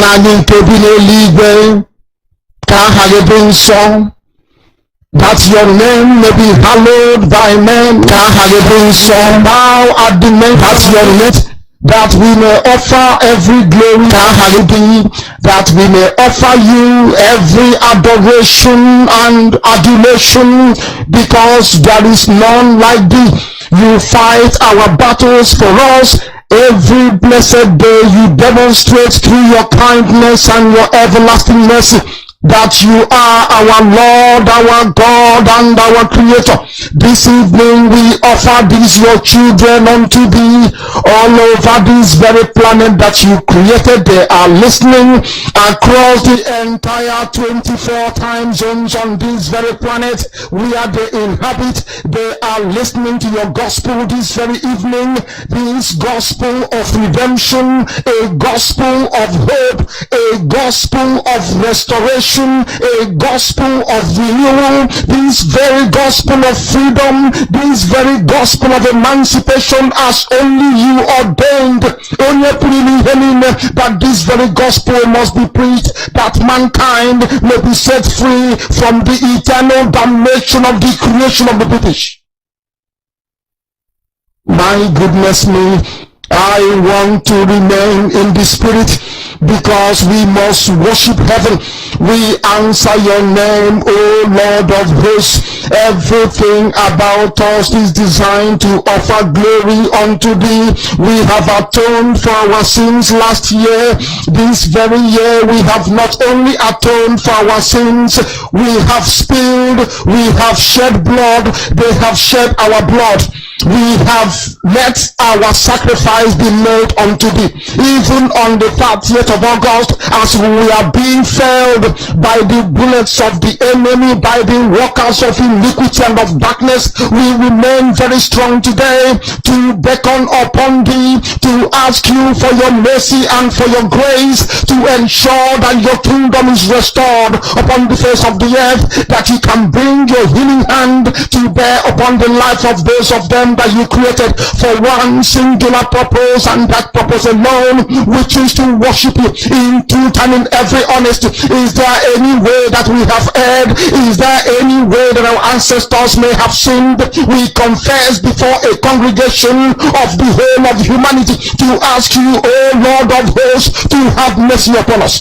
Nani Tobine Ligwe, Kahage song. That your name may be hallowed by men. Bow at the name that your name, that we may offer every glory. That we may offer you every adoration and adulation, because there is none like thee. You fight our battles for us. Every blessed day you demonstrate through your kindness and your everlasting mercy that you are our Lord, our God, and our Creator. This evening we offer these your children unto thee all over this very planet that you created. They are listening across the entire 24 time zones on this very planet where they inhabit. They are listening to your gospel this very evening, this gospel of redemption, a gospel of hope, a gospel of restoration, a gospel of renewal, this very gospel of freedom, this very gospel of emancipation as only you ordained. That this very gospel must be preached, that mankind may be set free from the eternal damnation of the creation of the British. My goodness me, I want to remain in the spirit, because we must worship heaven. We answer your name, O Lord of hosts. Everything about us is designed to offer glory unto thee. We have atoned for our sins last year. This very year we have not only atoned for our sins, we have spilled, we have shed blood, they have shed our blood. We have let our sacrifice be made unto thee. Even on the 30th of August, as we are being felled by the bullets of the enemy, by the workers of iniquity and of darkness, we remain very strong today to beckon upon thee, to ask you for your mercy and for your grace, to ensure that your kingdom is restored upon the face of the earth, that you can bring your healing hand to bear upon the life of those of them that you created for one singular purpose, and that purpose alone, which is to worship you in truth and in every honesty. Is there any way that we have erred? Is there any way that our ancestors may have sinned? We confess before a congregation of the whole of humanity to ask you, O Lord of hosts, to have mercy upon us.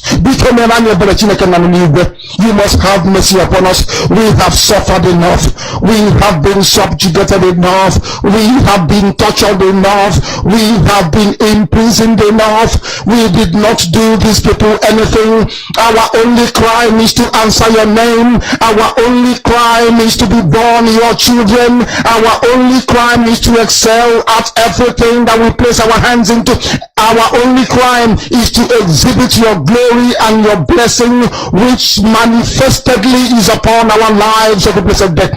You must have mercy upon us. We have suffered enough. We have been subjugated enough. We have been tortured enough. We have been imprisoned enough. We did not do these people anything. Our only crime is to answer your name. Our only crime is to be born your children. Our only crime is to excel at everything that we place our hands into. Our only crime is to exhibit your glory and your blessing, which manifestedly is upon our lives of the blessed death.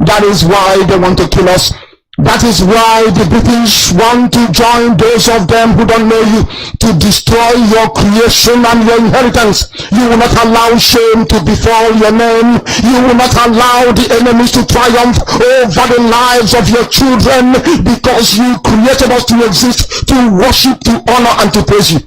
That is why they want to kill us. That is why the British want to join those of them who don't know you, to destroy your creation and your inheritance. You will not allow shame to befall your name. You will not allow the enemies to triumph over the lives of your children, because you created us to exist, to worship, to honor, and to praise you.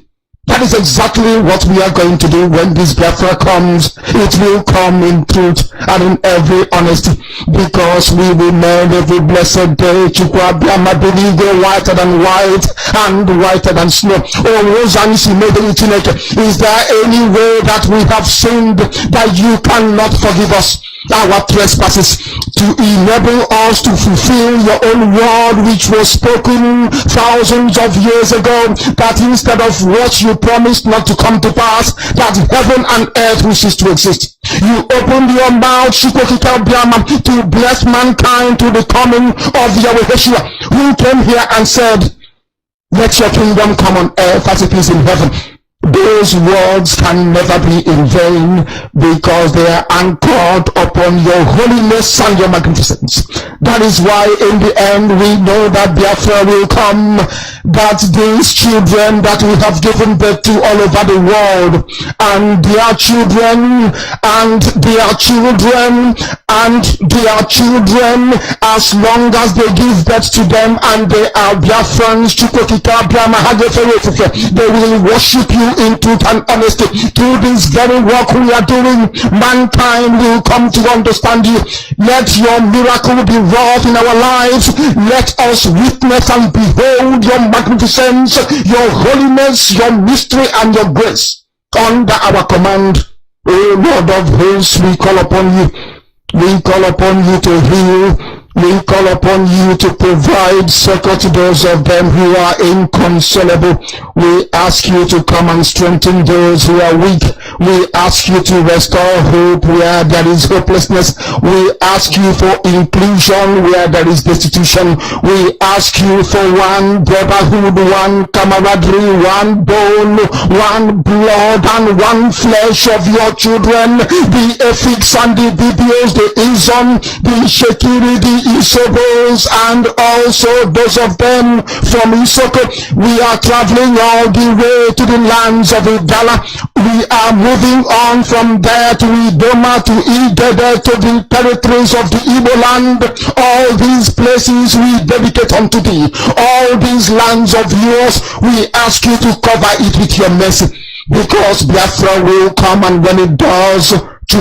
That is exactly what we are going to do when this Biafra comes. It will come in truth and in every honesty, because we will mend every blessed day. Whiter than white and whiter than snow. Is there any way that we have sinned that you cannot forgive us our trespasses, to enable us to fulfill your own word which was spoken thousands of years ago, that instead of what you promised not to come to pass, that heaven and earth will cease to exist. You opened your mouth to bless mankind to the coming of Yahweh Yeshua, who came here and said, let your kingdom come on earth as it is in heaven. Those words can never be in vain, because they are anchored upon your holiness and your magnificence. That is why in the end we know that Biafra will come, that these children that we have given birth to all over the world, and their children, and their children, and their children, as long as they give birth to them and they are Biafrans, they will worship you in in truth and honesty. Through this very work we are doing, mankind will come to understand you. Let your miracle be wrought in our lives. Let us witness and behold your magnificence, your holiness, your mystery, and your grace under our command. O Lord of hosts, we call upon you. We call upon you to heal. We call upon you to provide succor to those of them who are inconsolable. We ask you to come and strengthen those who are weak. We ask you to restore hope where there is hopelessness. We ask you for inclusion where there is destitution. We ask you for one brotherhood, one camaraderie, one bone, one blood, and one flesh of your children. The Efiks and the Bibios, the Izon, the Shekiri, the Isobos, and also those of them from Isoko. We are traveling all the way to the lands of Igala. We are moving on from there to Idoma, to Idede, to the territories of the Igbo land. All these places we dedicate unto thee. All these lands of yours, we ask you to cover it with your mercy, because Biafra will come, and when it does, we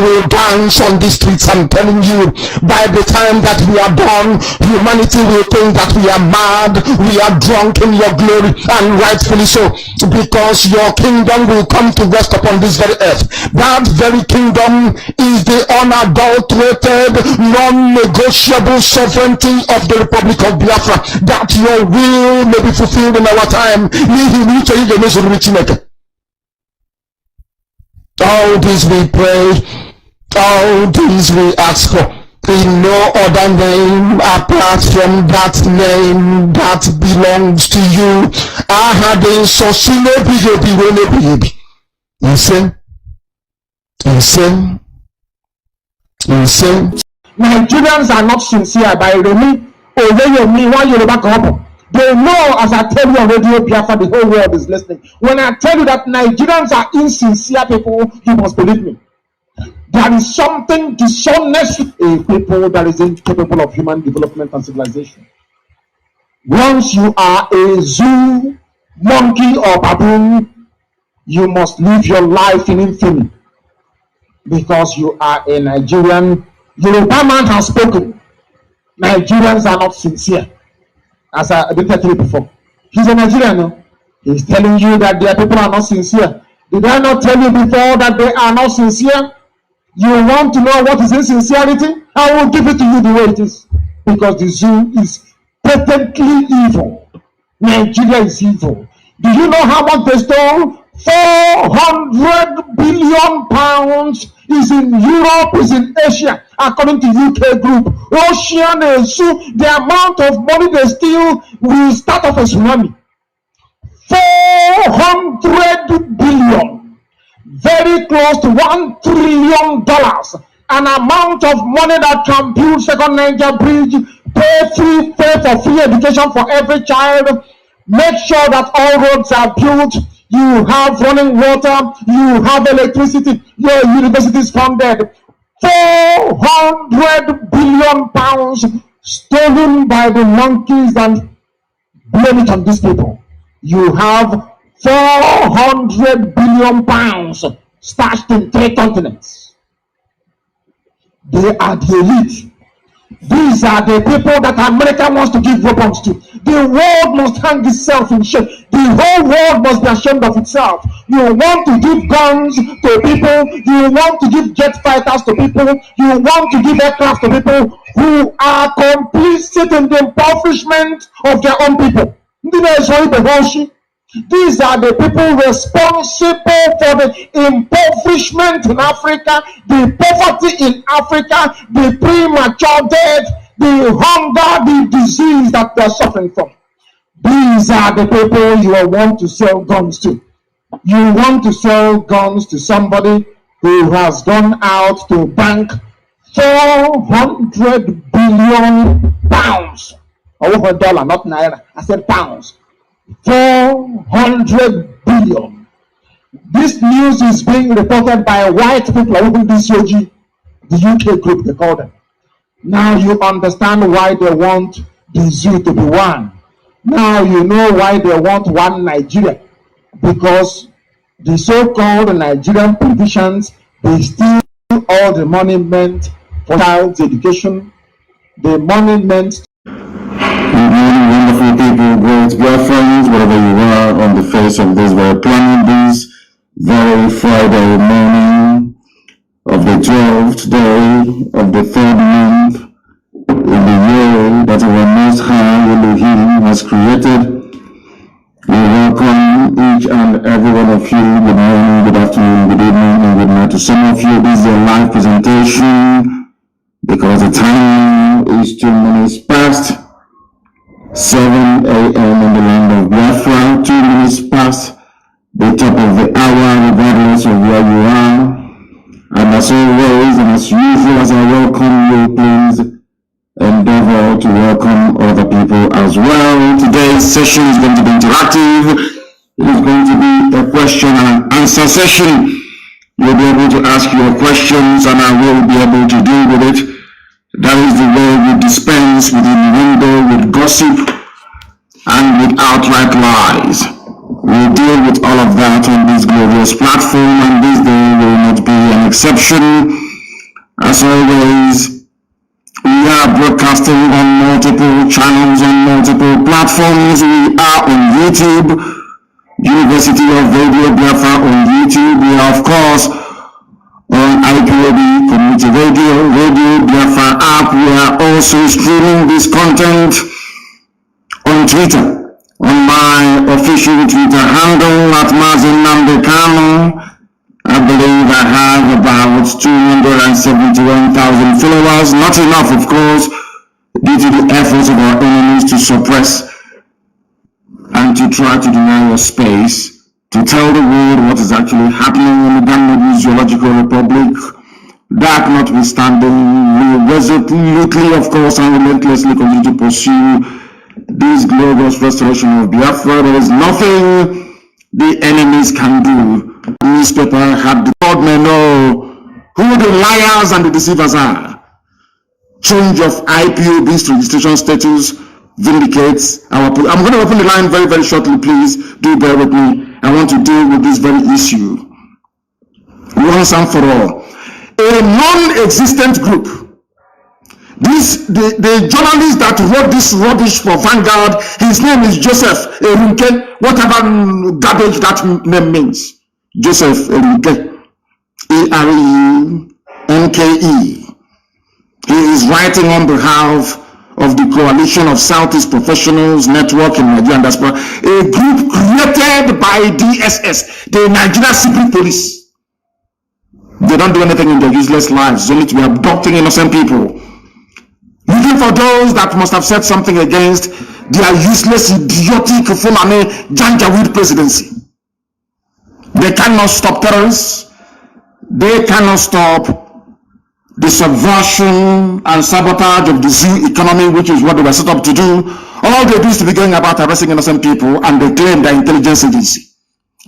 will dance on the streets. I'm telling you, by the time that we are done, humanity will think that we are mad, we are drunk in your glory, and rightfully so, because your kingdom will come to rest upon this very earth. That very kingdom is the unadulterated, non-negotiable sovereignty of the Republic of Biafra, that your will may be fulfilled in our time. All this we pray, all this we ask for, in no other name apart from that name that belongs to you. Nigerians are not sincere by Remy or me while you're back up. They know, as I tell you on Radio Biafra, the whole world is listening. When I tell you that Nigerians are insincere people, you must believe me. There is something dishonest in a people that is incapable of human development and civilization. Once you are a zoo, monkey, or baboon, you must live your life in infamy, because you are a Nigerian. Yoruba man has spoken. Nigerians are not sincere. As I did tell you before, he's a Nigerian. No? He's telling you that their people are not sincere. Did I not tell you before that they are not sincere? You want to know what is insincerity? I will give it to you the way it is. Because the zoo is patently evil. Nigeria is evil. Do you know how much they stole? 400 billion pounds is in Europe, is in Asia, according to UK group. Ocean and Zoo, the amount of money they steal will start off a tsunami. 400 billion, very close to $1 trillion, an amount of money that can build second Niger bridge, pay for free education for every child, make sure that all roads are built, you have running water, you have electricity, your university is funded. 400 billion pounds stolen by the monkeys, and blame it on these people. You have 400 billion pounds stashed in 3 continents. They are the elite. These are the people that America wants to give weapons to. The world must hang itself in shame. The whole world must be ashamed of itself. You want to give guns to people. You want to give jet fighters to people. You want to give aircraft to people who are complicit in the impoverishment of their own people. These are the people responsible for the impoverishment in Africa, the poverty in Africa, the premature death, the hunger, the disease that they are suffering from. These are the people you want to sell guns to. You want to sell guns to somebody who has gone out to bank 400 billion pounds. Over dollar, not naira. I said pounds. 400 billion. This news is being reported by white people, even DCOG, the UK group they call them. Now you understand why they want the zoo to be one. Now you know why they want one Nigeria, because the so-called Nigerian politicians, they steal all the money meant for child's education, the money meant. Good morning, wonderful people, great Biafrans, wherever you are on the face of this. We're planning this very Friday morning of the 12th day of the 3rd month in the year that our Most High Elohim has created. We welcome each and every one of you. Good morning, good afternoon, good evening, and good night. To some of you, this is a live presentation because the time is 2 minutes past 7 a.m. in the land of Biafra, 2 minutes past the top of the hour, regardless of where you are. And as always, and as usual, as I welcome you, please endeavor to welcome other people as well. Today's session is going to be interactive. It is going to be a question and answer session. You'll be able to ask your questions and I will be able to deal with it. That is the way we dispense with innuendo, with gossip, and with outright lies. We'll deal with all of that on this glorious platform, and this day will not be an exception. As always, we are broadcasting on multiple channels, on multiple platforms. We are on YouTube, University of Radio Biafra on YouTube. We are, of course, on Ipob, Community Radio, Radio Biafra app. We are also streaming this content on Twitter, on my official Twitter handle at Mazi Nnamdi Kanu. I believe I have about 271,000 followers. Not enough, of course, due to the efforts of our enemies to suppress and to try to deny your space, to tell the world what is actually happening in the Nnamdi Zoological Republic. That notwithstanding, we resolutely, of course, and relentlessly continue to pursue this glorious restoration of Biafra. There is nothing the enemies can do. The newspaper had the God may know who the liars and the deceivers are. Change of IPOB's registration status vindicates our. I'm going to open the line very, very shortly. Please do bear with me. I want to deal with this very issue once and for all. A non-existent group. The journalist that wrote this rubbish for Vanguard, his name is Joseph Erunke, whatever garbage that name means. Joseph Erunke, Arenke. He is writing on behalf of the Coalition of Southeast Professionals Network in Nigerian Diaspora, a group created by DSS, the Nigeria Secret Police. They don't do anything in their useless lives, only to be abducting innocent people. Looking for those that must have said something against their useless, idiotic, Fulani Janjaweed presidency. They cannot stop terrorists. They cannot stop the subversion and sabotage of the zoo economy, which is what they were set up to do. All they do is to be going about arresting innocent people, and they claim their intelligence agency.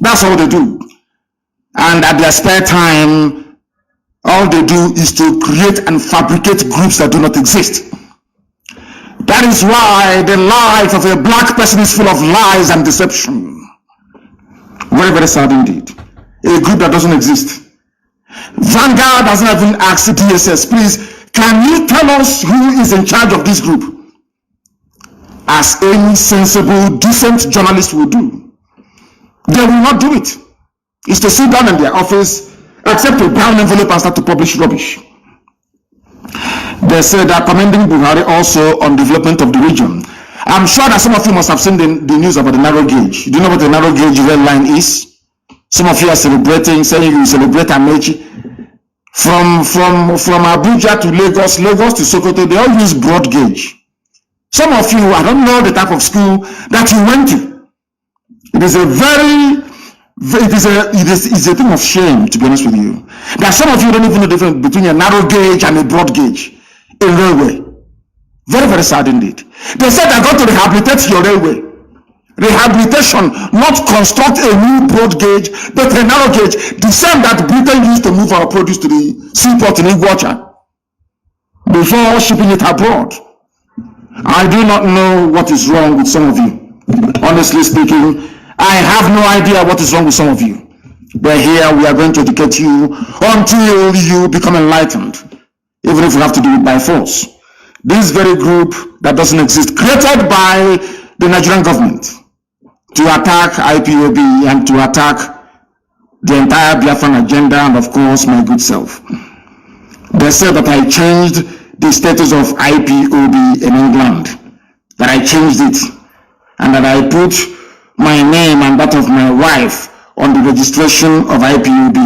That's all they do. And at their spare time, all they do is to create and fabricate groups that do not exist. That is why the life of a black person is full of lies and deception. Very, very sad indeed. A group that doesn't exist. Vanguard doesn't even ask DSS, please, can you tell us who is in charge of this group? As any sensible, decent journalist will do. They will not do it. It's to sit down in their office, accept a brown envelope and start to publish rubbish. They say that commending Buhari also on development of the region. I'm sure that some of you must have seen the news about the narrow gauge. Do you know what the narrow gauge red line is? Some of you are celebrating, saying you celebrate Amechi. From Abuja to Lagos, Lagos to Sokoto, they all use broad gauge. Some of you, I don't know the type of school that you went to. It is a thing of shame, to be honest with you. There are some of you who don't even know the difference between a narrow gauge and a broad gauge in railway. Very, very sad indeed. They said they're going to rehabilitate your railway. Rehabilitation, not construct a new broad gauge, but a narrow gauge, the same that Britain used to move our produce to the seaport in Iguacha before shipping it abroad. I do not know what is wrong with some of you. Honestly speaking, I have no idea what is wrong with some of you. But here we are going to educate you until you become enlightened, even if we have to do it by force. This very group that doesn't exist, created by the Nigerian government to attack IPOB and to attack the entire Biafran agenda and of course my good self. They said that I changed the status of IPOB in England, that I changed it, and that I put my name and that of my wife on the registration of IPOB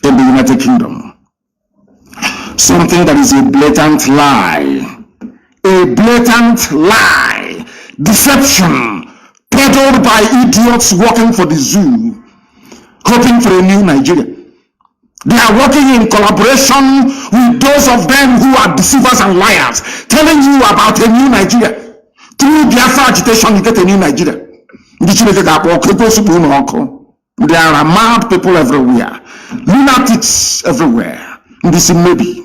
in the United Kingdom. Something that is a blatant lie. A blatant lie. Deception peddled by idiots working for the zoo, hoping for a new Nigeria. They are working in collaboration with those of them who are deceivers and liars, telling you about a new Nigeria. Through Biafra agitation, you get a new Nigeria. There are mad people everywhere, lunatics everywhere. This is maybe.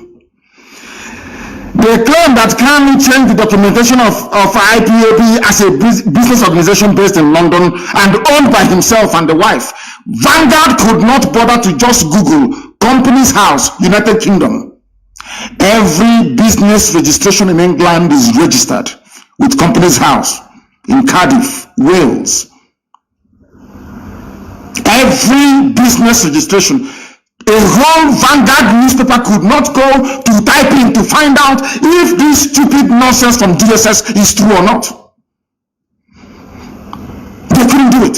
They claim that Kanu changed the documentation of IPOB as a business organization based in London and owned by himself and the wife. Vanguard could not bother to just Google Company's House, United Kingdom. Every business registration in England is registered with Company's House in Cardiff, Wales. Every business registration. A whole Vanguard newspaper could not go to type in to find out if this stupid nonsense from DSS is true or not. They couldn't do it.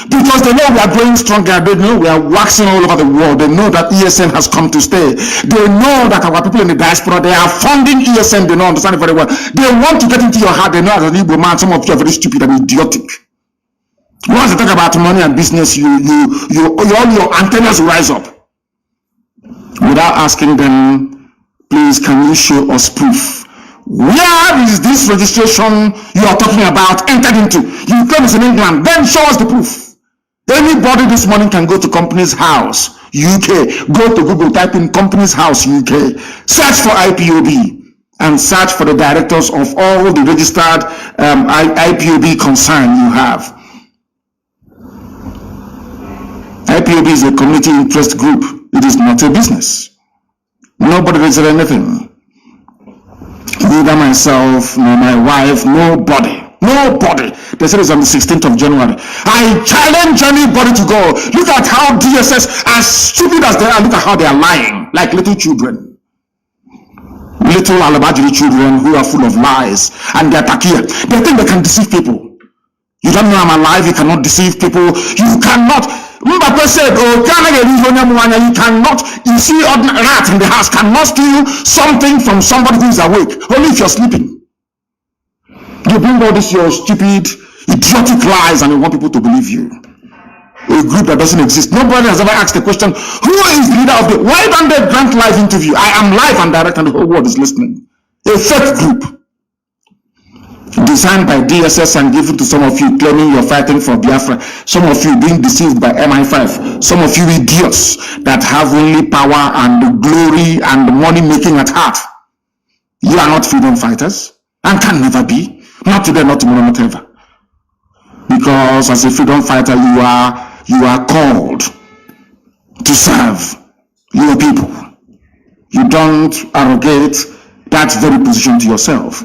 Because they know we are growing stronger. They know we are waxing all over the world. They know that ESN has come to stay. They know that our people in the diaspora, they are funding ESN. They know, understand it very well. They want to get into your heart. They know as an Igbo man, some of you are very stupid and idiotic. Once they talk about money and business, all your antennas rise up. Without asking them, please, can you show us proof? Where is this registration you are talking about entered into? You claim it's in England, then show us the proof. Anybody this morning can go to Company's House, UK. Go to Google, type in Company's House, UK. Search for IPOB and search for the directors of all the registered IPOB concern you have. IPOB is a community interest group. It is not a business. Nobody registered anything. Neither myself, nor my wife, nobody. They said it's on the 16th of January. I challenge anybody to go. Look at how DSS, as stupid as they are, look at how they are lying, like little children. Little alabajiri children who are full of lies. And they're takia. They think they can deceive people. You don't know I'm alive, you cannot deceive people. You cannot. Mbappe said, you cannot, you see a rat in the house cannot steal something from somebody who is awake, only if you're sleeping. You bring all this your stupid, idiotic lies and you want people to believe you. A group that doesn't exist. Nobody has ever asked the question, who is the leader of the, why don't they grant live interview? I am live and direct and the whole world is listening. A fake group. Designed by DSS and given to some of you claiming you're fighting for Biafra, some of you being deceived by MI5, some of you idiots that have only power and glory and money making at heart. You are not freedom fighters and can never be. Not today, not tomorrow, not ever. Because as a freedom fighter, you are called to serve your people. You don't arrogate that very position to yourself.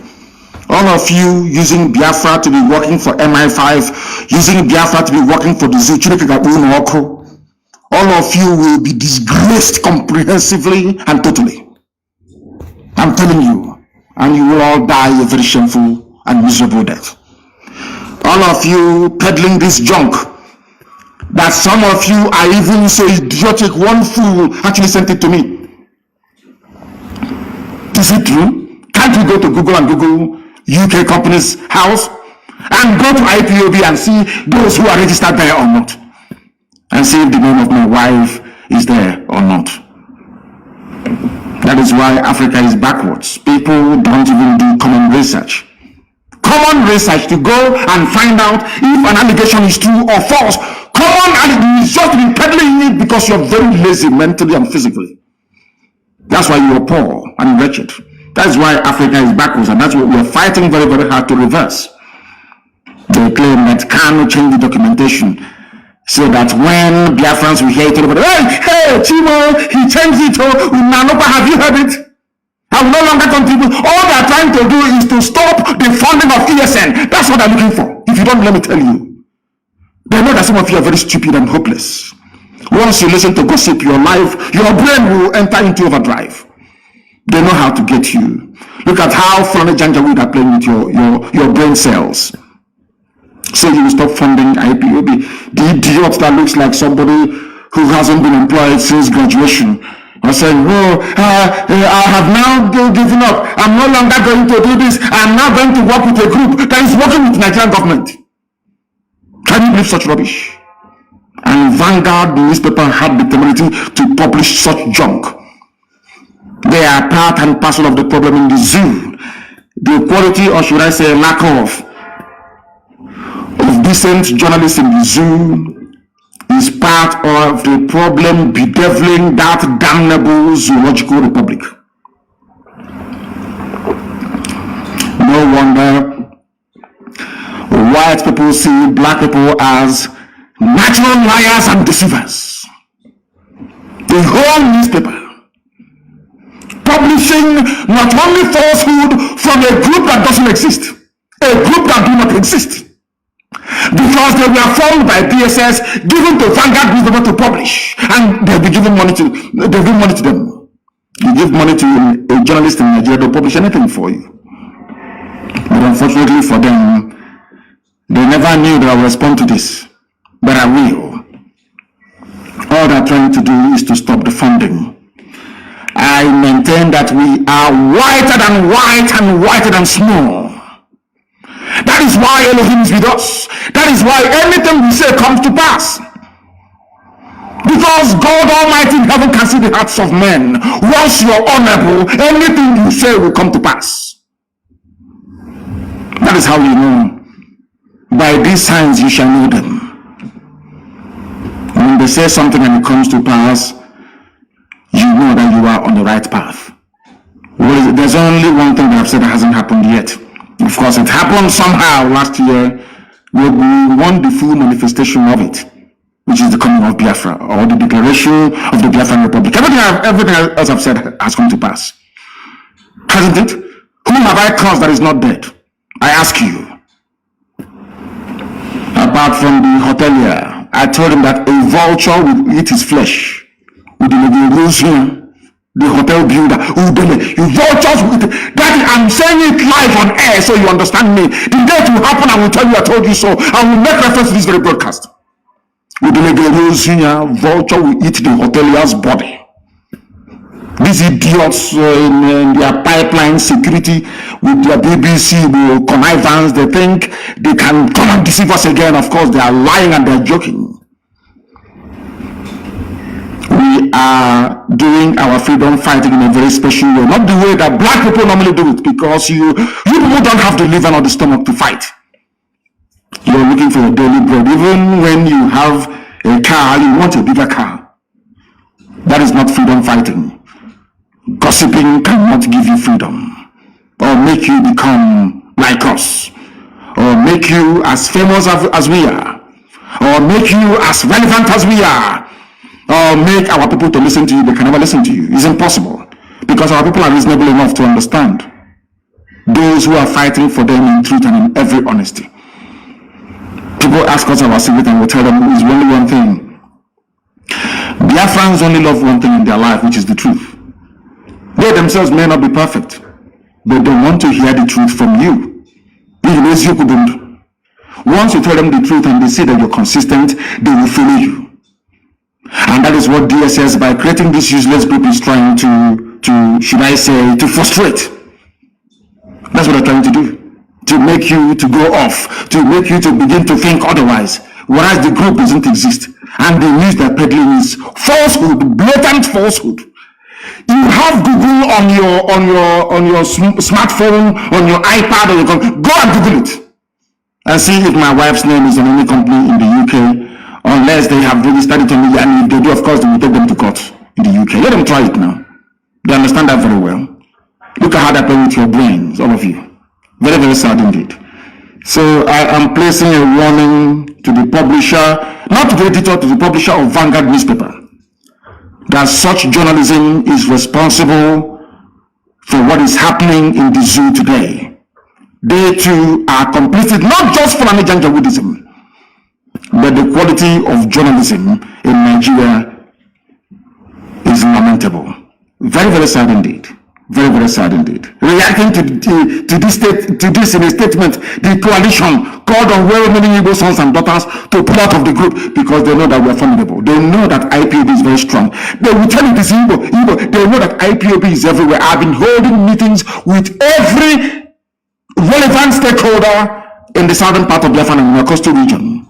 All of you using Biafra to be working for MI5, using Biafra to be working for the zoo, all of you will be disgraced comprehensively and totally. I'm telling you, and you will all die a very shameful and miserable death. All of you peddling this junk, that some of you are even so idiotic, one fool actually sent it to me. Is it true? Can't you go to Google and Google UK Company's House and go to IPOB and see those who are registered there or not, and see if the name of my wife is there or not? That is why Africa is backwards. People don't even do common research. Common research to go and find out if an allegation is true or false. Common, is just been peddling it because you're very lazy mentally and physically. That's why you're poor and wretched. That's why Africa is backwards, and that's what we're fighting very, very hard to reverse. They claim that Kanu changed the documentation so that when Biafrans will hear it, hey, Chimo, he changed it. Oh, Nanopa, have you heard it? I will no longer contribute. All they are trying to do is to stop the funding of ESN. That's what they're looking for. If you don't, let me tell you. They know that some of you are very stupid and hopeless. Once you listen to gossip, your brain will enter into overdrive. They know how to get you. Look at how Fulani Janjaweed are playing with your brain cells. So you will stop funding IPOB. The idiot that looks like somebody who hasn't been employed since graduation. I said, I have now given up. I'm no longer going to do this. I'm now going to work with a group that is working with the Nigerian government. Can you believe such rubbish? And Vanguard newspaper had the temerity to publish such junk. They are part and parcel of the problem in the zoo. The quality, or should I say lack of decent journalists in the zoo is part of the problem bedeviling that damnable zoological republic. No wonder white people see black people as natural liars and deceivers. The whole newspaper publishing not only falsehood from a group that doesn't exist, a group that do not exist, because they were formed by DSS, given to Vanguard newspaper to publish, and they'll be giving money to them. You give money to a journalist in Nigeria, they'll publish anything for you. But unfortunately for them, they never knew that I would respond to this, but I will. All they're trying to do is to stop the funding. I maintain that we are whiter than white and whiter than small. That is why Elohim is with us. That is why anything we say comes to pass. Because God Almighty in heaven can see the hearts of men. Once you're honorable, anything you say will come to pass. That is how you know. By these signs you shall know them. When they say something and it comes to pass, you know that you are on the right path. Well, there's only one thing that I've said that hasn't happened yet. Of course, it happened somehow last year. We want the full manifestation of it, which is the coming of Biafra, or the declaration of the Biafran Republic. Everything else I've said has come to pass. Hasn't it? Whom have I caused that is not dead? I ask you. Apart from the hotelier, I told him that a vulture will eat his flesh. With the hotel builder, you vultures with it. Daddy, I'm saying it live on air so you understand me. The day it will happen, I will tell you I told you so. I will make reference to this very broadcast. Vulture will eat the hotelier's body. These idiots in their pipeline security with their BBC connivance, they think they can come and deceive us again. Of course, they are lying and they're joking. We are doing our freedom fighting in a very special way, not the way that black people normally do it, because you people don't have the liver or the stomach to fight. You're looking for your daily bread. Even when you have a car, you want a bigger car. That is not freedom fighting. Gossiping cannot give you freedom, or make you become like us, or make you as famous as we are, or make you as relevant as we are, or make our people to listen to you. They can never listen to you. It's impossible, because our people are reasonable enough to understand those who are fighting for them in truth and in every honesty. People ask us our secret and we tell them it's only one thing. Biafrans only love one thing in their life, which is the truth. They themselves may not be perfect, but they want to hear the truth from you. Once you tell them the truth and they see that you're consistent, they will follow you. And that is what DSS, by creating this useless group, is trying to should I say, to frustrate. That's what they're trying to do. To make you to go off, to make you to begin to think otherwise, whereas the group doesn't exist. And the news they're peddling is falsehood, blatant falsehood. You have Google on your smartphone, on your iPad, or your computer. Go and Google it and see if my wife's name is on any company in the UK, unless they have registered it on me. And if they do, of course, they will take them to court in the UK. Let them try it now. They understand that very well. Look at how they play with your brains, all of you. Very, very sad indeed. So I am placing a warning to the publisher, not to the editor, to the publisher of Vanguard newspaper, that such journalism is responsible for what is happening in the zoo today. They too are complicit, not just for Janjaweedism, but the quality of journalism in Nigeria is lamentable. Very, very sad indeed. Very, very sad indeed. Reacting to this in a statement, the coalition called on well many Igbo sons and daughters to pull out of the group because they know that we are formidable. They know that IPOB is very strong. They will tell you this Igbo. They know that IPOB is everywhere. I've been holding meetings with every relevant stakeholder in the southern part of Biafra and the coastal region.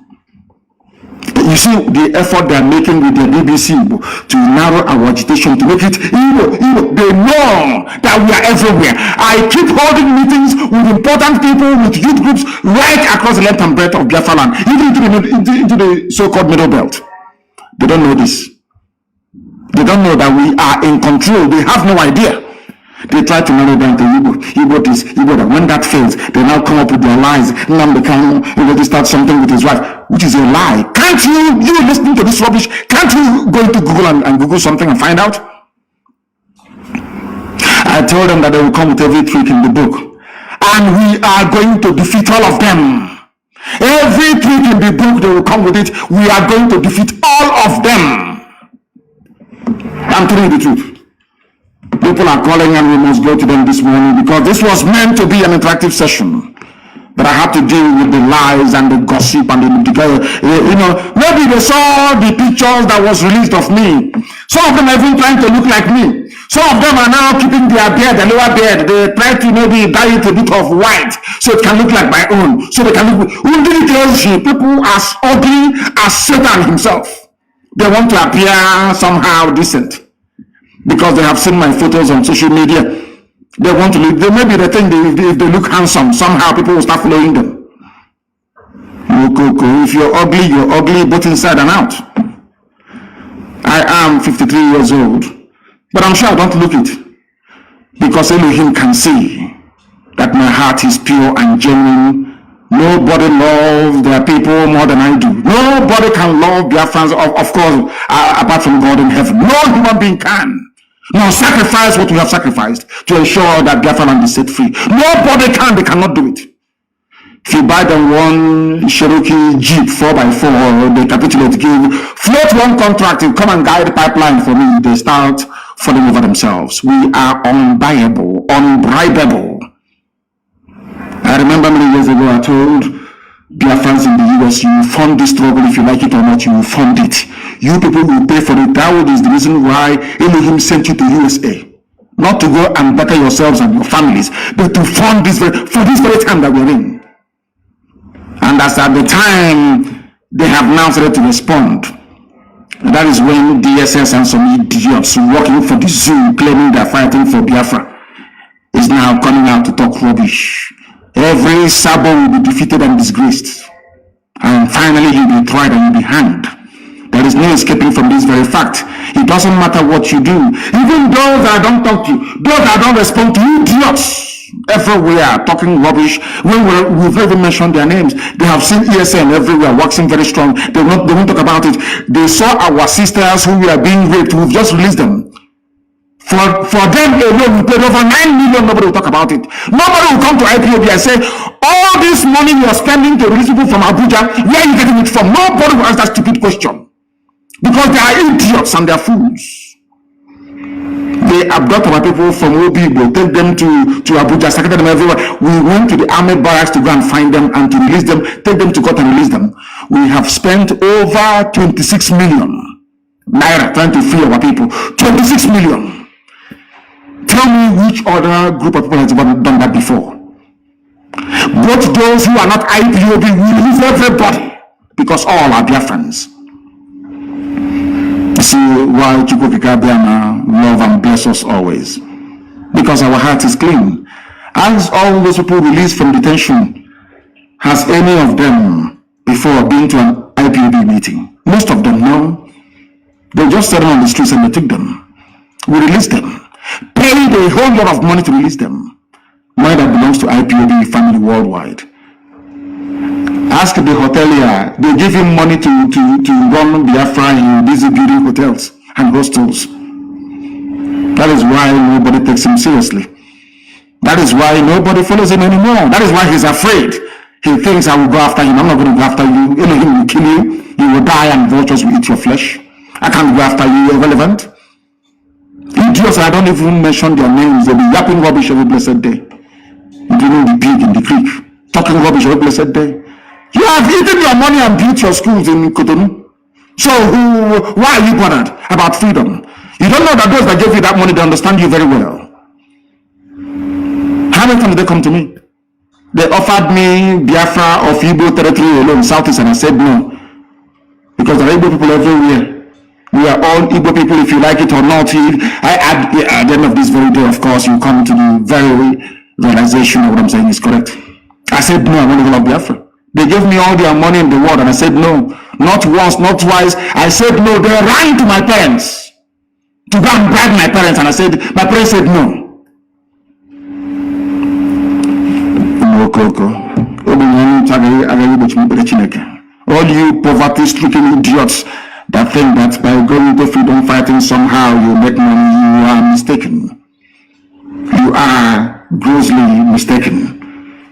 You see the effort they are making with the BBC to narrow our agitation, to make it Igbo. They know that we are everywhere. I keep holding meetings with important people, with youth groups right across the length and breadth of Biafra land, even into the so-called middle belt. They don't know this. They don't know that we are in control. They have no idea. They try to narrow down to Igbo this, Igbo that. When that fails, they now come up with their lies. Nnamdi Kanu, to start something with his wife, which is a lie. Can't you listening to this rubbish, can't you go into Google and Google something and find out? I told them that they will come with every trick in the book. And we are going to defeat all of them. Every trick in the book, they will come with it. We are going to defeat all of them. I'm telling you the truth. People are calling and we must go to them this morning because this was meant to be an interactive session. But I had to deal with the lies and the gossip and maybe they saw the pictures that was released of me. Some of them are even trying to look like me. Some of them are now keeping their beard, their lower beard. They try to maybe dye it a bit of white so it can look like my own. So they can look. People as ugly as Satan himself. They want to appear somehow decent. Because they have seen my photos on social media. They want to look, maybe they think if they look handsome, somehow people will start following them. If you're ugly both inside and out. I am 53 years old, but I'm sure I don't look it. Because Elohim can see that my heart is pure and genuine. Nobody loves their people more than I do. Nobody can love Biafrans, of course, apart from God in heaven. No human being can. Now sacrifice what we have sacrificed to ensure that Biafra land is set free. Nobody can, they cannot do it. If you buy them one Cherokee Jeep 4x4, they capitulate, float one contract, you come and guide the pipeline for me, they start falling over themselves. We are unbribable. I remember many years ago I told Biafrans in the US, you fund this struggle, if you like it or not, you fund it. You people will pay for it. That is the reason why Elohim sent you to USA. Not to go and better yourselves and your families, but to fund this for this very time that we're in. And as at the time they have now started to respond. And that is when DSS and some idiots working for the zoo, claiming they're fighting for Biafra, is now coming out to talk rubbish. Every Sabo will be defeated and disgraced. And finally he'll be tried and he'll be hanged. There is no escaping from this very fact. It doesn't matter what you do. Even those that don't talk to you, those that don't respond to you, idiots everywhere talking rubbish. When we've even mentioned their names, they have seen ESN everywhere waxing very strong. They won't talk about it. They saw our sisters who were being raped. We've just released them. For them alone, we paid over 9 million. Nobody will talk about it. Nobody will come to IPOB and say, all this money you are spending to release people from Abuja, where are you getting it from? Nobody will ask that stupid question. Because they are idiots and they are fools. They abduct our people from Obibo, take them to Abuja, seconded them everywhere. We went to the army barracks to go and find them and to release them, take them to court and release them. We have spent over 26 million naira trying to free our people. 26 million. Tell me which other group of people has done that before. But those who are not IPOB will release everybody because all are Biafrans. See why Chukwukikabiama love and bless us always. Because our heart is clean. As all those people released from detention, has any of them before been to an IPOB meeting? Most of them, no. They just sat on the streets and they took them. We released them. Paid a whole lot of money to release them. Money that belongs to IPOB family worldwide. Ask the hotelier. They give him money to run Biafra in busy building hotels and hostels. That is why nobody takes him seriously. That is why nobody follows him anymore. That is why he's afraid. He thinks I will go after him. I'm not going to go after you. Elohim will kill you. You will die and vultures will eat your flesh. I can't go after you. Irrelevant. Idiots, I don't even mention their names. They'll be yapping rubbish every blessed day. Including the pig in the creek. Talking rubbish every blessed day. You have eaten your money and built your schools in Cotonou. So why are you bothered about freedom? You don't know that those that gave you that money, they understand you very well. How many times did they come to me? They offered me Biafra of Igbo territory alone, Southeast, and I said no. Because there are Igbo people everywhere. We are all Igbo people, if you like it or not. At the end of this very day, of course, you come to the very realization of what I'm saying is correct. I said no, I want to go to Biafra. They gave me all their money in the world, and I said no. Not once, not twice. I said no. They ran to my parents to go and bribe my parents, and I said, my parents said no. All you poverty-stricken idiots that think that by going to freedom fighting somehow you make money, you are mistaken. You are grossly mistaken.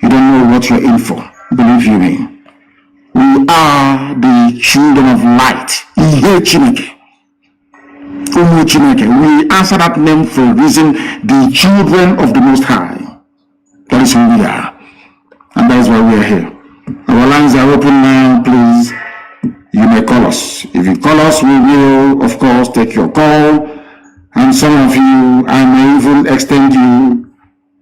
You don't know what you're in for. Believe you me. We are the children of light. We answer that name for a reason, the children of the Most High. That is who we are. And that is why we are here. Our lines are open now, please. You may call us. If you call us, we will, of course, take your call. And some of you, I may even extend you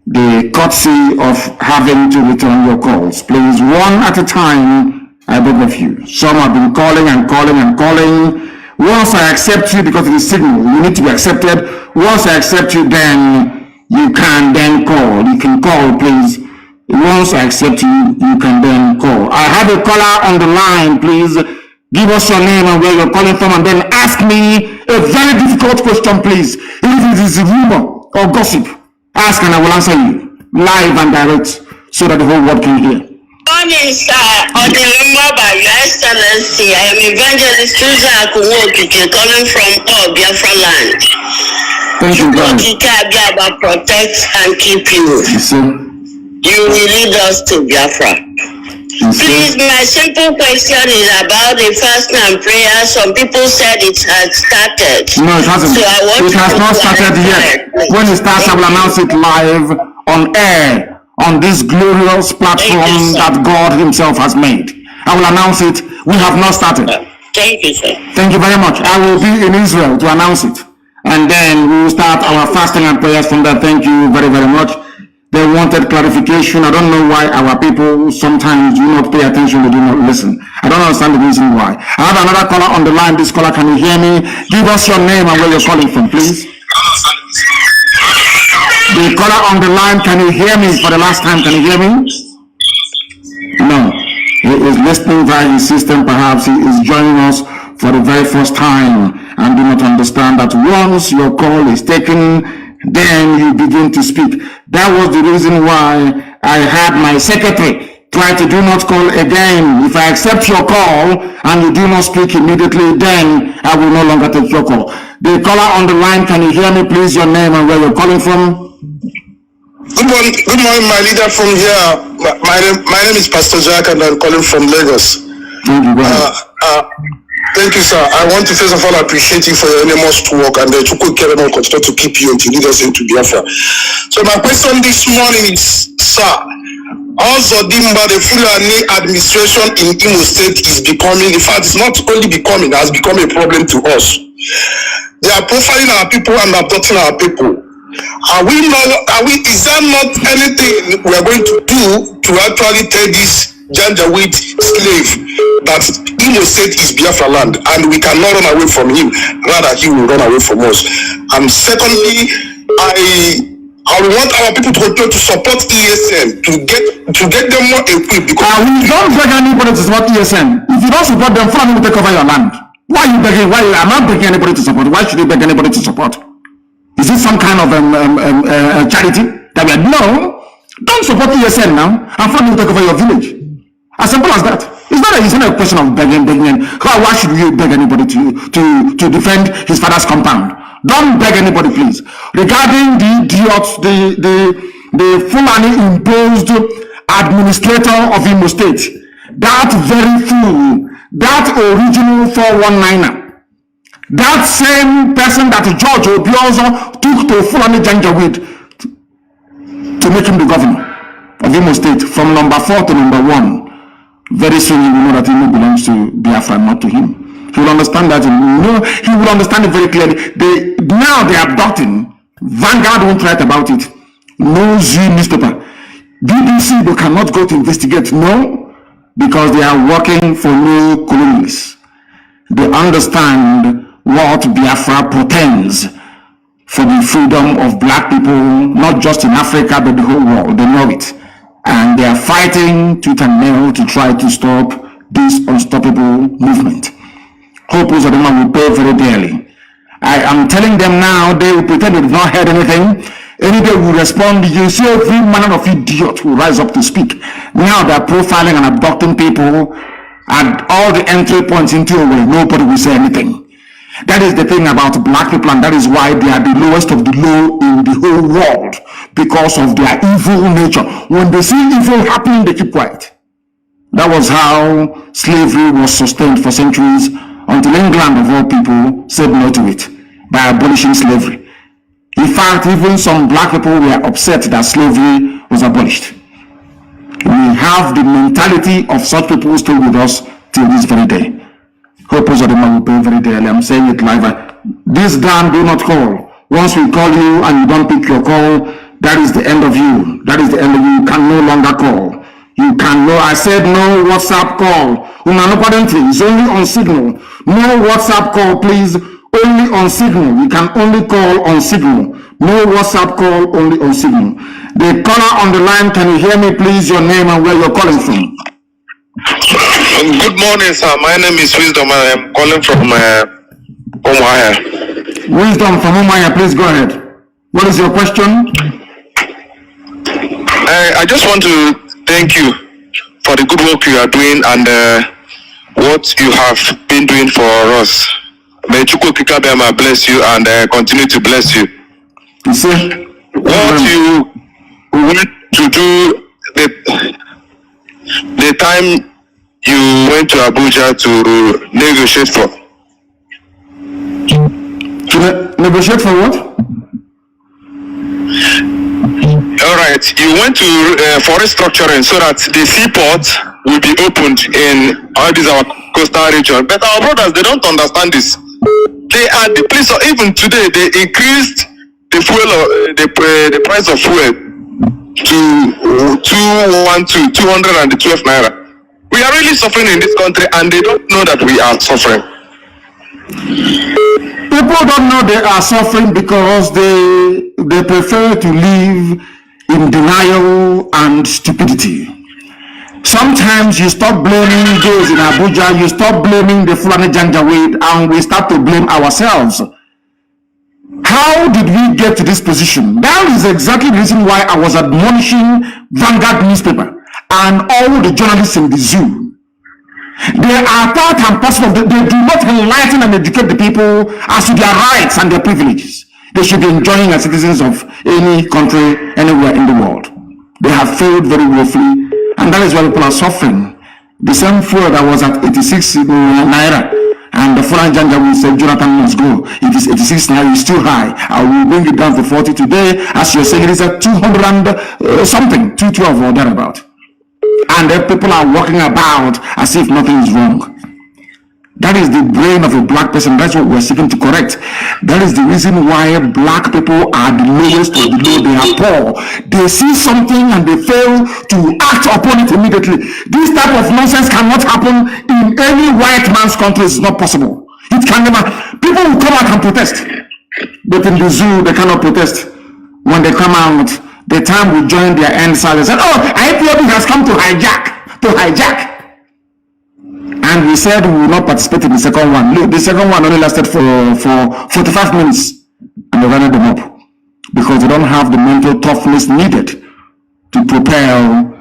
the courtesy of having to return your calls. Please, one at a time, I beg of you. Some have been calling and calling and calling. Once I accept you, because it is signal, you need to be accepted. Once I accept you, then you can then call. You can call, please. Once I accept you, you can then call. I have a caller on the line, please. Give us your name and where you're calling from, and then ask me a very difficult question, please. If it is a rumor or gossip, ask and I will answer you live and direct so that the whole world can hear. Morning, sir. On the rumor by Your Excellency, I am Evangelist Susan Akuwoki calling from Biafra land. Thank you, guys. Protect and keep you. Yes, sir. You will lead us to Biafra. Yes, please, my simple question is about the fasting and prayer. Some people said it has started. No, it hasn't. So it has not started yet. When it starts, I will announce it live on air on this glorious platform that God Himself has made. I will announce it. We have not started. Thank you, sir. Thank you very much. I will be in Israel to announce it. And then we will start our fasting and prayers from there. Thank you very, very much. They wanted clarification. I don't know why our people sometimes do not pay attention, they do not listen. I don't understand the reason why. I have another caller on the line. This caller, can you hear me? Give us your name and where you're calling from, please. The caller on the line, can you hear me for the last time? Can you hear me? No. He is listening via his system. Perhaps he is joining us for the very first time and do not understand that once your call is taken, then you begin to speak. That was the reason why I had my secretary try to do not call again. If I accept your call and you do not speak immediately, then I will no longer take your call. The caller on the line, can you hear me, please? Your name and where you're calling from? Good morning, my leader from here. My name is Pastor Jack, and I'm calling from Lagos. Thank you, Thank you, sir. I want to first of all appreciate you for your enormous work, and to continue to keep you and to lead us into Biafra. So my question this morning is, sir, also the Fulani administration in Imo State is becoming, in fact, it's not only becoming, it has become a problem to us. They are profiling our people and abducting our people. Is there not anything we are going to do to actually tell this Janjaweed slave that Imo State is Biafra land and we cannot run away from him, rather he will run away from us? And secondly, I want our people to continue to support ESN to get them more equipped, because we don't beg anybody to support ESN. If you don't support them, Fulani will take over your land. Why are you begging? I'm not begging anybody to support. Why should you beg anybody to support? Is this some kind of charity that we are? No, don't support ESN now, and Fulani will take over your village. As simple as that. It's not a question of begging. Why should you beg anybody to defend his father's compound? Don't beg anybody, please. Regarding the idiots, the Fulani imposed administrator of Imo State, that very fool, that original 419er, that same person that George Obiozo took to Fulani Janjaweed to make him the governor of Imo State from number 4 to number 1. Very soon he will know that Imo belongs to Biafra, not to him. He will understand that. He will understand it very clearly. Now they are abducting. Vanguard won't write about it. No Z newspaper. BBC, they cannot go to investigate. No, because they are working for no colonialists. They understand what Biafra portends for the freedom of black people, not just in Africa, but the whole world. They know it. And they are fighting tooth and nail to try to stop this unstoppable movement. Hope those of them will pay very dearly. I am telling them now, they will pretend they have not heard anything. Any day will respond. You see, every manner of idiot will rise up to speak. Now they are profiling and abducting people at all the entry points into a way. Nobody will say anything. That is the thing about black people, and that is why they are the lowest of the low in the whole world, because of their evil nature. When they see evil happening, they keep quiet. That was how slavery was sustained for centuries, until England, of all people, said no to it by abolishing slavery. In fact, even some black people were upset that slavery was abolished. We have the mentality of such people still with us till this very day. Hope of them will pay very dearly. I'm saying it live. This damn do not call. Once we call you and you don't pick your call, that is the end of you. That is the end of you. You can no longer call. You can no, I said no WhatsApp call. It's only on Signal. No WhatsApp call, please. Only on Signal. You can only call on Signal. No WhatsApp call, only on Signal. The caller on the line, can you hear me, please? Your name and where you're calling from. Good morning, sir. My name is Wisdom. I am calling from Umuahia. Wisdom from Umuahia, please go ahead. What is your question? I just want to thank you for the good work you are doing and what you have been doing for us. May Chukwu Kikabema bless you and continue to bless you. You see? What you went to do the time you went to Abuja to negotiate for. To negotiate for what? All right, you went to for restructuring so that the seaport will be opened in all these our coastal region. But our brothers, they don't understand this. They are the police. Even today, they increased the fuel, the price of fuel to 212 naira. We are really suffering in this country, and they don't know that we are suffering. People don't know they are suffering because they prefer to live in denial and stupidity. Sometimes you stop blaming those in Abuja, you stop blaming the Fulani Janjaweed, and we start to blame ourselves. How did we get to this position? That is exactly the reason why I was admonishing Vanguard newspaper and all the journalists in the zoo. They are part and parcel of they do not enlighten and educate the people as to their rights and their privileges. They should be enjoying as citizens of any country, anywhere in the world. They have failed very woefully, and that is why people are suffering. The same fuel that was at 86 naira, and the foreign janja will say Jonathan must go. It is 86 naira, it's too high. I will bring it down to 40 today. As you're saying, it is at 200 and something, 212 or thereabout. And the people are walking about as if nothing is wrong. That is the brain of a black person. That's what we're seeking to correct. That is the reason why black people are the lowest of the low. They are poor. They see something and they fail to act upon it immediately. This type of nonsense cannot happen in any white man's country. It's not possible. It can never. People will come out and protest. But in the zoo, they cannot protest. When they come out, the time we join their end side, they said, oh, Ipob has come to hijack. And we said we will not participate in the second one. Look, the second one only lasted for 45 minutes. And they ran them up. Because they don't have the mental toughness needed to propel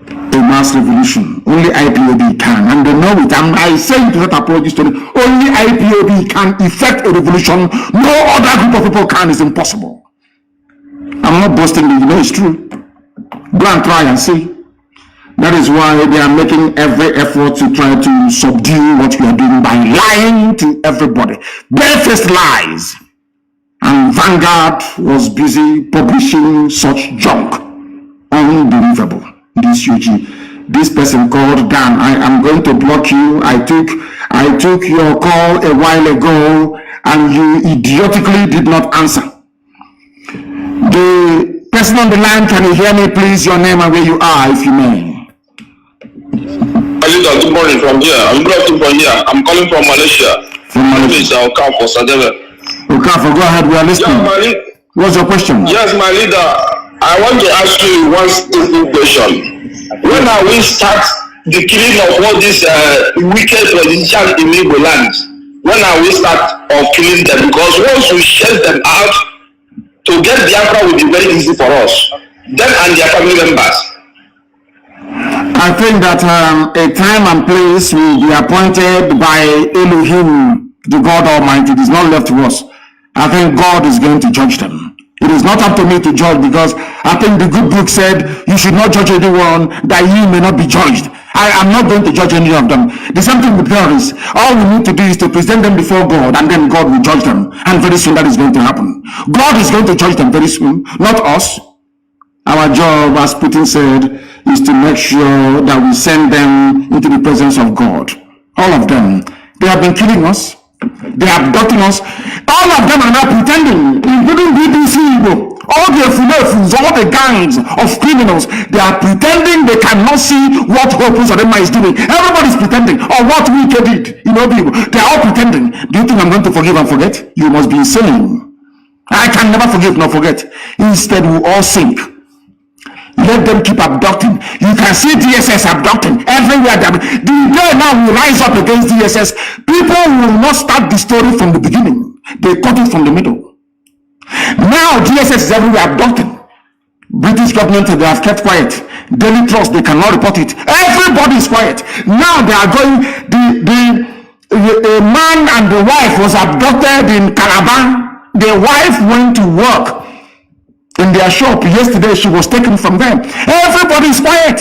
a mass revolution. Only IPOB can, and they know it. And I say it without apology to them. Only IPOB can effect a revolution. No other group of people can. It's impossible. I'm not boasting, you know it's true. Go and try and see. That is why they are making every effort to try to subdue what we are doing by lying to everybody. Barefaced lies. And Vanguard was busy publishing such junk. Unbelievable. This person called Dan. I am going to block you. I took your call a while ago and you idiotically did not answer. The person on the line, can you hear me please? Your name and where you are, if you may. Good morning from here. I'm calling from here. I'm calling from Malaysia. From Malaysia. Okafor, Sadeve. Okafor, go ahead. We are listening. Yeah, what's your question? Yes, my leader. I want to ask you one simple question. When are we start the killing of all these wicked politicians in Igbo land? When are we start of killing them? Because once we shut them out, to get Biafra will be very easy for us. Them and their family members. I think that a time and place will be appointed by Elohim, the God Almighty. It is not left to us. I think God is going to judge them. It is not up to me to judge, because I think the good book said you should not judge anyone that ye may not be judged. I am not going to judge any of them. The same thing with terrorists. All we need to do is to present them before God, and then God will judge them. And very soon that is going to happen. God is going to judge them very soon, not us. Our job, as Putin said, is to make sure that we send them into the presence of God. All of them. They have been killing us. They are abducting us. All of them are now pretending, including BBC, all the FUNEFUs, all the gangs of criminals, they are pretending they cannot see what Hopus Adema is doing. Everybody's pretending, or what we did. You know, people, they are all pretending. Do you think I'm going to forgive and forget? You must be insane. I can never forgive nor forget. Instead, we all sink. Let them keep abducting. You can see DSS abducting everywhere. The day now will rise up against DSS. People will not start the story from the beginning. They cut it from the middle. Now DSS is everywhere abducting. British government, they have kept quiet. Daily Trust, they cannot report it. Everybody is quiet. Now they are going, a man and the wife was abducted in Calabar. The wife went to work in their shop yesterday. She was taken from them. Everybody is quiet.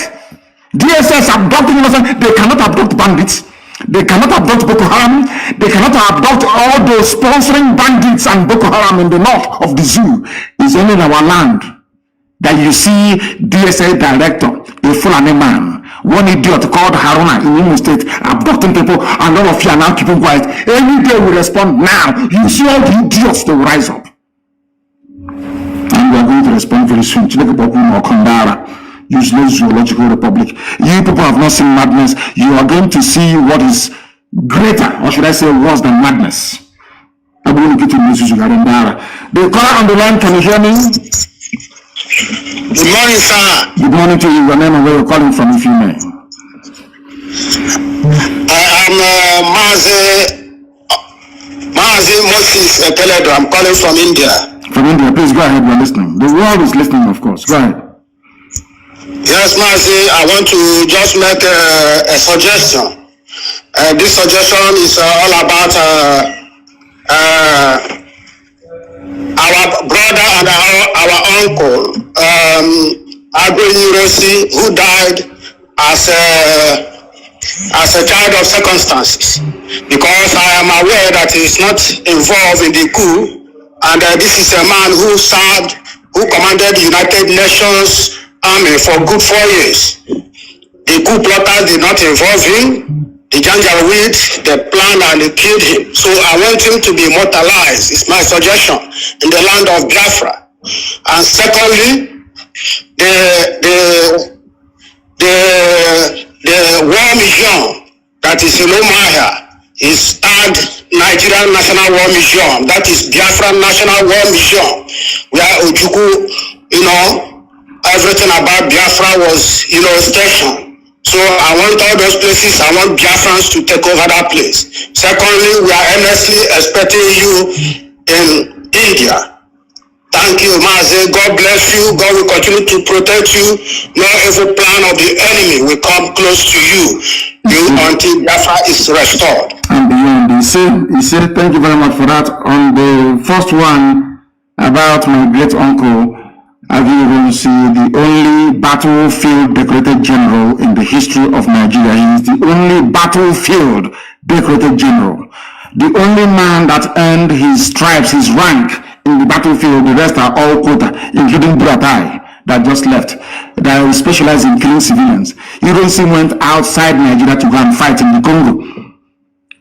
DSS abducting innocent. They cannot abduct bandits. They cannot abduct Boko Haram. They cannot abduct all those sponsoring bandits and Boko Haram in the north of the zoo. It's only in our land that you see DSA director, a Fulani man, one idiot called Haruna in Imo State, abducting people, and all of you are now keeping quiet. Any day we respond now. You see all the idiots, they will rise up. And we are going to respond very soon. Useless Zoological Republic. You people have not seen madness. You are going to see what is greater, or should I say worse than madness. I'm going to get to the caller on the line, can you hear me? Good morning, sir. Good morning to you. Your name and where you're calling from, if you may. I am Mazi Asemebo. I'm calling from India. From India, please go ahead. We're listening. The world is listening, of course. Go ahead. Yes, Mazi, I want to just make a suggestion. This suggestion is all about our brother and our uncle, Agro Neurosi, who died as a child of circumstances. Because I am aware that he is not involved in the coup, and this is a man who commanded the United Nations Army for good 4 years. The coup plotters did not involve him. The Janjaweed, they planned and they killed him. So I want him to be immortalized. It's my suggestion in the land of Biafra. And secondly, the war museum that is in Omahia is tagged Nigerian National War Museum. That is Biafra National War Museum, where Ojukwu, everything about Biafra was, stationed. So I want all those places, I want Biafrans to take over that place. Secondly, we are earnestly expecting you in India Thank you, Mazi. God bless you. God will continue to protect you. No evil plan of the enemy will come close to you until Biafra is restored. And beyond, he said, thank you very much for that. On the first one about my great uncle, Avi see the only battlefield decorated general in the history of Nigeria. He is the only battlefield decorated general. The only man that earned his stripes, his rank in the battlefield. The rest are all quota, including Buratai that just left, that specialize in killing civilians. He also went outside Nigeria to go and fight in the Congo,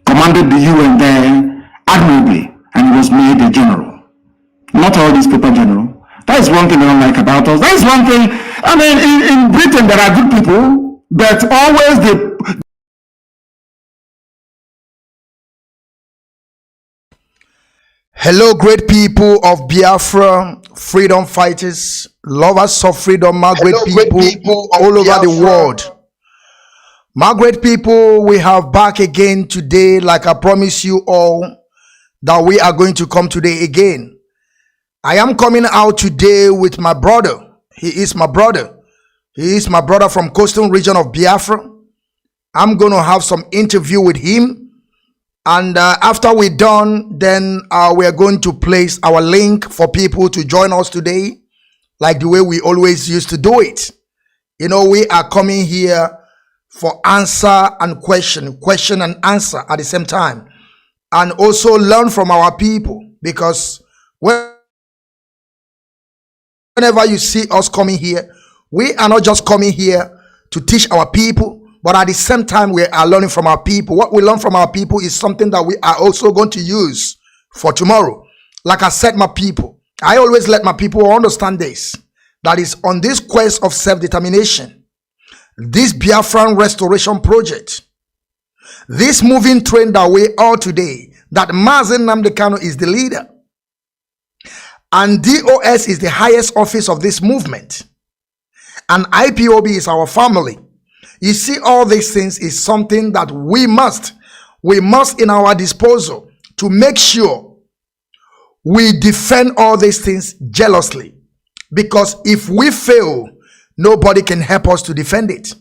commanded the UN there admirably, and he was made a general. Not all these paper general. That is one thing I don't like about us. That is one thing. I mean, in Britain there are good people, but always the Hello, great people of Biafra, freedom fighters, lovers of freedom, my great people all over the world. My great people, we have back again today, like I promised you all, that we are going to come today again. I am coming out today with my brother. He is my brother. He is my brother from coastal region of Biafra. I'm going to have some interview with him. And after we're done, then we are going to place our link for people to join us today, like the way we always used to do it. You know, we are coming here for answer and question and answer at the same time. And also learn from our people, because whenever you see us coming here, we are not just coming here to teach our people, but at the same time, we are learning from our people. What we learn from our people is something that we are also going to use for tomorrow. Like I said, my people, I always let my people understand this. That is on this quest of self-determination, this Biafran restoration project, this moving train that we are today, that Mazi Nnamdi Kanu is the leader. And DOS is the highest office of this movement. And IPOB is our family. You see, all these things is something that we must in our disposal to make sure we defend all these things jealously. Because if we fail, nobody can help us to defend it.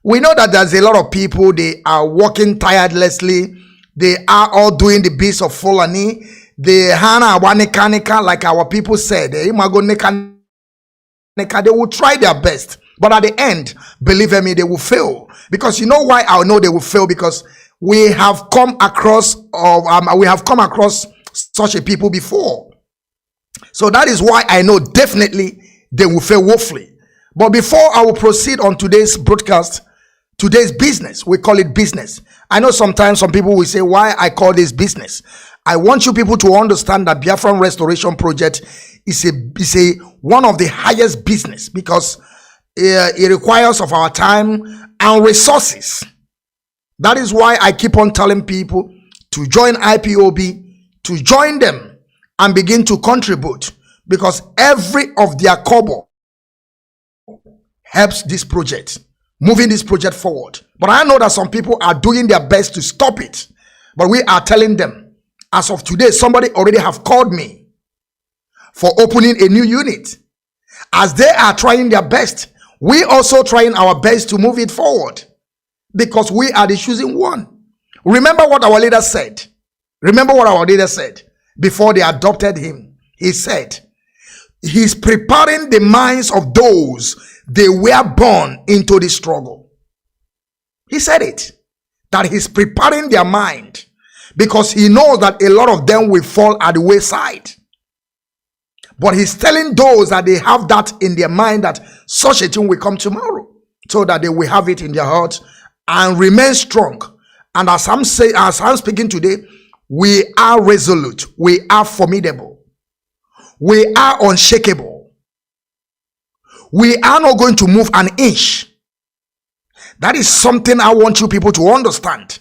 We know that there's a lot of people, they are working tirelessly. They are all doing the beast of Fulani. They hana wanekanika, like our people said. They will try their best. But at the end, believe me, they will fail. Because you know why I know they will fail? Because we have come across such a people before. So that is why I know definitely they will fail woefully. But before I will proceed on today's broadcast, today's business, we call it business. I know sometimes some people will say, why I call this business? I want you people to understand that Biafran Restoration Project is one of the highest business, because it requires of our time and resources. That is why I keep on telling people to join IPOB, to join them and begin to contribute, because every of their kobo helps this project, moving this project forward. But I know that some people are doing their best to stop it. But we are telling them, as of today, somebody already have called me for opening a new unit. As they are trying their best, we also trying our best to move it forward, because we are the choosing one. Remember what our leader said. Remember what our leader said before they adopted him. He said, he's preparing the minds of those they were born into the struggle. He said it, that he's preparing their mind, because he knows that a lot of them will fall at the wayside. But he's telling those that they have that in their mind, that such a thing will come tomorrow, so that they will have it in their heart and remain strong. And as I'm speaking today, we are resolute, we are formidable, we are unshakable. We are not going to move an inch. That is something I want you people to understand.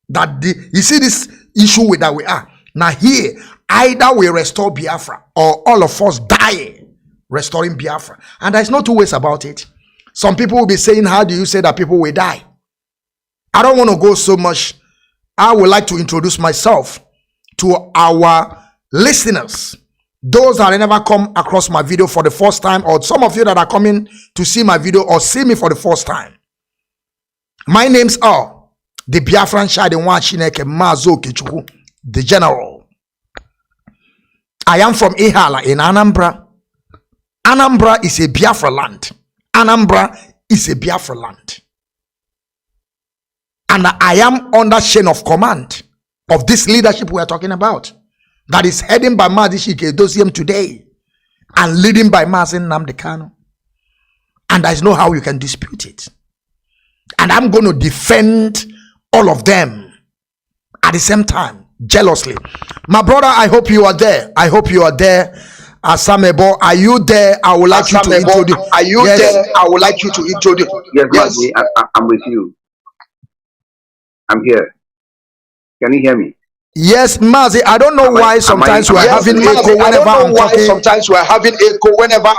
That you see this issue with that we are now here. Either we restore Biafra, or all of us die restoring Biafra. And there's no two ways about it. Some people will be saying, how do you say that people will die? I don't want to go so much. I would like to introduce myself to our listeners, Those that have never come across my video for the first time, or some of you that are coming to see my video or see me for the first time, my names are the Biafran Shadinwa Chineke Mazi Okechukwu, the General. I am from Ihala in Anambra. Anambra is a Biafra land. Anambra is a Biafra land. And I am under chain of command of this leadership we are talking about, that is heading by Mazi Asemebo today and leading by Mazi Nnamdi Kanu. And there is no how you can dispute it. And I'm going to defend all of them at the same time, jealously. My brother, I hope you are there. I hope you are there. Asemebo, are you there? I would like you to introduce. Are you there? I would like you to introduce. Yes, Mazi, I'm with you. I'm here. Can you hear me? Yes, Mazi. I don't know why sometimes we're having echo whenever I'm talking. Sometimes we're having echo whenever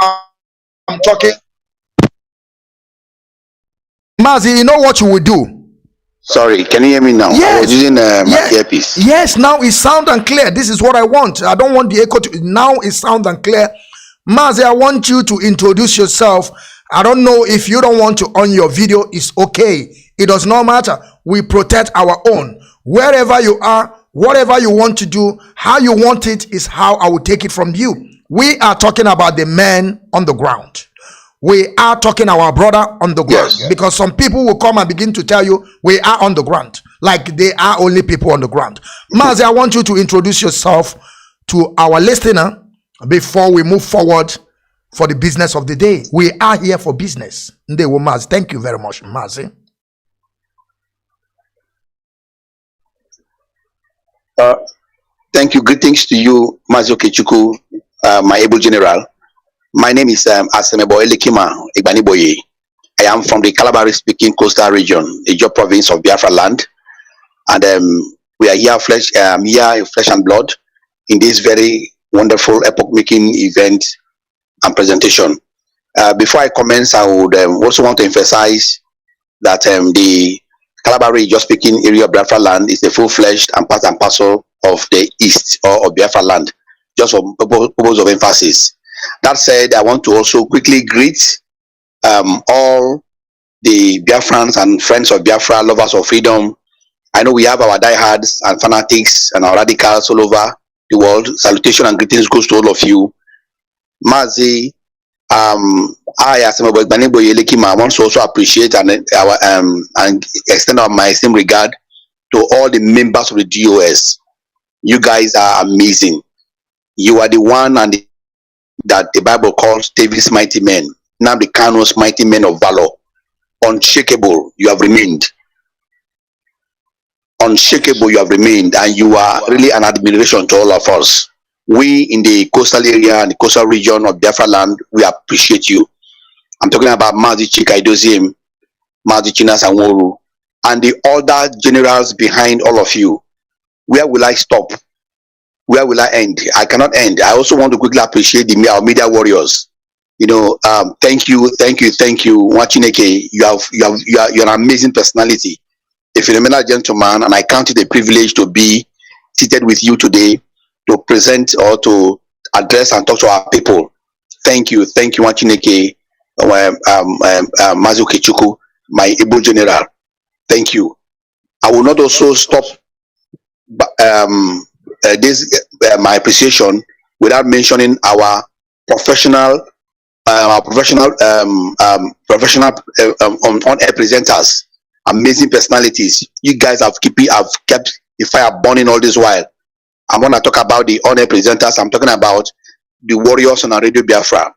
I'm talking. Mazi, you know what you will do? Sorry, can you hear me now? Yes. I was using my earpiece. Yes, now it's sound and clear. This is what I want. I don't want the echo to. Now it's sound and clear. Mazi, I want you to introduce yourself. I don't know if you don't want to on your video. It's okay. It does not matter. We protect our own. Wherever you are, whatever you want to do, how you want it is how I will take it from you. We are talking about the man on the ground. We are talking our brother on the ground. Yes. Because some people will come and begin to tell you we are on the ground, like they are only people on the ground. Mazi, I want you to introduce yourself to our listener before we move forward for the business of the day. We are here for business. Mazi, thank you very much, Mazi. Thank you. Greetings to you, Mazi Okechukwu, my able general. My name is Asemebo Elekima Igbaniboye. I am from the Calabar-speaking coastal region, Ijaw province of Biafra land, and we are here flesh and blood in this very wonderful epoch-making event and presentation. Before I commence, I would also want to emphasize that the Calabar Ijaw speaking area of Biafra land is a full-fledged and part and parcel of the east or of Biafra land, just for purpose of emphasis. That said, I want to also quickly greet all the Biafrans and friends of Biafra, lovers of freedom. I know we have our diehards and fanatics and our radicals all over the world. Salutation and greetings goes to all of you. Mazi, I, Asemebo Elekima, I want to also appreciate and extend my esteemed regard to all the members of the DOS. You guys are amazing. You are the one and that the Bible calls David's mighty men, Nnamdi Kanu's mighty men of valor. Unshakable, you have remained. Unshakable, you have remained, and you are really an admiration to all of us. We in the coastal area and the coastal region of Biafra land, we appreciate you. I'm talking about Mazi Chika, Mazi Chinas Anworu, and the other generals behind all of you. Where will I stop? Where will I end? I cannot end. I also want to quickly appreciate our media warriors. You know, thank you, Wachineke. You're an amazing personality, a phenomenal gentleman, and I count it a privilege to be seated with you today to present or to address and talk to our people. Thank you, Wachineke, Mazi Okechukwu, my able general. Thank you. I will not also stop my appreciation without mentioning our professional on-air presenters, amazing personalities. You guys have kept the fire burning all this while. I'm going to talk about the on-air presenters. I'm talking about the warriors on our Radio Biafra,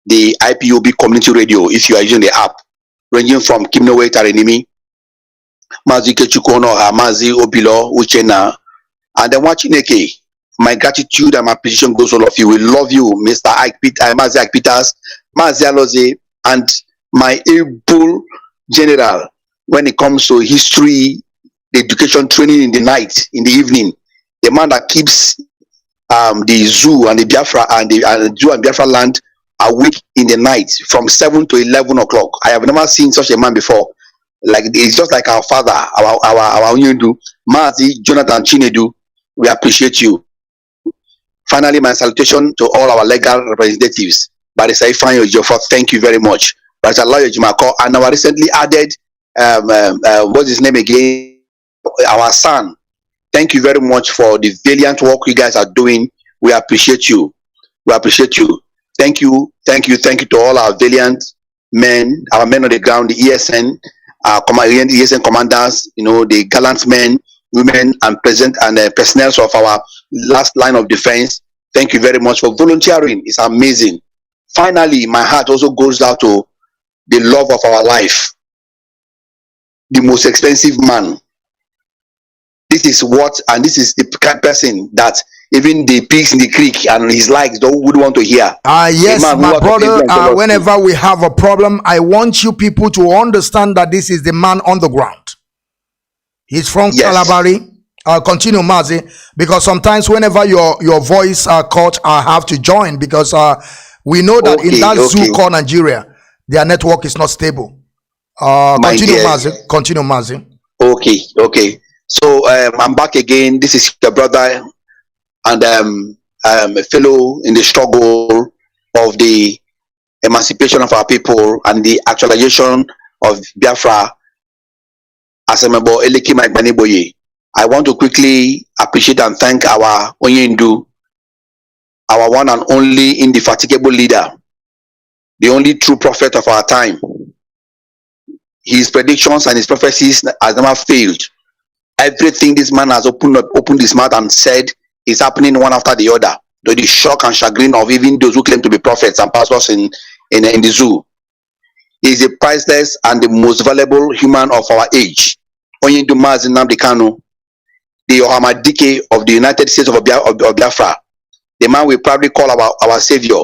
the IPOB community radio, if you are using the app, ranging from Kimnowe Tarenimi, Mazi Kechukono, Mazi Obilo, Uchena, and then Wachineke. My gratitude and my appreciation goes to all of you. We love you, Mr. Mazi Ike Peters, Mazi Aloze, and my able general when it comes to history, education training in the night, in the evening. The man that keeps the zoo and the Biafra and the zoo and Biafra land awake in the night from 7 to 11 o'clock. I have never seen such a man before. Like, it's just like our father, our Onyundu, Mazi Jonathan Chinedu. We appreciate you. Finally, my salutation to all our legal representatives. Barrister Ifeanyi Ejiofor, thank you very much. Barrister Lawyer Jimako, and our recently added, what's his name again? Our son. Thank you very much for the valiant work you guys are doing. We appreciate you. We appreciate you. Thank you to all our valiant men, our men on the ground, the ESN, our ESN commanders, the gallant men, women, and present and personnel of our last line of defense. Thank you very much for volunteering. It's amazing. Finally, my heart also goes out to the love of our life, the most expensive man. This is the kind of person that even the pigs in the creek and his likes would want to hear. Yes, my brother, whenever we have a problem, I want you people to understand that this is the man on the ground. He's from Calabari. Continue, Mazi, because sometimes whenever your voice caught, I have to join because we know that in that zoo called Nigeria, their network is not stable. Continue, Mazi. Okay. So I'm back again. This is your brother and a fellow in the struggle of the emancipation of our people and the actualization of Biafra, Asemebo Elekima. I want to quickly appreciate and thank our Onyendu, our one and only indefatigable leader, the only true prophet of our time. His predictions and his prophecies has never failed. Everything this man has opened his mouth and said is happening one after the other. To the shock and chagrin of even those who claim to be prophets and pastors in the zoo. He is the priceless and the most valuable human of our age. Onyendu Mazi Nnamdi Kanu, the Ohamadike of the United States of Biafra, the man we proudly call our savior,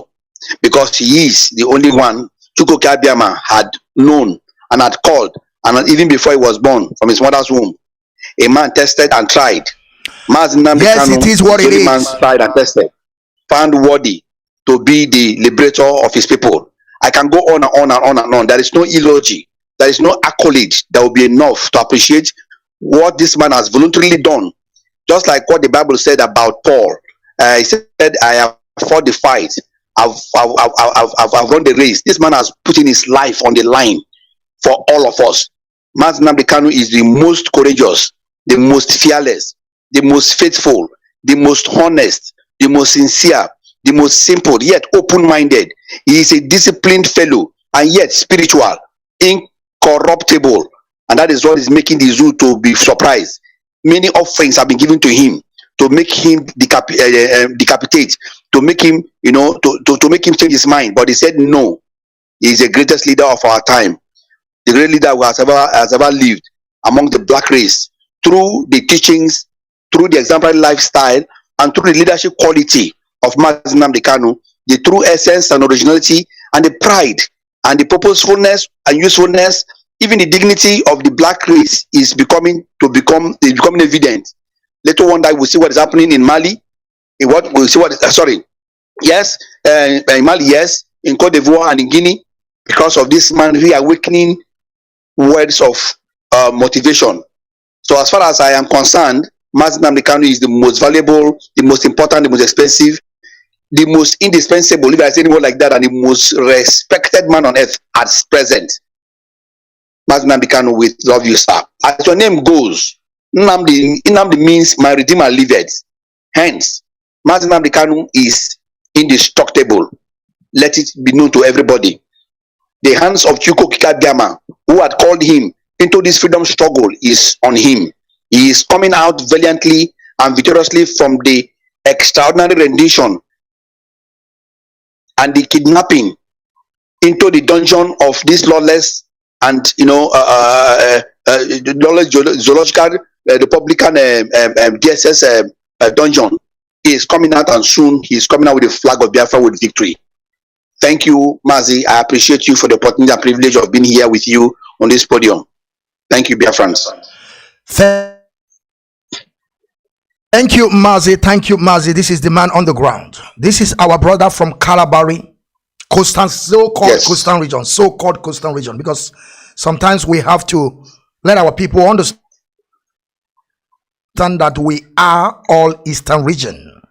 because he is the only one Chukwu Abiyama had known and had called, and even before he was born from his mother's womb. A man tested and tried. Mazi Nnamdi Kanu, it is what it is. Man tried and tested, found worthy to be the liberator of his people. I can go on and on and on and on. There is no eulogy, there is no accolade that will be enough to appreciate what this man has voluntarily done. Just like what the Bible said about Paul. He said, I have fought the fight, I've run the race. This man has put in his life on the line for all of us. Mazi Nnamdi Kanu is the most courageous, the most fearless, the most faithful, the most honest, the most sincere, the most simple, yet open-minded. He is a disciplined fellow and yet spiritual, incorruptible. And that is what is making the zoo to be surprised. Many offerings have been given to him to make him decapitate, to make him, to make him change his mind. But he said no. He is the greatest leader of our time, the great leader who has ever lived among the black race, through the teachings, through the exemplary lifestyle, and through the leadership quality of Mazi Nnamdi Kanu, the true essence and originality, and the pride, and the purposefulness and usefulness, even the dignity of the black race is becoming evident. Little wonder we'll see what is happening in Mali. In Mali, yes, in Cote d'Ivoire and in Guinea, because of this man reawakening words of motivation. So as far as I am concerned, Mazi Nnamdi Kanu is the most valuable, the most important, the most expensive, the most indispensable, if I say anyone like that, and the most respected man on earth at present. Mazi Nnamdi Kanu, we love you, sir. As your name goes, Nnamdi means my Redeemer liveth. Hence, Mazi Nnamdi Kanu is indestructible. Let it be known to everybody. The hands of Chukwu Abiyama, who had called him into this freedom struggle, is on him. He is coming out valiantly and victoriously from the extraordinary rendition and the kidnapping into the dungeon of this lawless and lawless zoological Republican DSS dungeon. He is coming out, and soon he is coming out with the flag of Biafra with victory. Thank you, Mazi. I appreciate you for the opportunity and privilege of being here with you on this podium. Thank you, Biafrans. Thank you, Mazi. Thank you, Mazi. This is the man on the ground. This is our brother from Calabari, so-called coastal region, so-called coastal region, because sometimes we have to let our people understand that we are all Eastern region.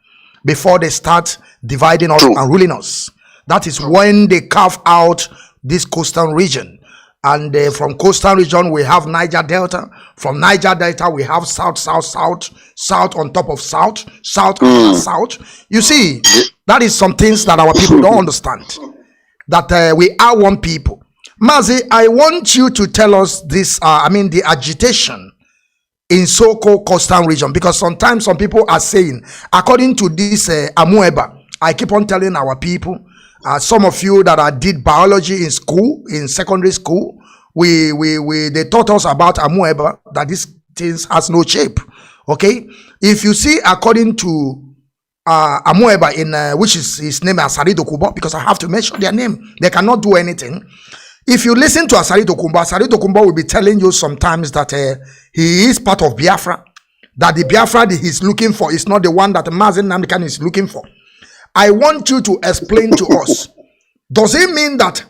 before they start dividing us True. and ruling us. That is when they carve out this coastal region. And from coastal region, we have Niger Delta. From Niger Delta, we have south, south, south, south on top of south, south, south. You see, that is some things that our people don't understand. That we are one people. Mazi, I want you to tell us this, the agitation in so-called coastal region, because sometimes some people are saying, according to this Amueba, I keep on telling our people, some of you that did biology in school, in secondary school, they taught us about Amueba, that these things has no shape. Okay, if you see, according to Amueba, in which is his name Asari Dokubo, because I have to mention their name, they cannot do anything. If you listen to Asari Dokubo will be telling you sometimes that he is part of Biafra, that the Biafra that he's looking for is not the one that Mazi Nnamdi is looking for. I want you to explain to us, does it mean that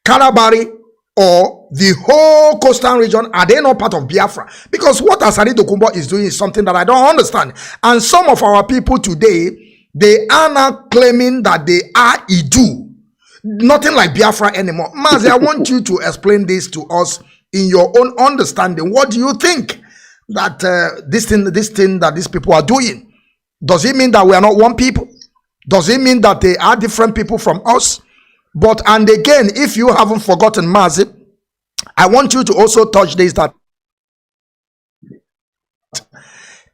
Kalabari or the whole coastal region, are they not part of Biafra? Because what Asari Dokubo is doing is something that I don't understand. And some of our people today, they are now claiming that they are Idu. Nothing like Biafra anymore. Mazi, I want you to explain this to us in your own understanding. What do you think that this thing that these people are doing? Does it mean that we are not one people? Does it mean that they are different people from us? But, and again, if you haven't forgotten, Mazi, I want you to also touch this, that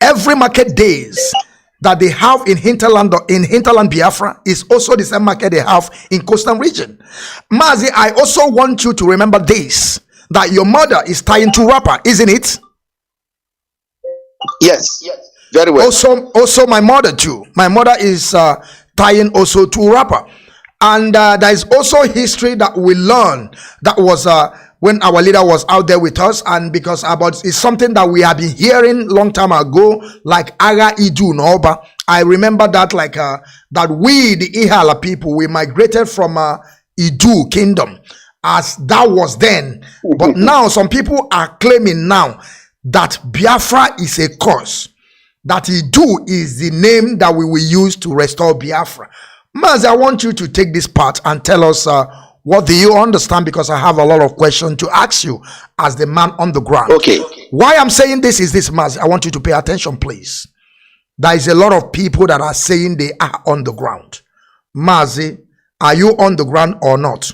every market days that they have in hinterland Biafra is also the same market they have in coastal region. Mazi, I also want you to remember this, that your mother is tying to rapper, isn't it? Yes, very well. Also my mother too. My mother is tying also to rapper. And there is also history that we learned that was when our leader was out there with us, and because it's something that we have been hearing long time ago, like Aga Idu Noba. I remember that, like that we, the Ihala people, we migrated from Idu kingdom, as that was then. But now some people are claiming now that Biafra is a curse, that Idu is the name that we will use to restore Biafra. Mazi, I want you to take this part and tell us what do you understand, because I have a lot of questions to ask you as the man on the ground. Okay. Why I'm saying this is this, Mazi. I want you to pay attention, please. There is a lot of people that are saying they are on the ground. Mazi, are you on the ground or not?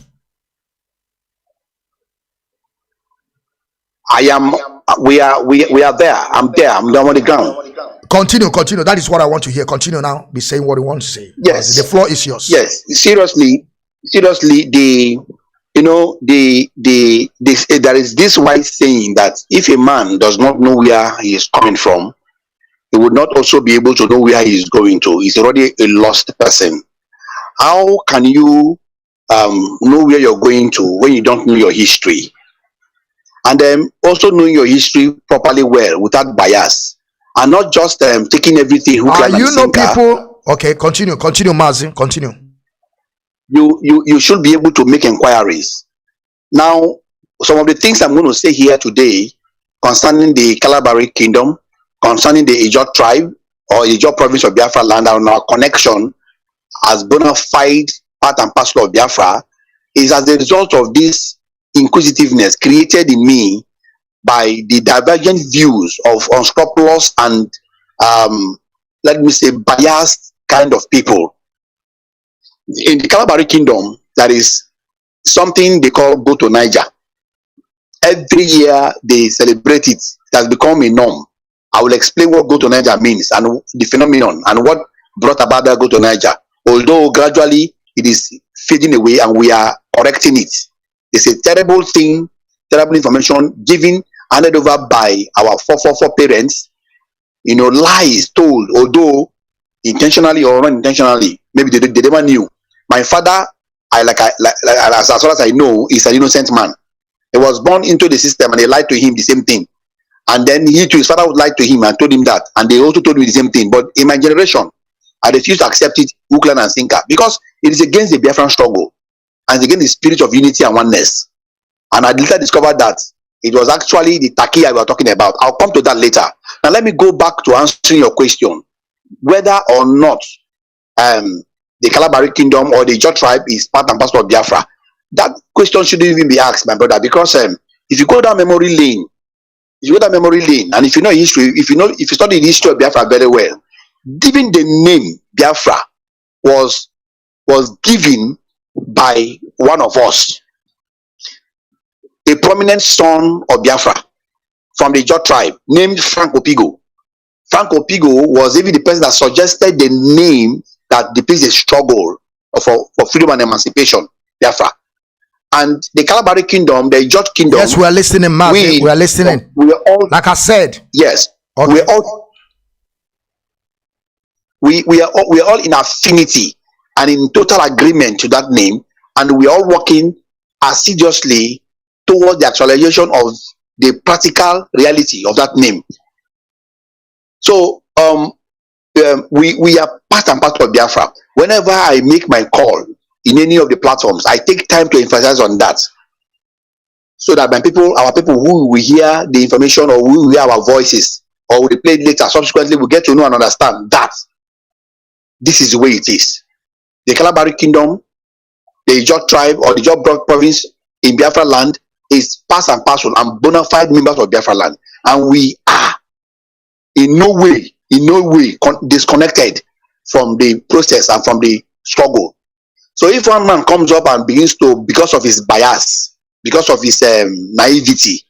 I am. We are there. I'm there. I'm on the ground. Continue. That is what I want to hear. Continue now. Be saying what you want to say. Yes. The floor is yours. Yes. Seriously, there is this wise saying that if a man does not know where he is coming from, he would not also be able to know where he is going to. He's already a lost person. How can you know where you're going to when you don't know your history? And then also knowing your history properly well, without bias, and not just taking everything. People. Okay, continue, Mazi. Continue. You should be able to make inquiries. Now, some of the things I'm going to say here today concerning the Kalabari Kingdom, concerning the Ijaw tribe or Ijaw province of Biafra land, and our connection as bona fide part and parcel of Biafra, is as a result of this inquisitiveness created in me by the divergent views of unscrupulous and let me say biased kind of people. In the Kalabari Kingdom, there is something they call Go to Niger. Every year they celebrate it. It has become a norm. I will explain what Go to Niger means and the phenomenon and what brought about that Go to Niger. Although gradually it is fading away and we are correcting it. It's a terrible thing, terrible information given, handed over by our 444 parents. Lies told, although intentionally or unintentionally, maybe they never knew. My father, as far as I know, is an innocent man. He was born into the system and they lied to him the same thing. And then he to his father would lie to him and told him that. And they also told me the same thing. But in my generation, I refuse to accept it, hook, line, and sinker, because it is against the Biafran struggle and against the spirit of unity and oneness. And I later discovered that it was actually the Takia we were talking about. I'll come to that later. Now let me go back to answering your question, whether or not the Kalabari Kingdom or the Ijaw tribe is part and parcel of Biafra? That question shouldn't even be asked, my brother, because if you go down memory lane, and if you know history, if you study the history of Biafra very well, even the name Biafra was given by one of us, a prominent son of Biafra from the Ijaw tribe named Frank Opigo. Frank Opigo was even the person that suggested the name that depicts the struggle for freedom and emancipation, Biafra. And the Kalabari Kingdom, the Ijaw Kingdom. Yes, we are listening, Mazi. We are listening. We are all, like I said. Yes. Okay. We are all in affinity and in total agreement to that name, and we are all working assiduously towards the actualization of the practical reality of that name. So we are part and parcel of Biafra. Whenever I make my call in any of the platforms, I take time to emphasize on that, so that our people who will hear the information or who will hear our voices or will play it later, subsequently will get to know and understand that this is the way it is. The Kalabari Kingdom, the Ijaw tribe or the Ijaw province in Biafra land is part and parcel and bona fide members of Biafra land, and we are in no way disconnected from the process and from the struggle. So if one man comes up and begins to, because of his bias, because of his naivety,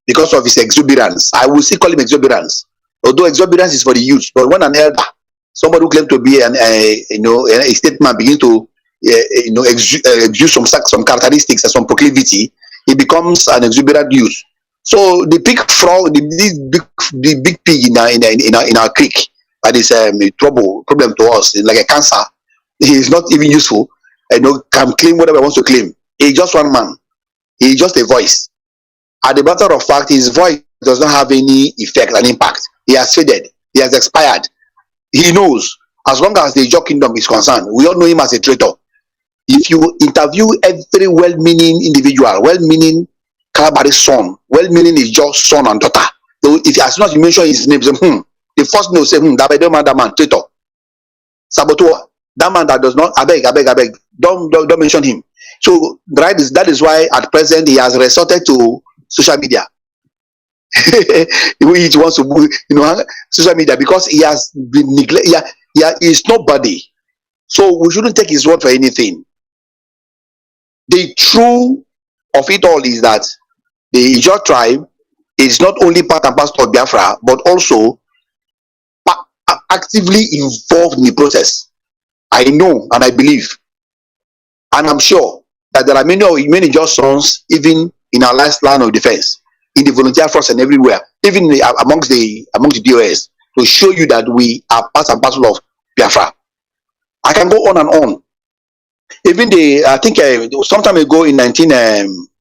because of his exuberance, I will still call him exuberance, although exuberance is for the youth, but when an elder, somebody who claims to be a statesman, begins to exude some characteristics and some proclivity, he becomes an exuberant youth. So the big frog, the big pig in our creek, that is a problem to us, like a cancer. He is not even useful. Can claim whatever he wants to claim. He's just one man. He's just a voice. At the matter of fact, his voice does not have any effect and impact. He has faded. He has expired. He knows. As long as the Ijaw Kingdom is concerned, we all know him as a traitor. If you interview every well-meaning individual, well-meaning Kalabari son, well-meaning Ijaw son and daughter, if as soon as you mention his name, say, the first name will say, that man, traitor, saboteur, that man that does not, I beg, don't mention him. So that is why at present he has resorted to social media. He wants to, social media, because he has been neglected. He is nobody. So we shouldn't take his word for anything. The truth of it all is that the Ijaw tribe is not only part and parcel of Biafra, but also actively involved in the process. I know and I believe, and I'm sure that there are many Ijaw sons, even in our last line of defense, in the volunteer force and everywhere, even amongst the DOS, to show you that we are part and parcel of Biafra. I can go on and on. Even I think some time ago in the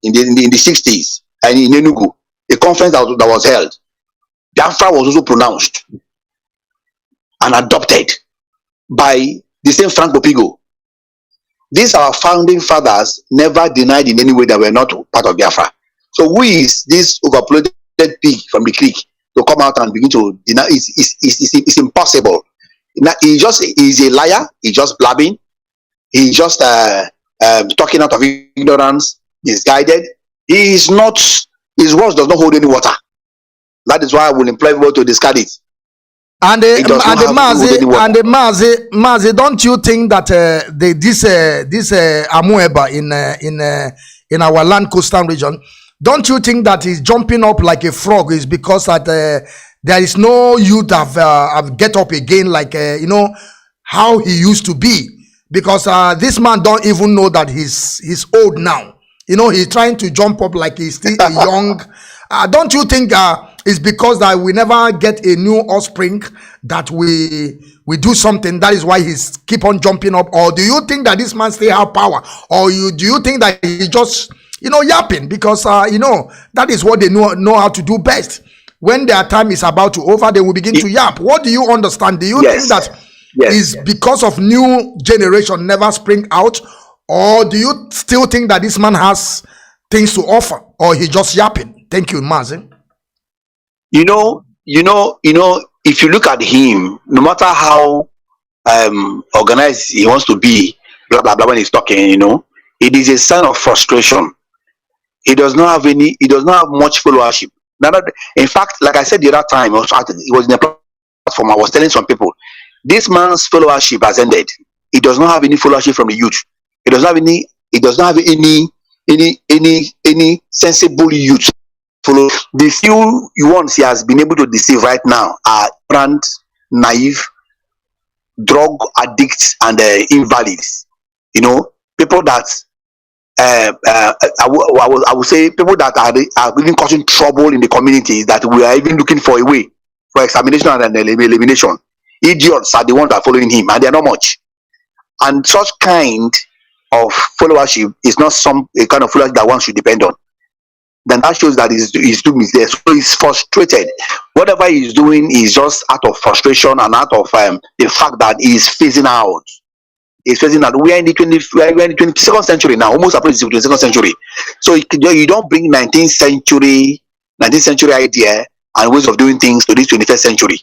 60s, and in Enugu, a conference that was held, Biafra was also pronounced and adopted by the same Frank Opigo. These our founding fathers never denied in any way that we're not part of Biafra. So who is this overpolluted pig from the creek to come out and begin to deny? It's impossible. He's a liar. He's just blabbing. He's just talking out of ignorance, misguided. He is not. His words does not hold any water. That is why I will employ people to discard it. And the Mazi, don't you think that this Amoeba in our land coastal region, don't you think that he's jumping up like a frog is because that there is no youth have get up again like how he used to be, because this man don't even know that he's old now. He's trying to jump up like he's still a young. Don't you think it's because that we never get a new offspring that we do something? That is why he's keep on jumping up. Or do you think that this man still have power? Or do you think that he just yapping because that is what they know how to do best? When their time is about to over, they will begin to yap. What do you understand? Do you think that is because of new generation never spring out? Or do you still think that this man has things to offer, or he just yapping? Thank you, Mazi. If you look at him, no matter how organized he wants to be, blah blah blah, when he's talking, it is a sign of frustration. He does not have much followership. In fact, like I said the other time, it was in a platform, I was telling some people, this man's followership has ended. He does not have any followership from the youth. He does not have any sensible youth follow. The few ones he has been able to deceive right now are brand naive, drug addicts, and invalids. People that I would say people that are even causing trouble in the community, that we are even looking for a way for examination and elimination. Idiots are the ones that are following him, and they are not much. And such kind of followership is not a kind of followership that one should depend on. Then that shows that he's doing there. So he's frustrated. Whatever he's doing is just out of frustration and out of the fact that he's phasing out. He's phasing out. We are in the 22nd century now, almost approaching the 22nd century. So you don't bring 19th century idea and ways of doing things to this 21st century.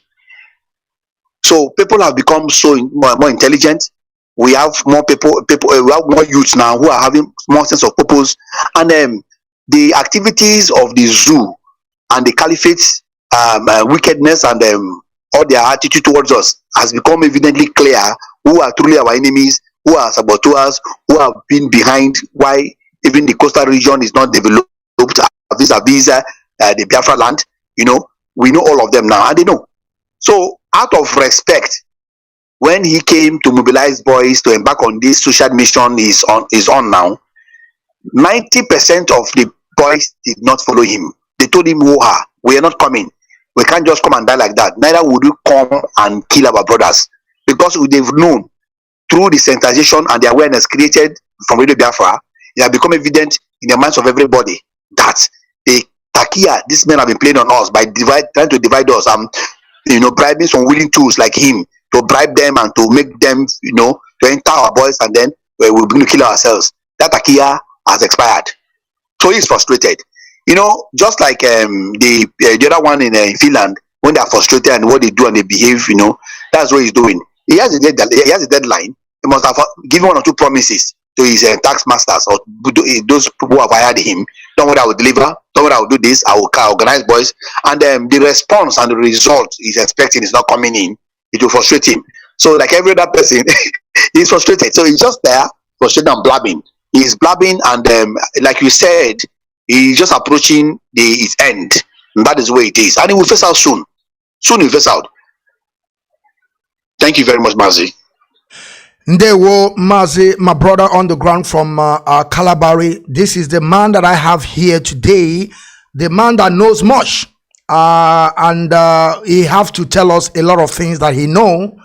So people have become so more intelligent. We have more people. We have more youths now who are having more sense of purpose, and the activities of the zoo and the caliphate's wickedness and all their attitude towards us has become evidently clear. Who are truly our enemies? Who are saboteurs? Who have been behind why even the coastal region is not developed vis-a-vis the Biafra land? We know all of them now, and they know. So, out of respect, when he came to mobilize boys to embark on this social mission is on now, 90% of the boys did not follow him. They told him, "Woha, we are not coming. We can't just come and die like that. Neither would you come and kill our brothers." Because they've known through the sensitization and the awareness created from Radio Biafra, it has become evident in the minds of everybody that the takia these men have been playing on us by trying to divide us, bribing some willing tools like him to bribe them and to make them, to enter our boys, and then we're going to kill ourselves. That takia has expired. So he's frustrated. Just like the other one in Finland, when they are frustrated and what they do and they behave, that's what he's doing. He has a deadline. He must have given 1 or 2 promises to his tax masters or those people who have hired him. Don't worry, I will deliver. Don't worry, I will do this. I will organize boys. And the response and the result he's expecting is not coming in. It will frustrate him. So like every other person, he's frustrated. So he's just there, frustrated and blabbing. He's blabbing, and like you said, he's just approaching his end. And that is where it is. And he will face out soon. Soon he will face out. Thank you very much, Mazi. Ndewo Mazi, my brother on the ground from Kalabari. This is the man that I have here today, the man that knows much, and he have to tell us a lot of things that he know,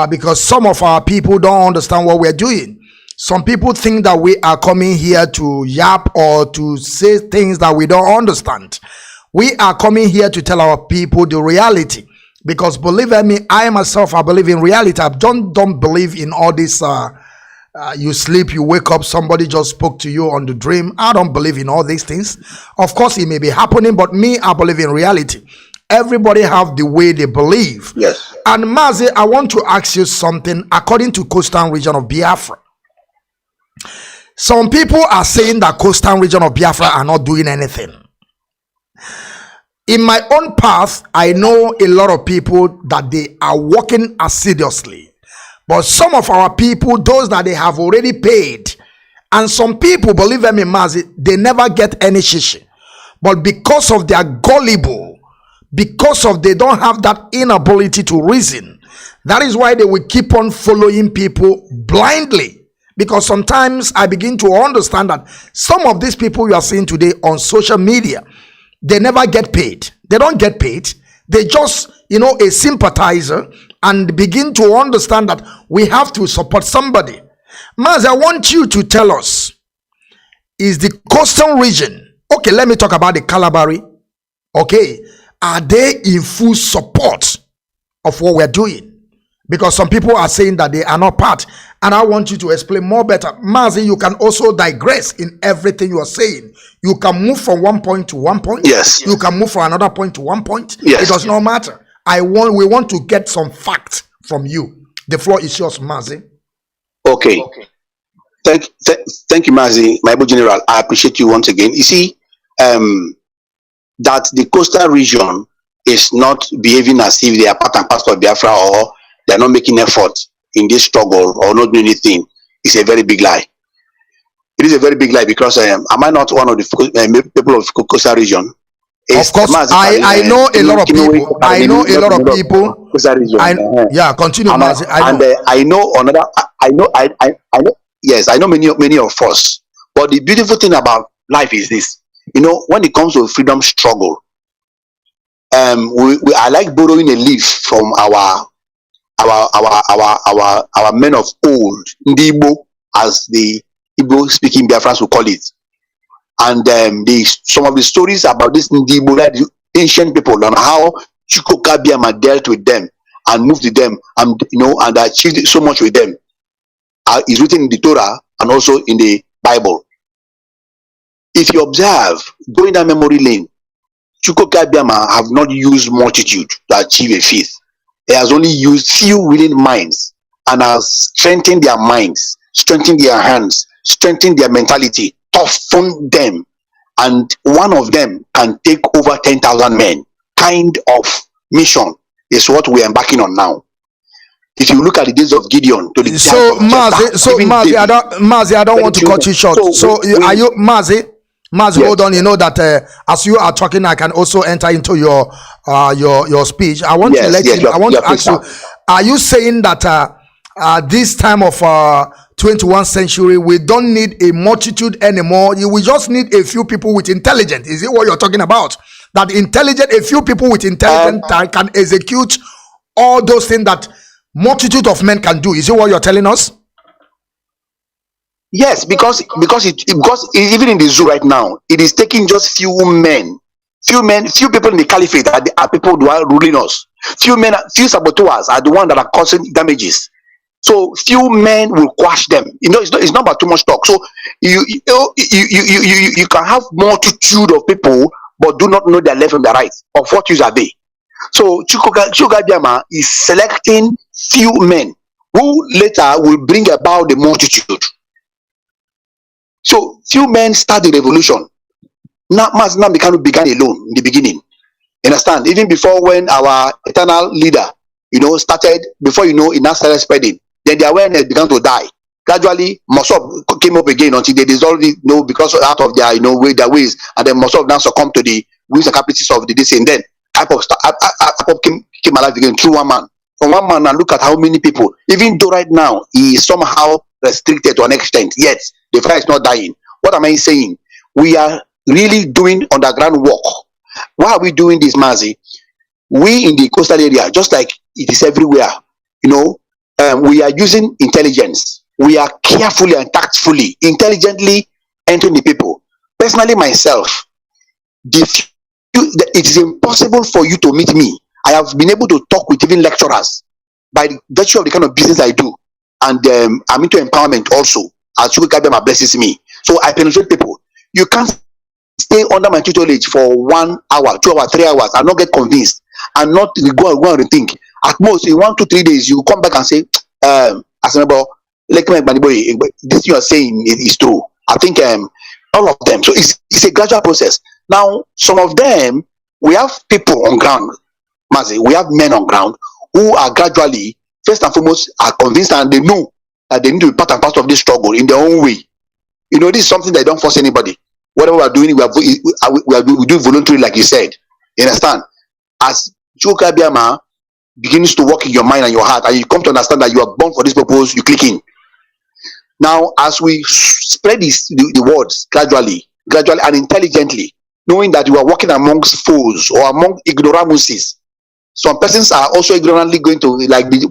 because some of our people don't understand what we're doing. Some people think that we are coming here to yap or to say things that we don't understand. We are coming here to tell our people the reality. Because believe me, I myself, I believe in reality. I don't believe in all this, you sleep, you wake up, somebody just spoke to you on the dream. I don't believe in all these things. Of course, it may be happening, but me, I believe in reality. Everybody have the way they believe. Yes. And Mazi, I want to ask you something. According to coastal region of Biafra, some people are saying that coastal region of Biafra are not doing anything. In my own path, I know a lot of people that they are working assiduously. But some of our people, those that they have already paid, and some people, believe me, Mazi, they never get any shishi. But because of their gullible, because of they don't have that inability to reason, that is why they will keep on following people blindly. Because sometimes I begin to understand that some of these people you are seeing today on social media, they never get paid. They don't get paid. They just, a sympathizer, and begin to understand that we have to support somebody. Maz, I want you to tell us, is the coastal region, okay, let me talk about the Kalabari, okay, are they in full support of what we're doing? Because some people are saying that they are not part. And I want you to explain more better. Mazi, you can also digress in everything you are saying. You can move from one point to one point. Yes. You can move from another point to one point. Yes. It does not matter. We want to get some facts from you. The floor is yours, Mazi. Okay. Thank you, Mazi, my able general. I appreciate you once again. You see, that the coastal region is not behaving as if they are part and parcel of Biafra, or they are not making effort in this struggle or not doing anything, is a very big lie. It is a very big lie, because am I not one of the people of coastal region? Of course, I know a lot of people. I know a lot of people. Yeah, continue, Mazi. I know another. I know. Yes, I know many of us. But the beautiful thing about life is this: when it comes to freedom struggle, I like borrowing a leaf from our men of old, Ndibo, as the Igbo speaking Biafrans will call it. And some of the stories about this Ndibo, like the ancient people, on how Chukwuka Biama dealt with them and moved to them, and and achieved so much with them, is written in the Torah and also in the Bible. If you observe, going down memory lane, Chukwuka Biama have not used multitude to achieve a feat. He has only used few willing minds, and has strengthened their minds, strengthened their hands, strengthened their mentality, toughened them, and one of them can take over 10,000 men. Kind of mission is what we are embarking on now. If you look at the days of Gideon, to the Mazi, I don't want to cut you short. Are you Mazi? Mazi, yes. Hold on. You know that as you are talking, I can also enter into your speech. I want to let you. I want to ask you: are you saying that this time of 21st century, we don't need a multitude anymore? We just need a few people with intelligence. Is it what you're talking about? That a few people with intelligence can execute all those things that multitude of men can do. Is it what you're telling us? Yes, because even in the zoo right now, it is taking just few people in the caliphate are people who are ruling us. Few saboteurs are the ones that are causing damages. So few men will quash them. It's not about too much talk. So you can have multitude of people, but do not know their left from their right. Of what use are they? So Chukwuka Biama is selecting few men who later will bring about the multitude. So few men start the revolution. Nnamdi Kanu began alone in the beginning. You understand? Even before, when our eternal leader, started, before it now started spreading, then the awareness began to die. Gradually, Mossop came up again until they dissolved it, because out of their their ways, and then Mossop now succumbed to the whims and caprices of the DC. And then Ipob came alive again through one man. From one man, and look at how many people, even though right now he is somehow restricted to an extent, yet the fire is not dying. What am I saying? We are really doing underground work. Why are we doing this, Mazi? We in the coastal area, just like it is everywhere, we are using intelligence. We are carefully and tactfully, intelligently entering the people. Personally, myself, it is impossible for you to meet me. I have been able to talk with even lecturers by the virtue of the kind of business I do. And I'm into empowerment also, as Chukwuka Biama blesses me. So I penetrate people. You can't stay under my tutelage for 1 hour, 2 hours, 3 hours, and not get convinced, and not go and think. At most, in 1 to 3 days, you come back and say, Asemebo Elekima, this you are saying is true. I think all of them. So it's a gradual process. Now, some of them, we have people on ground, Mazi, we have men on ground who are gradually, first and foremost, are convinced, and they know that they need to be part and parcel of this struggle in their own way. This is something that don't force anybody. Whatever we are doing, we do voluntarily, like you said. You understand? As Chukwuka Biama begins to work in your mind and your heart, and you come to understand that you are born for this purpose, you click in. Now, as we spread the words gradually and intelligently, knowing that you are working amongst foes or among ignoramuses, some persons are also ignorantly going to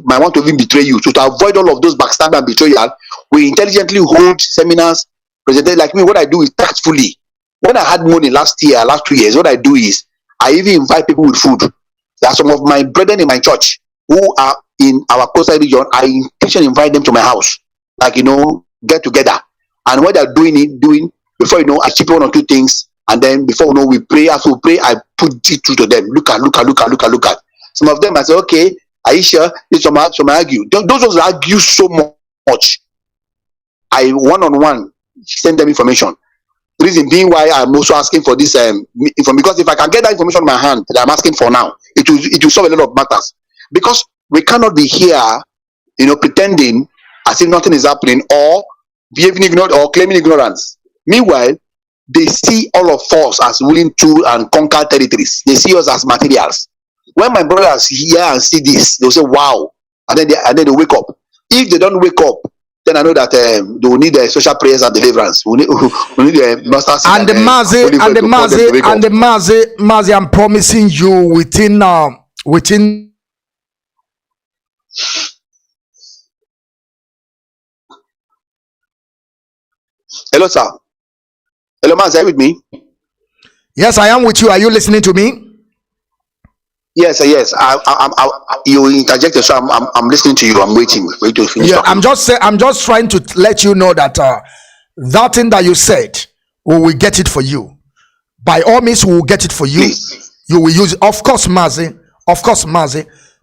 might want to even betray you. So to avoid all of those backstabbing and betrayal, we intelligently hold seminars, presented like me. What I do is tactfully. When I had money last 2 years, what I do is I even invite people with food. There are some of my brethren in my church who are in our coastal region. I intentionally invite them to my house, get together. And what they're doing before I chip 1 or 2 things, and then before we pray. After we pray, I put it through to them. Look at. Some of them I say, okay, Are you sure? Some argue. Those ones argue so much. I one-on-one send them information. The reason being why I'm also asking for this information, because if I can get that information in my hand that I'm asking for now, it will solve a lot of matters. Because we cannot be here, pretending as if nothing is happening, or behaving ignorant or claiming ignorance. Meanwhile, they see all of us as willing to and conquer territories. They see us as materials. When my brothers hear and see this, they'll say, "Wow!" And then they wake up. If they don't wake up, then I know that they will need social prayers and deliverance. We need masters and the Mazi. I'm promising you within. Hello, sir. Hello, Mazi, are you with me? Yes, I am with you. Are you listening to me? Yes. You interjected, so I'm listening to you. I'm waiting for you to finish. Yeah, talking. I'm just trying to let you know that that thing that you said, we will get it for you. By all means, we will get it for you. Please. You will use it. Of course, Mazi.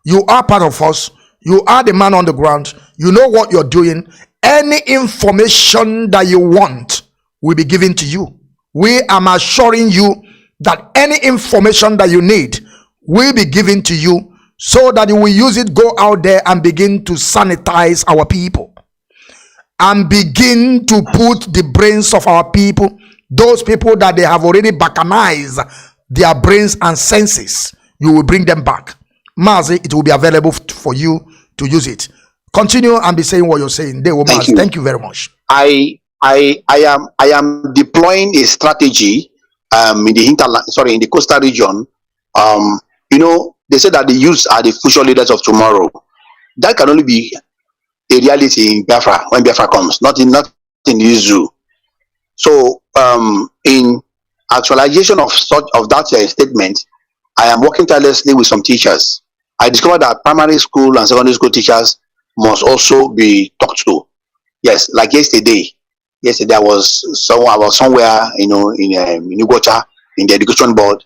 You are part of us. You are the man on the ground. You know what you're doing. Any information that you want will be given to you. We am assuring you that any information that you need will be given to you, so that you will use it, go out there and begin to sanitize our people and begin to put the brains of our people, those people that they have already balkanized their brains and senses, you will bring them back. Mazi, it will be available for you to use it. Continue and be saying what you're saying. Thank you very much. I am deploying a strategy in the coastal region. They say that the youths are the future leaders of tomorrow. That can only be a reality in Biafra when Biafra comes, not in the zoo. So, in actualization of that statement, I am working tirelessly with some teachers. I discovered that primary school and secondary school teachers must also be talked to. Yes, like yesterday I was somewhere, in Ugota, in the education board,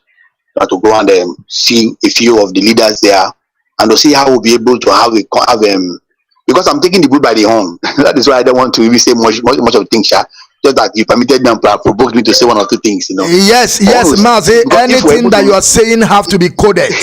to go and see a few of the leaders there, and to see how we'll be able to have because I'm taking the bull by the horn. That is why I don't want to really say much of things, just that you permitted me and provoked me to say one or two things, Yes, Mazi. Anything that you are saying have to be coded.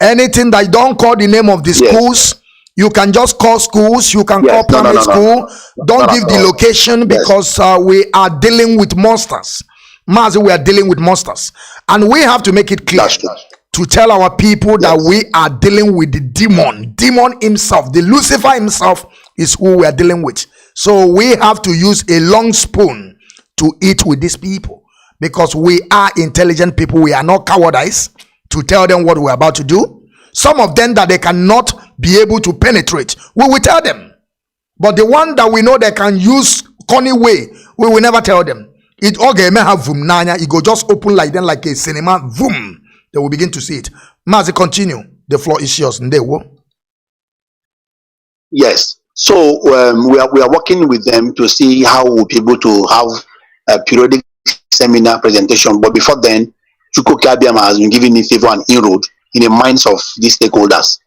Anything that you don't call the name of the schools, you can just call schools, you can call primary school. Don't give the location, because we are dealing with monsters. Mazi, we are dealing with monsters, and we have to make it clear to tell our people that we are dealing with the demon himself. The Lucifer himself is who we are dealing with. So we have to use a long spoon to eat with these people, because we are intelligent people. We are not cowardice to tell them what we're about to do. Some of them that they cannot be able to penetrate, we will tell them. But the one that we know they can use cunning way, we will never tell them. It okay may have boom nanya, it go just open like then, like a cinema, boom, they will begin to see it. Mazi, continue. The floor is yours. Yes. So we are working with them to see how we'll be able to have a periodic seminar presentation. But before then, Chukwu Kabiama has been giving me favor and inroad in the minds of these stakeholders.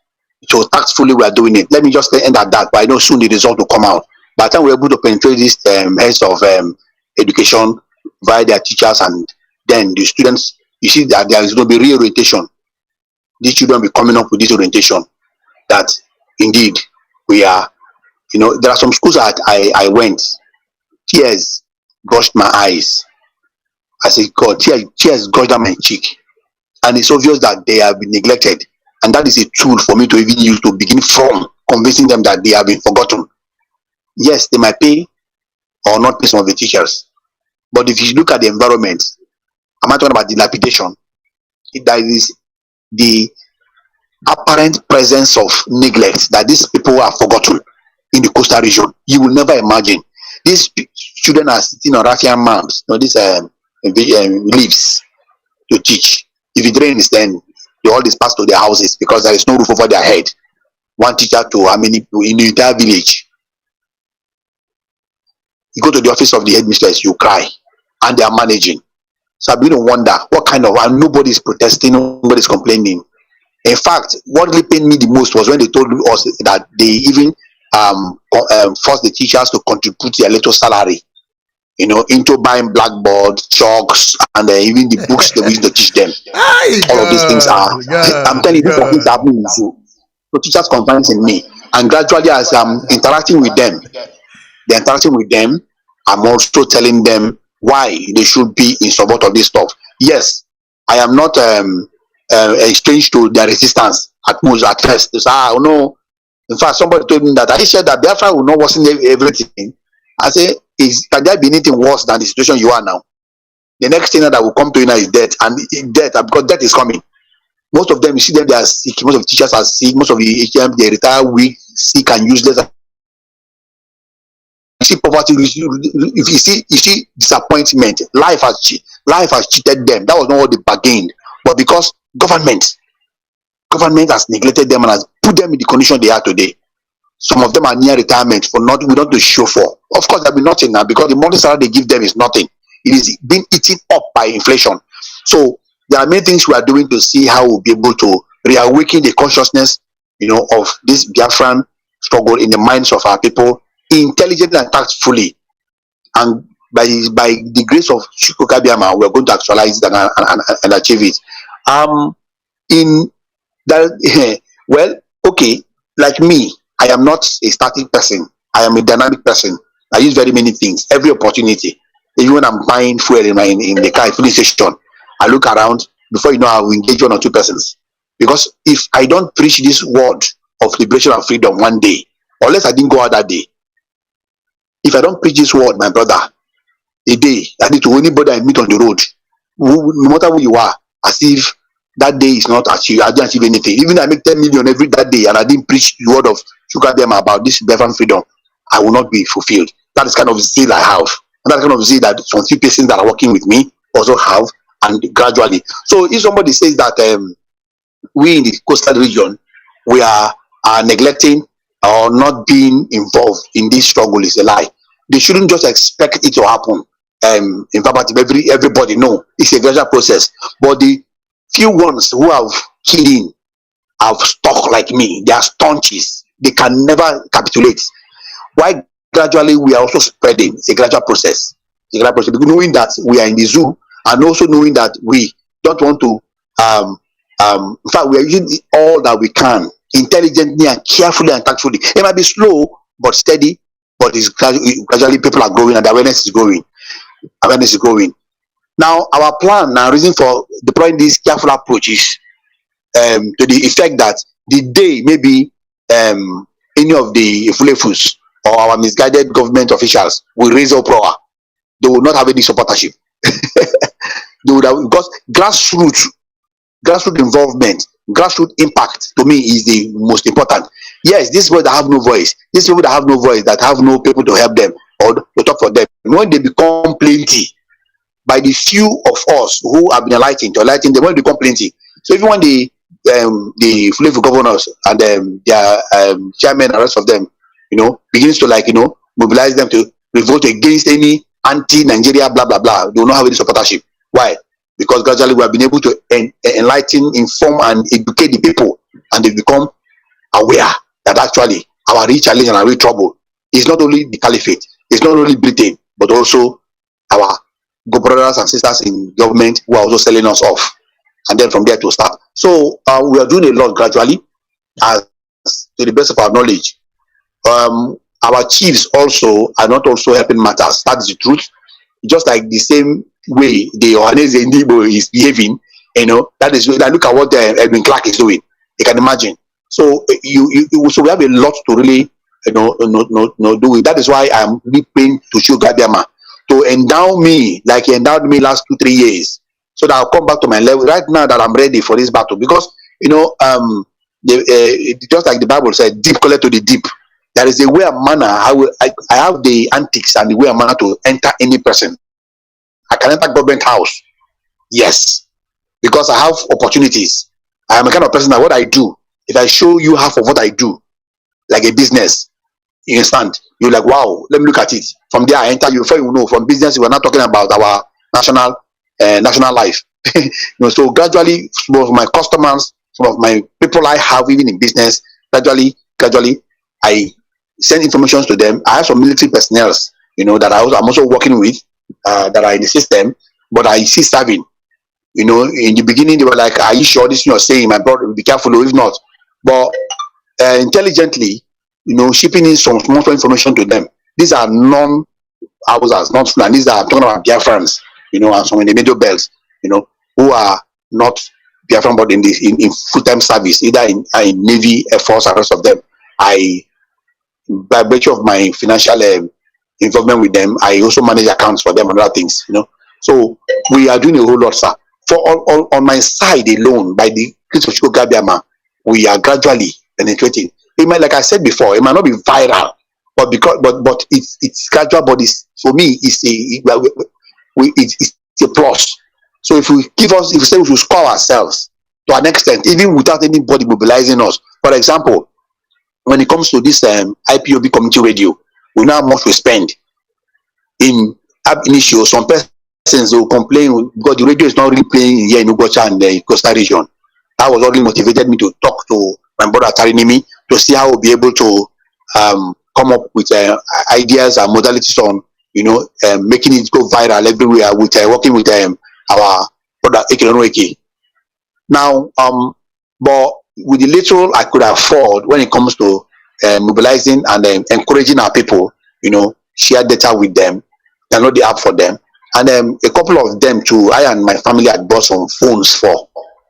So tactfully we are doing it. Let me just end at that, but I know soon the result will come out. By the time we're able to penetrate these heads of education via their teachers, and then the students, you see that there is going to be reorientation. These children will be coming up with this orientation that indeed we are, there are some schools that I went, tears brushed my eyes. I said, God, tears gushed down my cheek. And it's obvious that they have been neglected. And that is a tool for me to even use to begin from convincing them that they have been forgotten. Yes, they might pay or not pay some of the teachers. But if you look at the environment, I'm not talking about dilapidation. That is the apparent presence of neglect, that these people are forgotten in the coastal region. You will never imagine. These children are sitting on raffian mounds, these leaves to teach. If it rains, then they all disperse to their houses because there is no roof over their head. One teacher to how many people in the entire village? You go to the office of the headmistress, you cry, and they are managing. So I begin to wonder what kind of, and nobody is protesting, nobody is complaining. In fact, what really pained me the most was when they told us that they even forced the teachers to contribute their little salary, into buying blackboard, chalks, and even the books they used to teach them. All of these things are, I'm telling you, these are things happening in school. So teachers confidence in me, and gradually as I'm interacting with them, I'm also telling them why they should be in support of this stuff. Yes, I am not strange to their resistance at first. They say, no. In fact, somebody told me that I said that Biafra will not worsen everything. I say, can there be anything worse than the situation you are now? The next thing that will come to you now is death, and death, because death is coming. Most of them, you see them, they are sick. Most of the teachers are sick. Most of the HM, they retire weak, sick, and useless. You see poverty. If you see disappointment. Life has cheated them. That was not what they bargained, but because government has neglected them and has put them in the condition they are today. Some of them are near retirement for not to show for. Of course, there'll be nothing now because the money salary they give them is nothing. It is being eaten up by inflation. So there are many things we are doing to see how we'll be able to reawaken the consciousness, of this Biafran struggle in the minds of our people, intelligently and tactfully. And by the grace of Chukwu Kabiama, we're going to actualize it and achieve it. In that, well, okay, like me, I am not a static person. I am a dynamic person. I use very many things, every opportunity. Even when I'm buying fuel in the car filling station, I look around. Before you know, I will engage 1 or 2 persons. Because if I don't preach this word of liberation and freedom one day, unless I didn't go out that day, if I don't preach this word, my brother, a day, I need to anybody I meet on the road, no matter who you are, as if that day is not achieved, I didn't achieve anything. Even if I make 10 million every that day and I didn't preach the word of sugar them about this Biafran freedom, I will not be fulfilled. That is kind of zeal I have. And that kind of zeal that some few persons that are working with me also have, and gradually. So if somebody says that we in the coastal region, we are neglecting or not being involved in this struggle, is a lie. They shouldn't just expect it to happen. In fact, everybody know it's a gradual process. But the few ones who have keyed in, have stuck like me, they are staunches. They can never capitulate. Why gradually we are also spreading? It's a gradual process. It's a gradual process. Because knowing that we are in the zoo, and also knowing that we don't want to, in fact, we are using all that we can, intelligently and carefully and tactfully. It might be slow but steady, but it's gradually people are growing and the awareness is growing. Awareness is growing. Now, our plan and reason for deploying this careful approach is to the effect that the day maybe any of the Fulefus or our misguided government officials will raise uproar, they will not have any supportership. They would have, because grassroots involvement, grassroots impact to me is the most important. Yes, these people that have no voice, that have no people to help them or to talk for them, when they become plenty, by the few of us who have been enlightened, they will become plenty. So even when the Fulani governors and their chairman and the rest of them, begins to mobilize them to revolt against any anti-Nigeria blah blah blah, they will not have any supportership. Why? Because gradually we have been able to enlighten, inform, and educate the people, and they become aware that actually our real challenge and our real trouble is not only the caliphate, it's not only Britain, but also our brothers and sisters in government who are also selling us off, and then from there to start. So we are doing a lot gradually, as to the best of our knowledge. Our chiefs also are not also helping matters. That is the truth. Just like the same way the Ohanese Ndibo is behaving, that is. Look at what Edwin Clark is doing. You can imagine. So so we have a lot to really do with. That is why I'm really praying to Sugar Biama to endow me like he endowed me last 2-3 years, so that I'll come back to my level right now that I'm ready for this battle. Because just like the Bible said, deep call to the deep. There is a way and manner. I have the antics and the way and manner to enter any person. I can enter government house, yes, because I have opportunities. I am a kind of person that what I do, if I show you half of what I do, like a business, you understand? You're like, wow, let me look at it. From there, I enter you. Before you know, from business, we're not talking about our national life. So gradually, for my customers, some of my people I have even in business, gradually, I send information to them. I have some military personnel, that I'm also working with, that are in the system, but I see serving. In the beginning they were like, "Are you sure this you're saying, my brother? Be careful, or if not." But intelligently, shipping in some small information to them. These are non-Hausas, not Fulani. These are talking about Biafrans, and some in the middle belts, who are not Biafran, but in full-time service, either in Navy, Air Force, and the rest of them. By virtue of my financial involvement with them, I also manage accounts for them and other things, So we are doing a whole lot, sir. For on my side alone, by the grace of Chukwu Gabiama, we are gradually penetrating. It might, like I said before, it might not be viral, but it's gradual. But for me, it's a plus. So if we say we should score ourselves to an extent, even without anybody mobilizing us. For example, when it comes to this IPOB community radio, we know how much we spend in ab initio. Some persons will complain because the radio is not really playing here in Ugocha and the Coastal region. That was already motivated me to talk to my brother Tarinimi to see how we'll be able to come up with ideas and modalities on making it go viral everywhere with working with our brother Ekelonweke. Now, but with the little I could afford when it comes to mobilizing and encouraging our people, share data with them, download the app for them, and a couple of them too. I and my family had bought some phones for,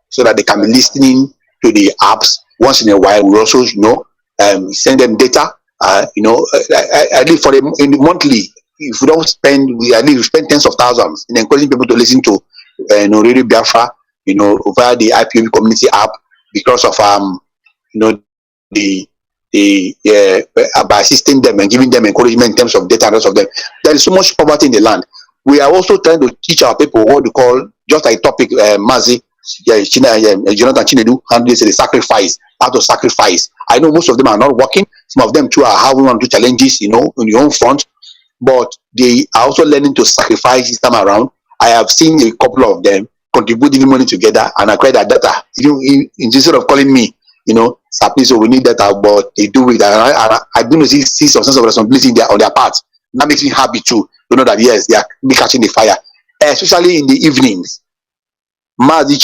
so that they can be listening to the apps once in a while. We also, send them data. At least in the monthly, if we don't spend, at least we spend tens of thousands in encouraging people to listen to Radio Biafra, via the IPOB community app, because of by assisting them and giving them encouragement in terms of data and rest of them. There is so much poverty in the land. We are also trying to teach our people what we call, just like topic Mazi Jonathan Chinedu handles the sacrifice, how to sacrifice. I know most of them are not working. Some of them too are having one or two challenges, in your own front, but they are also learning to sacrifice this time around. I have seen a couple of them contributing money together and acquire that data. Instead of calling me, sir, please, so we need data, but they do it. And I do see some sense of responsibility on their part. That makes me happy too, to know that yes, they are catching the fire, especially in the evenings. Mazi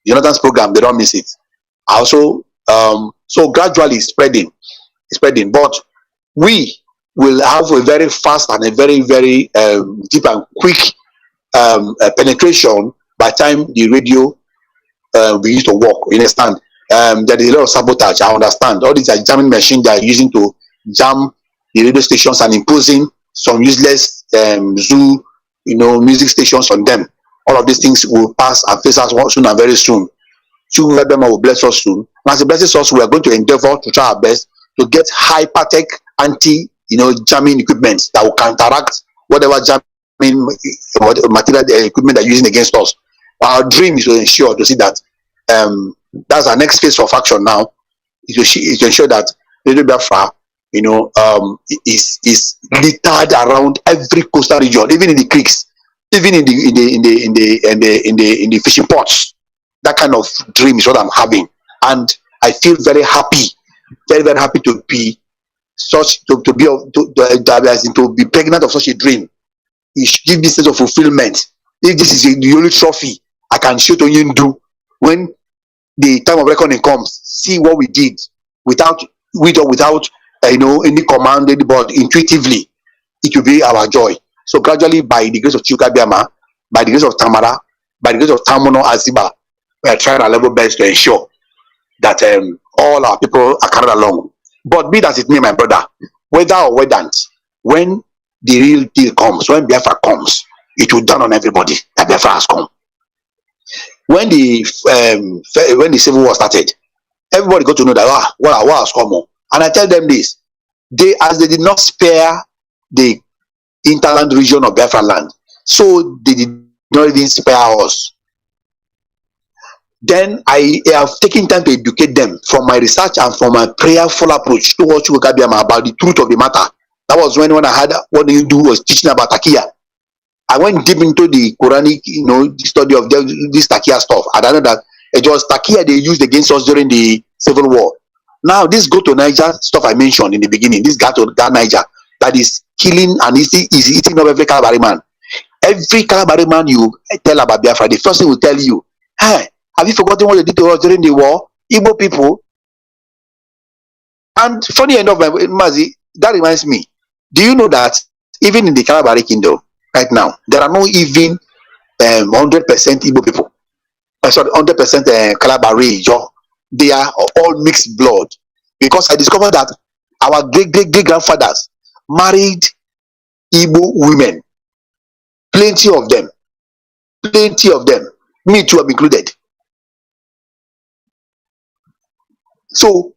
Jonathan's program, they don't miss it. Also, so gradually spreading, but we will have a very fast and a very, very deep and quick penetration by the time the radio begins to work. You understand? There is a lot of sabotage. I understand. All these are jamming machines they are using to jam the radio stations and imposing some useless zoo, music stations on them. All of these things will pass and face us soon and very soon. Chukwu will bless us soon. And as He blesses us, we are going to endeavor to try our best to get hypertech jamming equipment that will counteract whatever jamming material equipment they're using against us. Our dream is to ensure to see that that's our next phase of action now. Is to ensure that Radio Biafra, is littered around every coastal region, even in the creeks, even in the fishing ports. That kind of dream is what I'm having, and I feel very happy, very, very happy to be to be pregnant of such a dream. It gives me a sense of fulfillment. If this is the only trophy I can show to Yindu when the time of reckoning comes, see what we did without any command, but intuitively, it will be our joy. So gradually, by the grace of Chukwu Gabiama, by the grace of Tamara, by the grace of Tamono Aziba, we are trying our level best to ensure that all our people are carried along. But be that it may, my brother, whether or whether, when the real deal comes, when Biafra comes, it will dawn on everybody that Biafra has come. When the Civil War started, everybody got to know that war has come on. And I tell them this: as they did not spare the interland region of Biafra land, so they did not even spare us. Then I have taken time to educate them from my research and from my prayerful approach towards Chukwu Gabiama about the truth of the matter. That was when I had what you do was teaching about Takia. I went deep into the Quranic, the study of this Takia stuff. And I know that it was Takia they used against us during the Civil War. Now, this go to Niger stuff I mentioned in the beginning, this guy to Niger that is killing and is eating up every Calabari man. Every Calabari man you tell about Biafra, the first thing will tell you, hey, have you forgotten what they did to us during the war? Igbo people. And funny enough, Mazi, that reminds me, do you know that even in the Calabari kingdom right now, there are no even 100% Igbo people? Sorry, 100% Calabari, Ijaw. They are all mixed blood. Because I discovered that our great grandfathers married Igbo women. Plenty of them. Me too, I'm included. So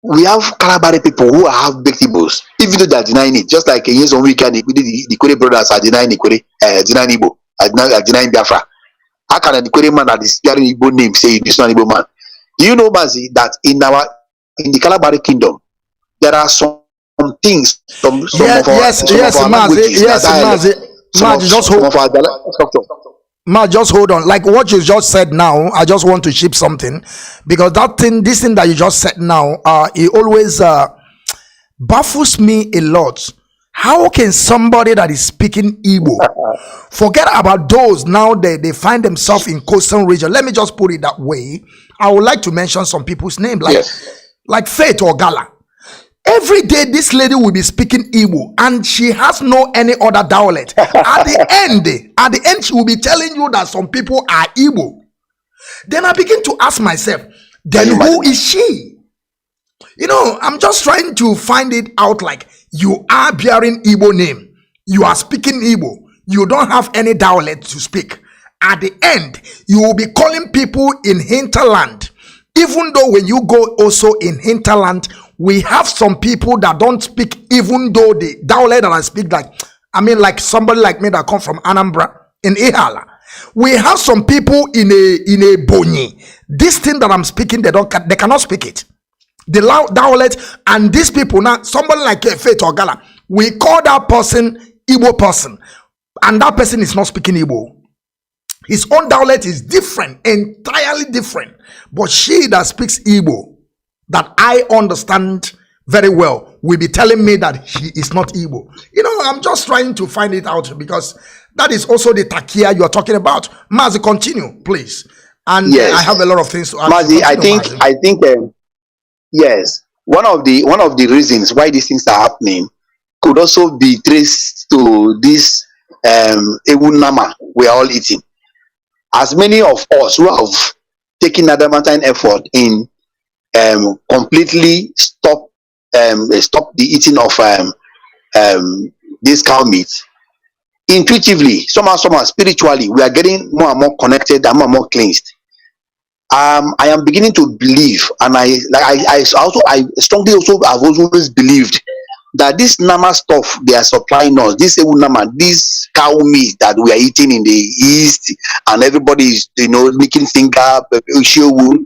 we have Calabari people who have baked Igbos, even though they are denying it. Just like years on weekend, the Kwere brothers are denying denying Igbo, are denying Biafra. How can the Kwere man that is carrying Igbo name say this not Igbo man? Do you know, Mazi, that in the Calabari kingdom, there are some things, some of our languages, Mazi, just hold on. Like what you just said now, I just want to ship something, because this thing that you just said now, it always baffles me a lot. How can somebody that is speaking Igbo forget about those now they find themselves in coastal region? Let me just put it that way. I would like to mention some people's name, like Faith or Gala. Every day this lady will be speaking Igbo and she has no any other dialect. At the end, she will be telling you that some people are Igbo. Then I begin to ask myself, then who is she? I'm just trying to find it out. Like, you are bearing Igbo name, you are speaking Igbo, you don't have any dialect to speak. At the end, you will be calling people in hinterland. Even though when you go also in hinterland, we have some people that don't speak, even though the dialect that I speak, like somebody like me that come from Anambra in Ihala. We have some people in a Bonyi. This thing that I'm speaking, they cannot speak it. The dialect, and these people now, somebody like Faith or Gala, we call that person Igbo person, and that person is not speaking Igbo. His own dialect is different, entirely different. But she that speaks Igbo, that I understand very well, will be telling me that she is not Igbo. I'm just trying to find it out, because that is also the Takia you are talking about. Mazi, continue, please. And yes, I have a lot of things to ask. Mazi, I think yes, one of the reasons why these things are happening could also be traced to this Ewunama we are all eating. As many of us who have taken adamantine effort in completely stop the eating of this cow meat, intuitively, somehow spiritually, we are getting more and more connected and more and more cleansed. I am beginning to believe, and I strongly also have always believed that this Nama stuff they are supplying us, this Nama, this cow meat that we are eating in the east, and everybody is making finger,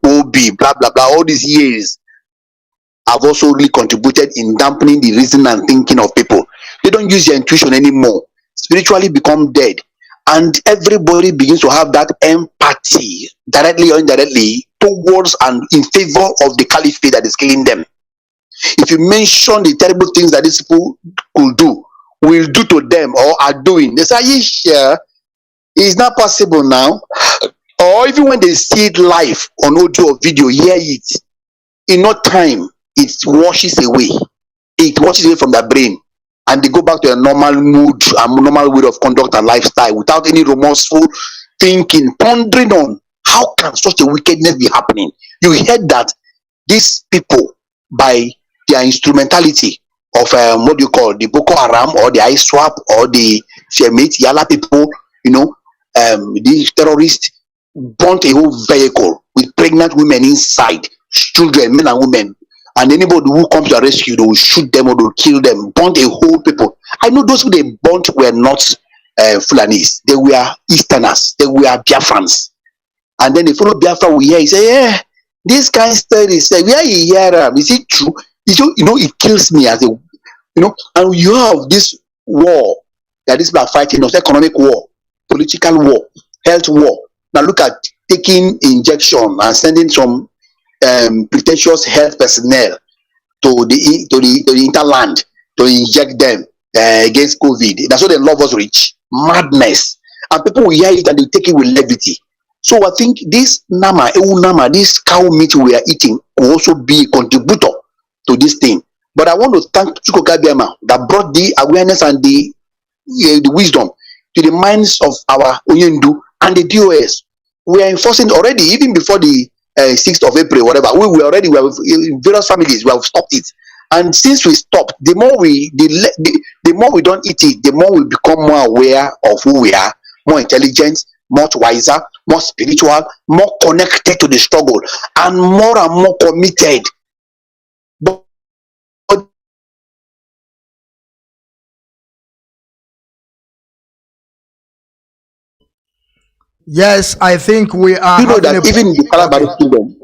Obi, blah blah blah, all these years have also really contributed in dampening the reason and thinking of people. They don't use their intuition anymore. Spiritually become dead, and everybody begins to have that empathy, directly or indirectly, towards and in favor of the caliphate that is killing them. If you mention the terrible things that these people will do to them or are doing, they say, are you sure it's not possible now? Or even when they see it live on audio or video, hear it, in no time, it washes away. It washes away from their brain, and they go back to a normal mood, a normal way of conduct and lifestyle without any remorseful thinking, pondering on how can such a wickedness be happening. You heard that these people, by their instrumentality of what do you call the Boko Haram or the ISWAP or the Shemit Yala people, these terrorists burnt a whole vehicle with pregnant women inside, children, men and women, and anybody who comes to rescue, they will shoot them or they will kill them, burnt a whole people. I know those who they burnt were not Fulanis, they were Easterners, they were Biafrans. And then they follow Biafra, we hear, he say, yeah, this kind of story, say, where you hear is it true? It kills me as a, and you have this war that these people are fighting us, economic war, political war, health war. Now look at taking injection and sending some pretentious health personnel to the interland to inject them against COVID. That's what they love us reach. Madness. And people will hear it and they take it with levity. So I think this nama, this cow meat we are eating will also be a contributor to this thing. But I want to thank Chukwuka Biama that brought the awareness and the wisdom to the minds of our Onyendu and the DOS. We are enforcing already, even before the 6th of April, whatever. We already, in various families, we have stopped it. And since we stopped, the more we don't eat it, the more we become more aware of who we are, more intelligent, much wiser, more spiritual, more connected to the struggle, and more committed. But yes, I think we are. You know that even in the Kalabari Kingdom,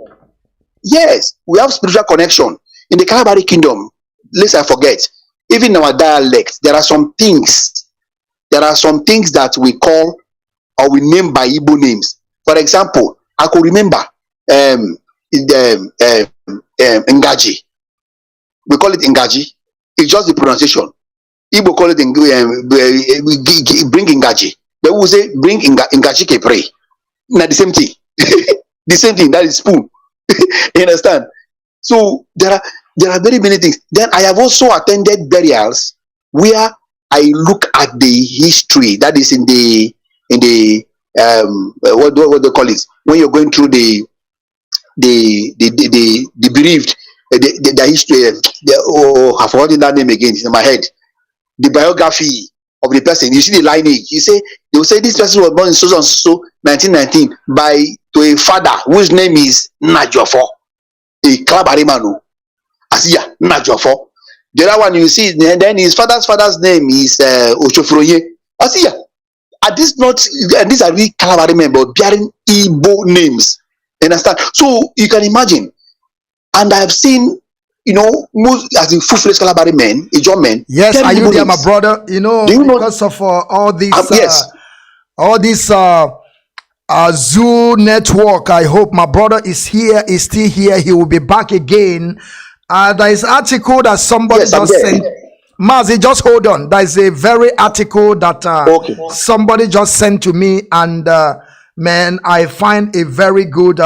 yes, we have spiritual connection. In the Kalabari Kingdom, lest I forget, even in our dialect, there are some things that we call or we name by Igbo names. For example, I could remember Ngaji. We call it Ngaji. It's just the pronunciation. Igbo call it bring Ngaji. They will say bring Ngaji Kepre. Now the same thing. The same thing. That is spoon. You understand? So there are very many things. Then I have also attended burials where I look at the history that is in the what they call it when you're going through the bereaved the history. I've forgotten that name again. It's in my head. The biography of the person. You see the lineage. They will say this person was born in so and so 1919 to a father whose name is Najofo, a Klabarimanu. Asiya Najofo. The other one you see, and then his father's name is Ochofroye. Asiya. These are really Kalabari men, but bearing Igbo names. Understand? So you can imagine. And I have seen, most as in full-fledged Kalabari men, Ijaw men. Yes, are you there, my brother? Because of all these, yes. All this Zoo network. I hope my brother is still here. He will be back again. There is an article that somebody just sent. Mazi, just hold on. There is a very article that somebody just sent to me, and man, I find a very good.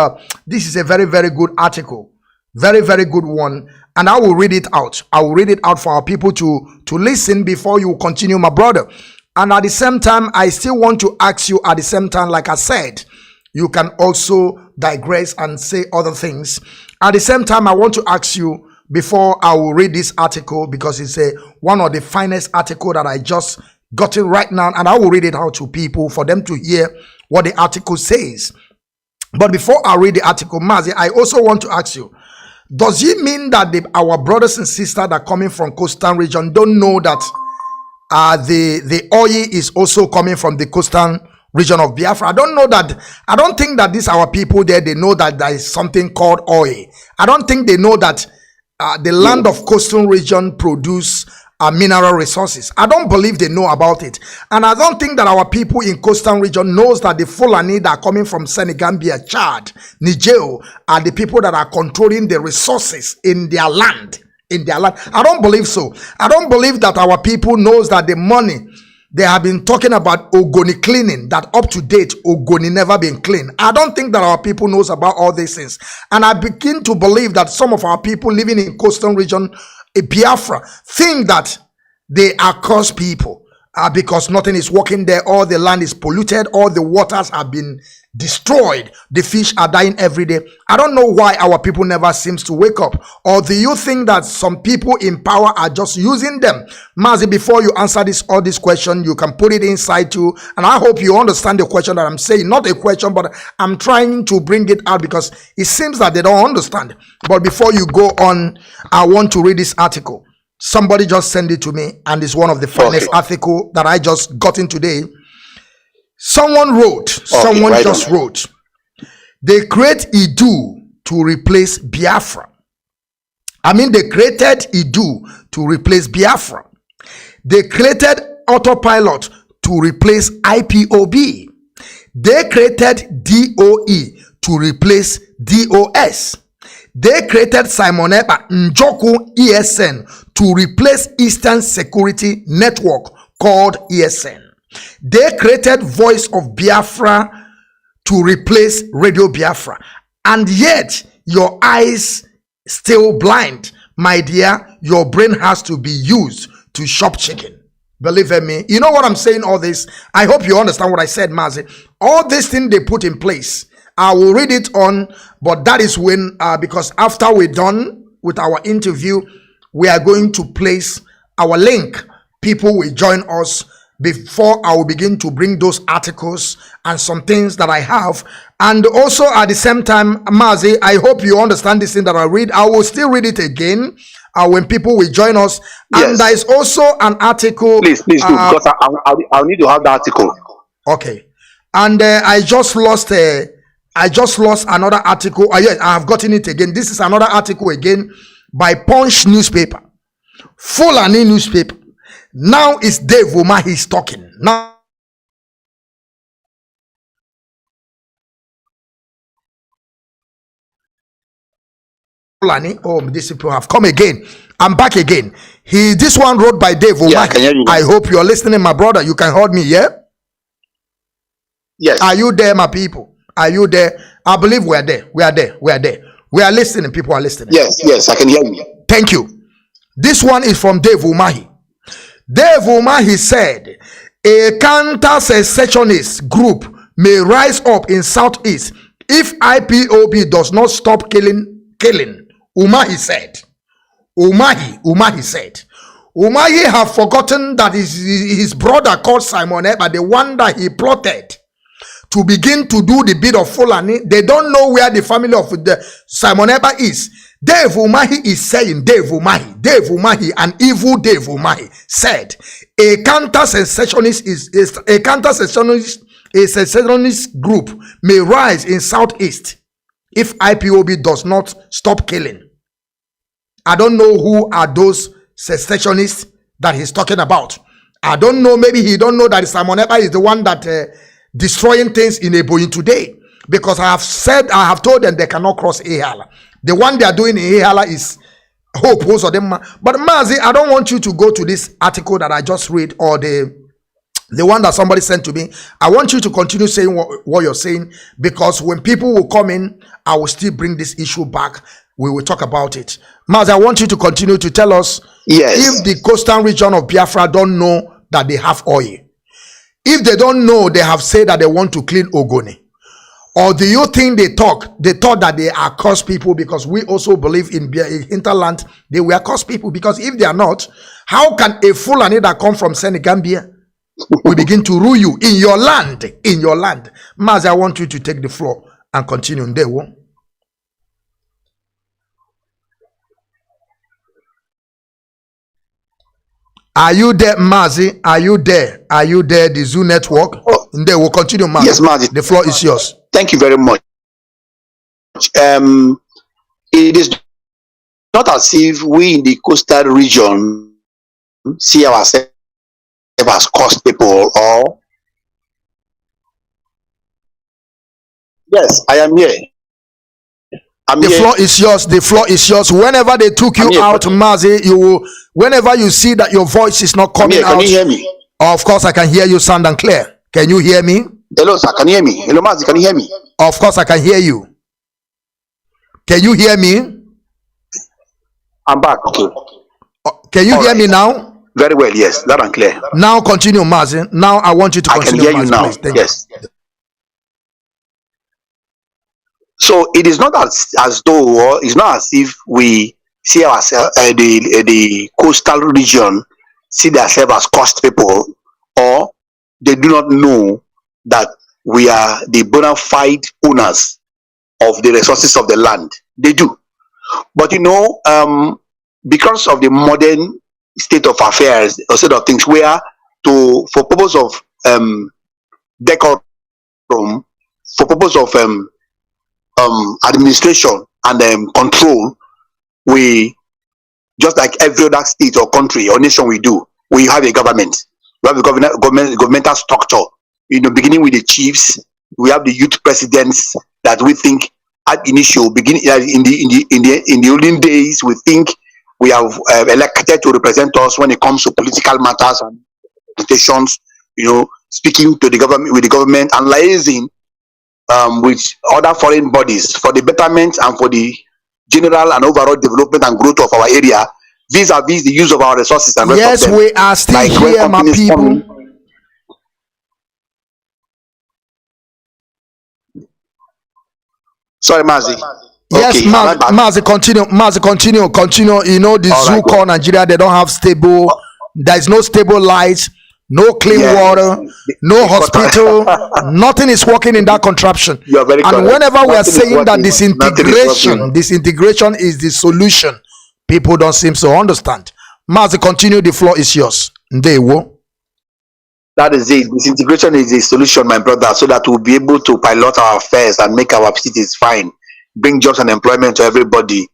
This is a very, very good article, very, very good one, and I will read it out. I will read it out for our people to listen before you continue, my brother. And at the same time, I still want to ask you. At the same time, like I said, you can also digress and say other things. At the same time, I want to ask you. Before I will read this article, because it's one of the finest article that I just got it right now, and I will read it out to people for them to hear what the article says. But before I read the article, Mazi, I also want to ask you, does it mean that our brothers and sisters that are coming from coastal region don't know that the oil is also coming from the coastal region of Biafra? I don't know that. I don't think that these our people there, they know that there is something called oil. I don't think they know that the land of coastal region produce mineral resources. I don't believe they know about it. And I don't think that our people in coastal region knows that the Fulani that are coming from Senegambia, Chad, Niger are the people that are controlling the resources in their land. I don't believe so. I don't believe that our people knows that the money they have been talking about Ogoni cleaning, that up to date Ogoni never been clean. I don't think that our people knows about all these things. And I begin to believe that some of our people living in coastal region, Biafra, think that they are cursed people because nothing is working there. All the land is polluted. All the waters have been destroyed. The fish are dying every day. I don't know why our people never seems to wake up. Or do you think that some people in power are just using them? Mazi, before you answer all this question, you can put it inside too. And I hope you understand the question that I'm saying. Not a question, but I'm trying to bring it out because it seems that they don't understand. But before you go on, I want to read this article. Somebody just sent it to me, and it's one of the finest article that I just got in today. Someone wrote, wrote, they create Idu to replace Biafra. I mean, they created Idu to replace Biafra. They created autopilot to replace IPOB. They created DOE to replace DOS. They created Simon Ekpa Njoku ESN to replace Eastern Security Network called ESN. They created Voice of Biafra to replace Radio Biafra. And yet, your eyes still blind. My dear, your brain has to be used to shop chicken. Believe me. You know what I'm saying, all this? I hope you understand what I said, Mazi. All these things they put in place. I will read it on, but that is when, because after we're done with our interview, we are going to place our link. People will join us before I will begin to bring those articles and some things that I have. And also at the same time, Mazi, I hope you understand this thing that I read. I will still read it again when people will join us. Yes. And there is also an article. Please do, because I'll need to have the article. Okay. And I just lost another article. Yes, I have gotten it again. This is another article again by Punch newspaper, Fulani newspaper. Now it's Dave Umahi's talking. Now Fulani, oh, these people have come again. I'm back again. This one wrote by Dave Umahi. Yeah, I can hear you. I hope you're listening, my brother. You can hold me, yeah? Yes. Are you there, my people? Are you there? I believe we are there. We are there. We are there. We are listening. People are listening. Yes, I can hear you. Thank you. This one is from Dave Umahi. Dave Umahi said, a counter-secessionist group may rise up in Southeast if IPOB does not stop killing. Umahi said. Umahi said. Umahi have forgotten that his brother called Simon Ekpa, the one that he plotted to begin to do the bid of Fulani. They don't know where the family of the Simon Ekpa is. Dave Umahi is saying, Dave Umahi, an evil Dave Umahi said, a counter-secessionist a secessionist group may rise in Southeast if IPOB does not stop killing. I don't know who are those secessionists that he's talking about. I don't know. Maybe he don't know that Simon Ekpa is the one that destroying things in Eboyin today. Because I have told them they cannot cross Ehala. The one they are doing in Ehala is Hope. Most of them. But Mazi, I don't want you to go to this article that I just read or the one that somebody sent to me. I want you to continue saying what you're saying, because when people will come in, I will still bring this issue back. We will talk about it. Mazi, I want you to continue to tell us if the coastal region of Biafra don't know that they have oil. If they don't know, they have said that they want to clean Ogoni. Or do you think they thought that they are cursed people? Because we also believe in hinterland, they were cursed people. Because if they are not, how can a Fulani that come from Senegambia will begin to rule you in your land? In your land. Mazi, I want you to take the floor and continue. Are you there, Mazi? Are you there? Are you there? The Zoo Network. And they will continue, Mazi. Yes, Mazi. The floor is yours. Thank you very much. It is not as if we in the coastal region see ourselves as coast people, or yes, I am here. The floor is yours. The floor is yours. Whenever they took you out, Mazi, you will. Whenever you see that your voice is not coming out, can you hear me? Of course, I can hear you sound and clear. Can you hear me? Hello, sir. Can you hear me? Hello, Mazi. Can you hear me? Of course, I can hear you. Can you hear me? I'm back. Okay. Can you hear me now? Very well. Yes, loud and clear. Now continue, Mazi. Now I want you to continue. I can hear you now. Please. Yes. So it is not as though, it's not as if we see ourselves, the coastal region see themselves as coast people, or they do not know that we are the bona fide owners of the resources of the land. They do. But because of the modern state of affairs or state of things, where for purpose of decorum, for purpose of administration and control, we, just like every other state or country or nation we have a government. We have the governmental structure. Beginning with the chiefs, we have the youth presidents that we think at initial beginning in the olden days, we think we have elected to represent us when it comes to political matters and presentations. Speaking to the government, with the government, and liaising with other foreign bodies for the betterment and for the general and overall development and growth of our area, vis-a-vis the use of our resources and yes, we are still like here, my people. Sorry, Mazi. Yes, okay, Mazi, continue. The zoo called Nigeria, they don't have stable. There is no stable lights, no clean water, no hospital. Nothing is working in that contraption. You are very correct. And whenever we are saying that disintegration is the solution, people don't seem to understand. Mazi, continue. The floor is yours. That is it. Disintegration is the solution, my brother, so that we'll be able to pilot our affairs and make our cities fine, bring jobs and employment to everybody,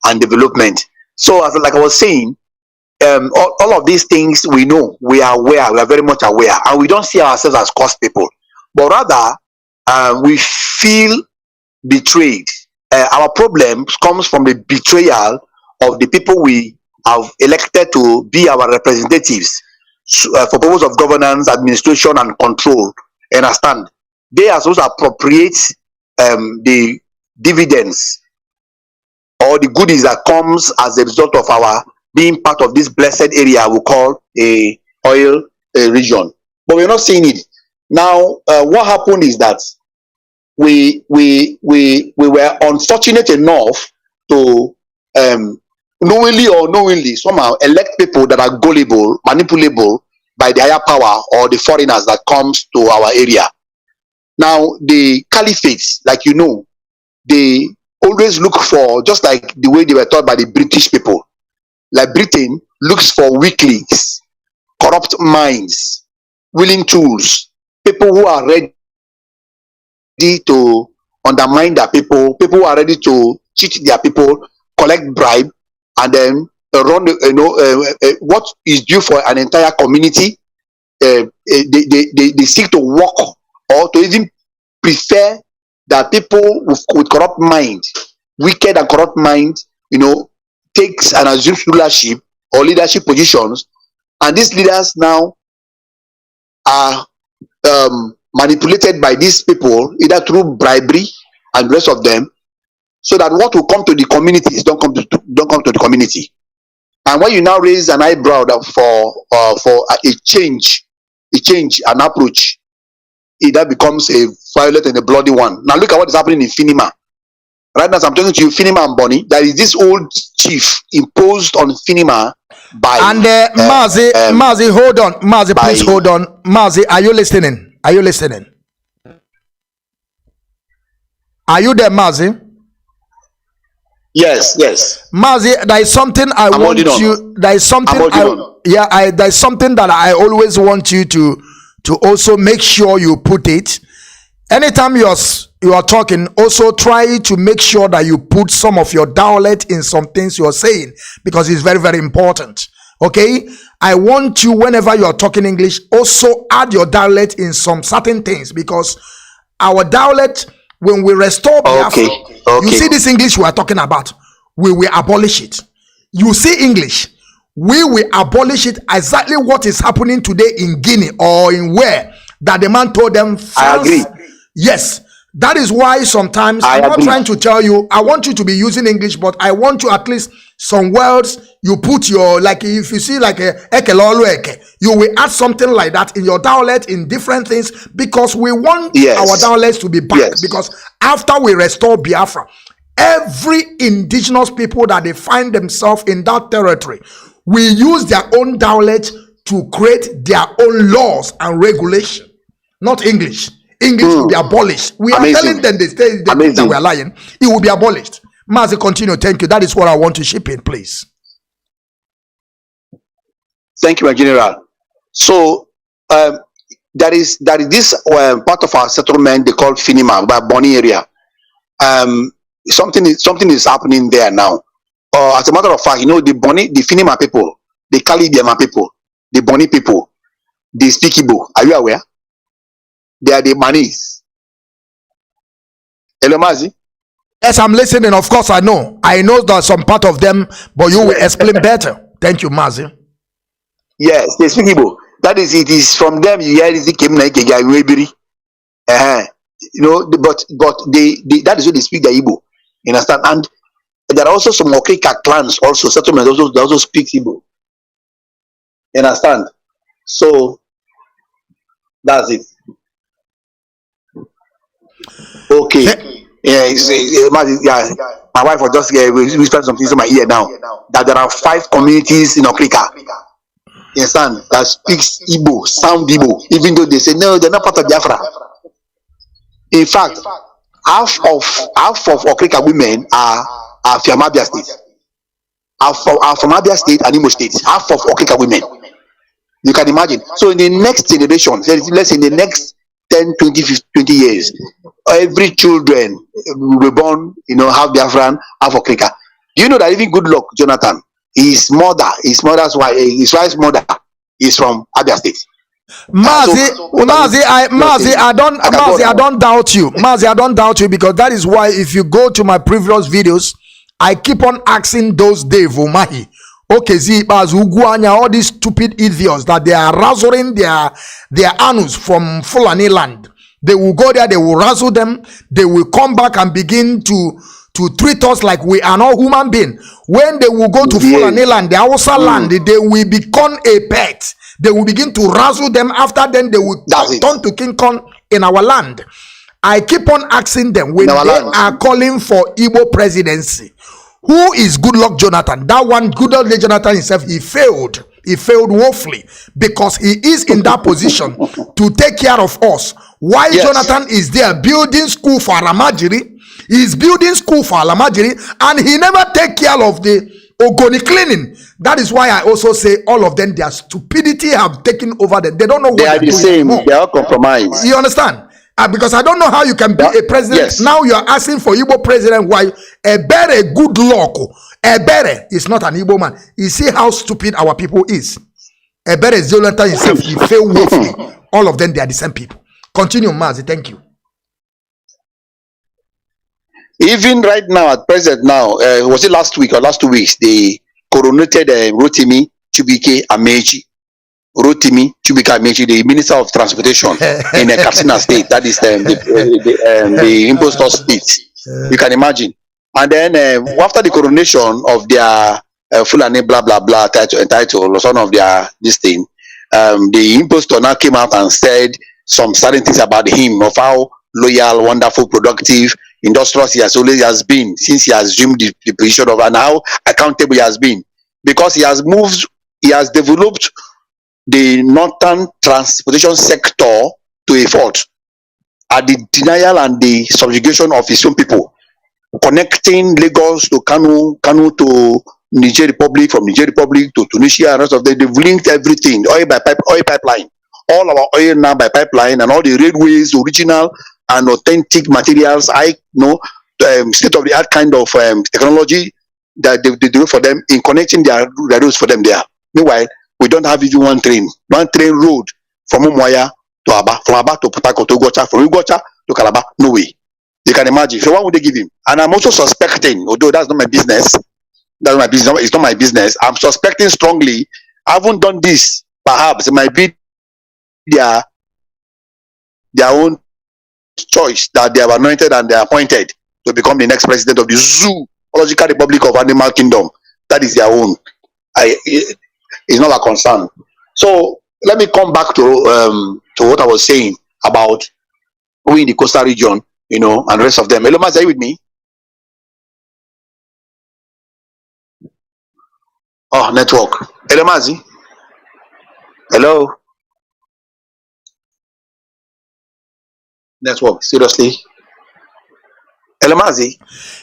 and development. So, like I was saying, all of these things we know, we are aware, we are very much aware, and we don't see ourselves as cost people, but rather we feel betrayed. Our problem comes from the betrayal of the people we have elected to be our representatives. For purpose of governance, administration, and control. Understand? They are supposed to appropriate the dividends or the goodies that comes as a result of our being part of this blessed area we call a oil region. But we're not seeing it. Now, what happened is that we were unfortunate enough to knowingly or unknowingly somehow elect people that are gullible, manipulable by the higher power or the foreigners that comes to our area. Now, the caliphates, like they always look for, just like the way they were taught by the British people, like Britain looks for weaklings, corrupt minds, willing tools, people who are ready to undermine their people who are ready to cheat their people, collect bribe, and then run what is due for an entire community. They seek to work or to even prefer that people with corrupt mind, wicked and corrupt mind, takes and assumes rulership or leadership positions, and these leaders now are manipulated by these people either through bribery and the rest of them, so that what will come to the communities don't come to the community. And when you now raise an eyebrow for a change, an approach, that becomes a violent and a bloody one. Now look at what is happening in Finima. Right now, as I'm talking to you, Finima and Bonny, there is this old chief imposed on Finima by. And Mazi, hold on, Mazi, please hold on, Mazi, are you listening? Are you listening? Are you there, Mazi? Yes. Mazi, there is something there is something there is something that I always want you to also make sure you put it. Anytime you are talking, also try to make sure that you put some of your dialect in some things you are saying, because it's very, very important. Okay, I want you, whenever you are talking English, also add your dialect in some certain things, because our dialect, when we restore Biafra, you see this English we are talking about, we will abolish it. You see English, we will abolish it. Exactly what is happening today in Guinea or in where that the man told them. I agree. Yes, that is why sometimes I'm not trying to tell you I want you to be using English, but I want you at least some words you put your, like if you see like a ekelolu eke, you will add something like that in your dialect in different things, because we want our dialects to be back. Because after we restore Biafra, every indigenous people that they find themselves in that territory will use their own dialect to create their own laws and regulation, not English. English will be abolished. We are telling them that we are lying. It will be abolished. Mazi, continue. Thank you. That is what I want to ship in, please. Thank you, my general. So there is this part of our settlement they call Finima, by Bonny area. Something is happening there now. As a matter of fact, the Finima people, the Kalibiama people, the Bonny people, they speak Igbo. Are you aware? They are the Manis. Hello, Mazi? Yes, I'm listening. Of course, I know. I know that some part of them, but you will explain better. Thank you, Mazi. Yes, they speak Igbo. That is, it is from them you hear the came like a guy you know, but they that is what they speak the Igbo. You understand? And there are also some Okeka clans, also settlements also speak Igbo. You understand? So that's it. Okay. Yeah, my wife was just whispering some things in my ear now. That there are 5 communities in Okeka. You understand? That speaks Igbo, sound Igbo, even though they say no, they're not part of Biafra. In fact, half of Okeka women are from Abia State. Are from Abia State and Imo State. Half of Okeka women. You can imagine. So in the next generation, let's say in the next 10, 20 years, every children will be born, you know, half Biafran, half Okeka. Do you know that even good luck, Jonathan, his wife's mother is from Abia State. Mazi, I don't doubt you. Mazi, I don't doubt you, because that is why if you go to my previous videos, I keep on asking those Devo Mahi. Okay, see, all these stupid idiots that they are razzling their anus from Fulani land. They will go there, they will razzle them, they will come back and begin to treat us like we are not human beings. When they will go to Fulani land, the Hausa land, they will become a pet. They will begin to razzle them. After then, they will turn to King Kong in our land. I keep on asking them when they are calling for Igbo presidency, who is Goodluck Jonathan? That one, Goodluck Jonathan himself, he failed. He failed woefully, because he is in that position to take care of us. While Jonathan is there building school for Alamajiri, he's building school for Alamajiri, and he never take care of the Ogoni cleaning. That is why I also say all of them, their stupidity have taken over them. They don't know what they are the same. Anymore. They are compromised. You understand? Because I don't know how you can be a president. Yes. Now you are asking for Igbo president. Why? Ebere good luck. Ebere is not an Igbo man. You see how stupid our people is. Ebere Zolanta himself, he failed woefully. All of them, they are the same people. Continue, Mazi. Thank you. Even right now, at present now, was it last week or last 2 weeks, they coronated Rotimi Chubike Amechi. Rotimi Chubike Amechi, the Minister of Transportation in Katsina State. That is the impostor state. You can imagine. And then after the coronation of their Fulani blah blah blah title or some of their this thing, the impostor now came out and said some certain things about him, of how loyal, wonderful, productive, industrious he has always has been since he has assumed the position of, and how accountable he has been, because he has moved, he has developed the northern transportation sector to a fault at the denial and the subjugation of his own people, connecting Lagos to Kanu, Kanu to Niger Republic, from Niger Republic to Tunisia, and rest of them. They've linked everything, oil pipeline, all our oil now by pipeline, and all the railways, original and authentic materials, state of the art kind of technology that they do for them in connecting their roads for them there. Meanwhile, we don't have even one train road from Umuahia to Aba, from Aba to Port Harcourt to Ugocha, from Ugocha to Calabar. No way. You can imagine. So what would they give him? And I'm also suspecting, although that's not my business, it's not my business. I'm suspecting strongly. I haven't done this. Perhaps it might be their own choice that they have anointed and they are appointed to become the next president of the Zoological Republic of Animal Kingdom. That is their own. It's not a concern. So let me come back to what I was saying about we in the coastal region, and the rest of them. Hello, Mazi, are you with me? Oh, network. Hello, Mazi. Hello. Network. Seriously. Hello, Mazi.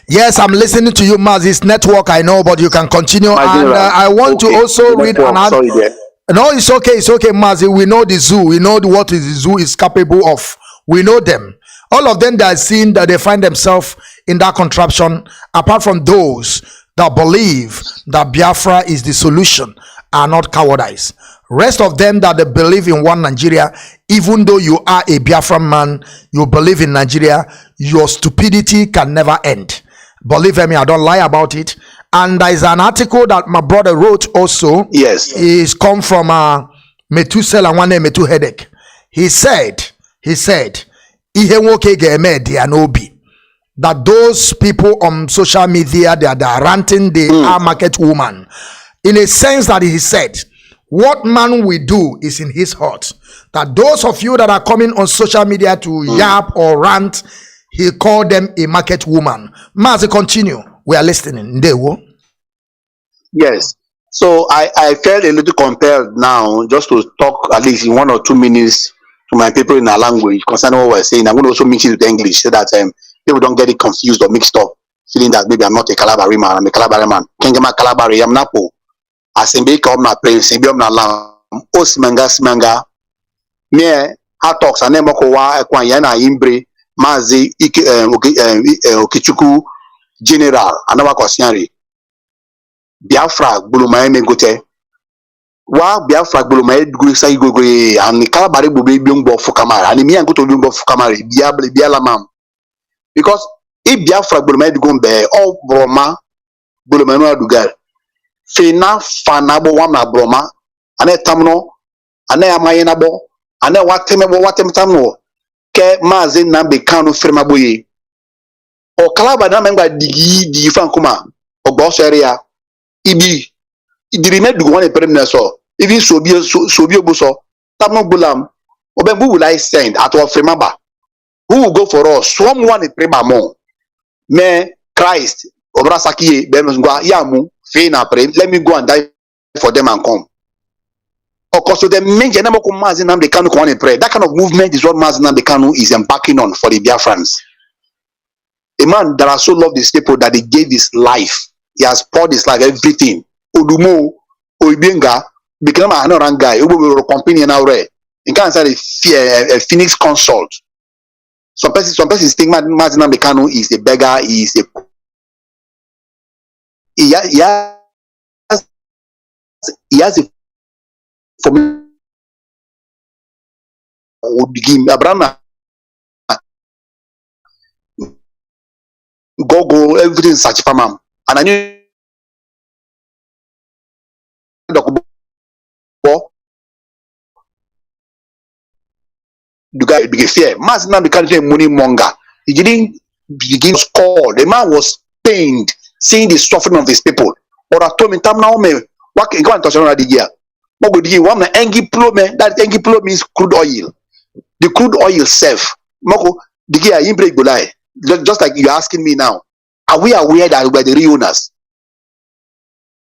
Yes, I'm listening to you, Mazi. It's network, I know, but you can continue. And I want to also read another. Sorry there. No, it's okay, Mazi. We know the zoo. We know what the zoo is capable of. We know them. All of them that are seen that they find themselves in that contraption, apart from those that believe that Biafra is the solution, are not cowardice. Rest of them that they believe in one Nigeria, even though you are a Biafran man, you believe in Nigeria, your stupidity can never end. Believe me, I don't lie about it. And there is an article that my brother wrote also. Yes. Is come from Metusela one name Metu Headache. He said, Ihe nwoke ga-eme dia n'obi. That those people on social media, they are ranting, they are market woman. In a sense that he said, what man will do is in his heart. That those of you that are coming on social media to yap or rant, he called them a market woman. Mazi, continue. We are listening. Yes. So I felt a little compelled now just to talk at least in 1 or 2 minutes to my people in our language concerning what we're saying. I'm going to also mix it with English so that people don't get it confused or mixed up, feeling that maybe I'm not a Calabari man, I'm a Calabari man. Kengema Calabari, I'm Napo. Asembe ka na prince, Sembe na lam. Osimanga. Me ha talks and nemoko wa ekwan ya na imbre Mazi Okechukwu General anawa kwasiari. Biafra gbuluma emegote. Wa Biafra gbuluma edgu sa igogwe and Calabari bube bi ngbo fukamara. And me an go to ngbo fukamara biala mam. Because if Biafra gbuluma edgu mbe all broma gbuluma no adugal. Fina fanabo wamna broma ane tamno ane amayena bo ane watem tamno ke Mazi Nnamdi Kanu firma boye o kalaba na menga digi fan kuma o boss area ibi idiri medu one premier so even so bi obuso tamno bulam oben who will I send at our firma ba who will go for us someone e preba mo me Christ obra sakiye be ngwa yamu pray, let me go and die for them and come. Of course, so the main Mazi Nnamdi Kanu come and pray. That kind of movement is what Mazi Nnamdi Kanu is embarking on for the Biafrans. A man that has so loved his people that he gave his life. He has poured his life, everything. Odumo, Oibenga, became another guy. Who will companion now. In can't say a Phoenix consult. Some persons think Mazi Nnamdi Kanu is a beggar. He is a he has a formula Abraham go everything search for mom and I knew the guy became fear. Mazi Nnamdi Kanu money monger. He didn't begin to score. The man was pained seeing the suffering of these people. Or I told me, "Tam now me, what can go and touch on the year? What would you want? Engi plo me. That engi plo means crude oil. The crude oil self. Moko the gear in break bulai. Just like you're asking me now, are we aware that we're the real owners?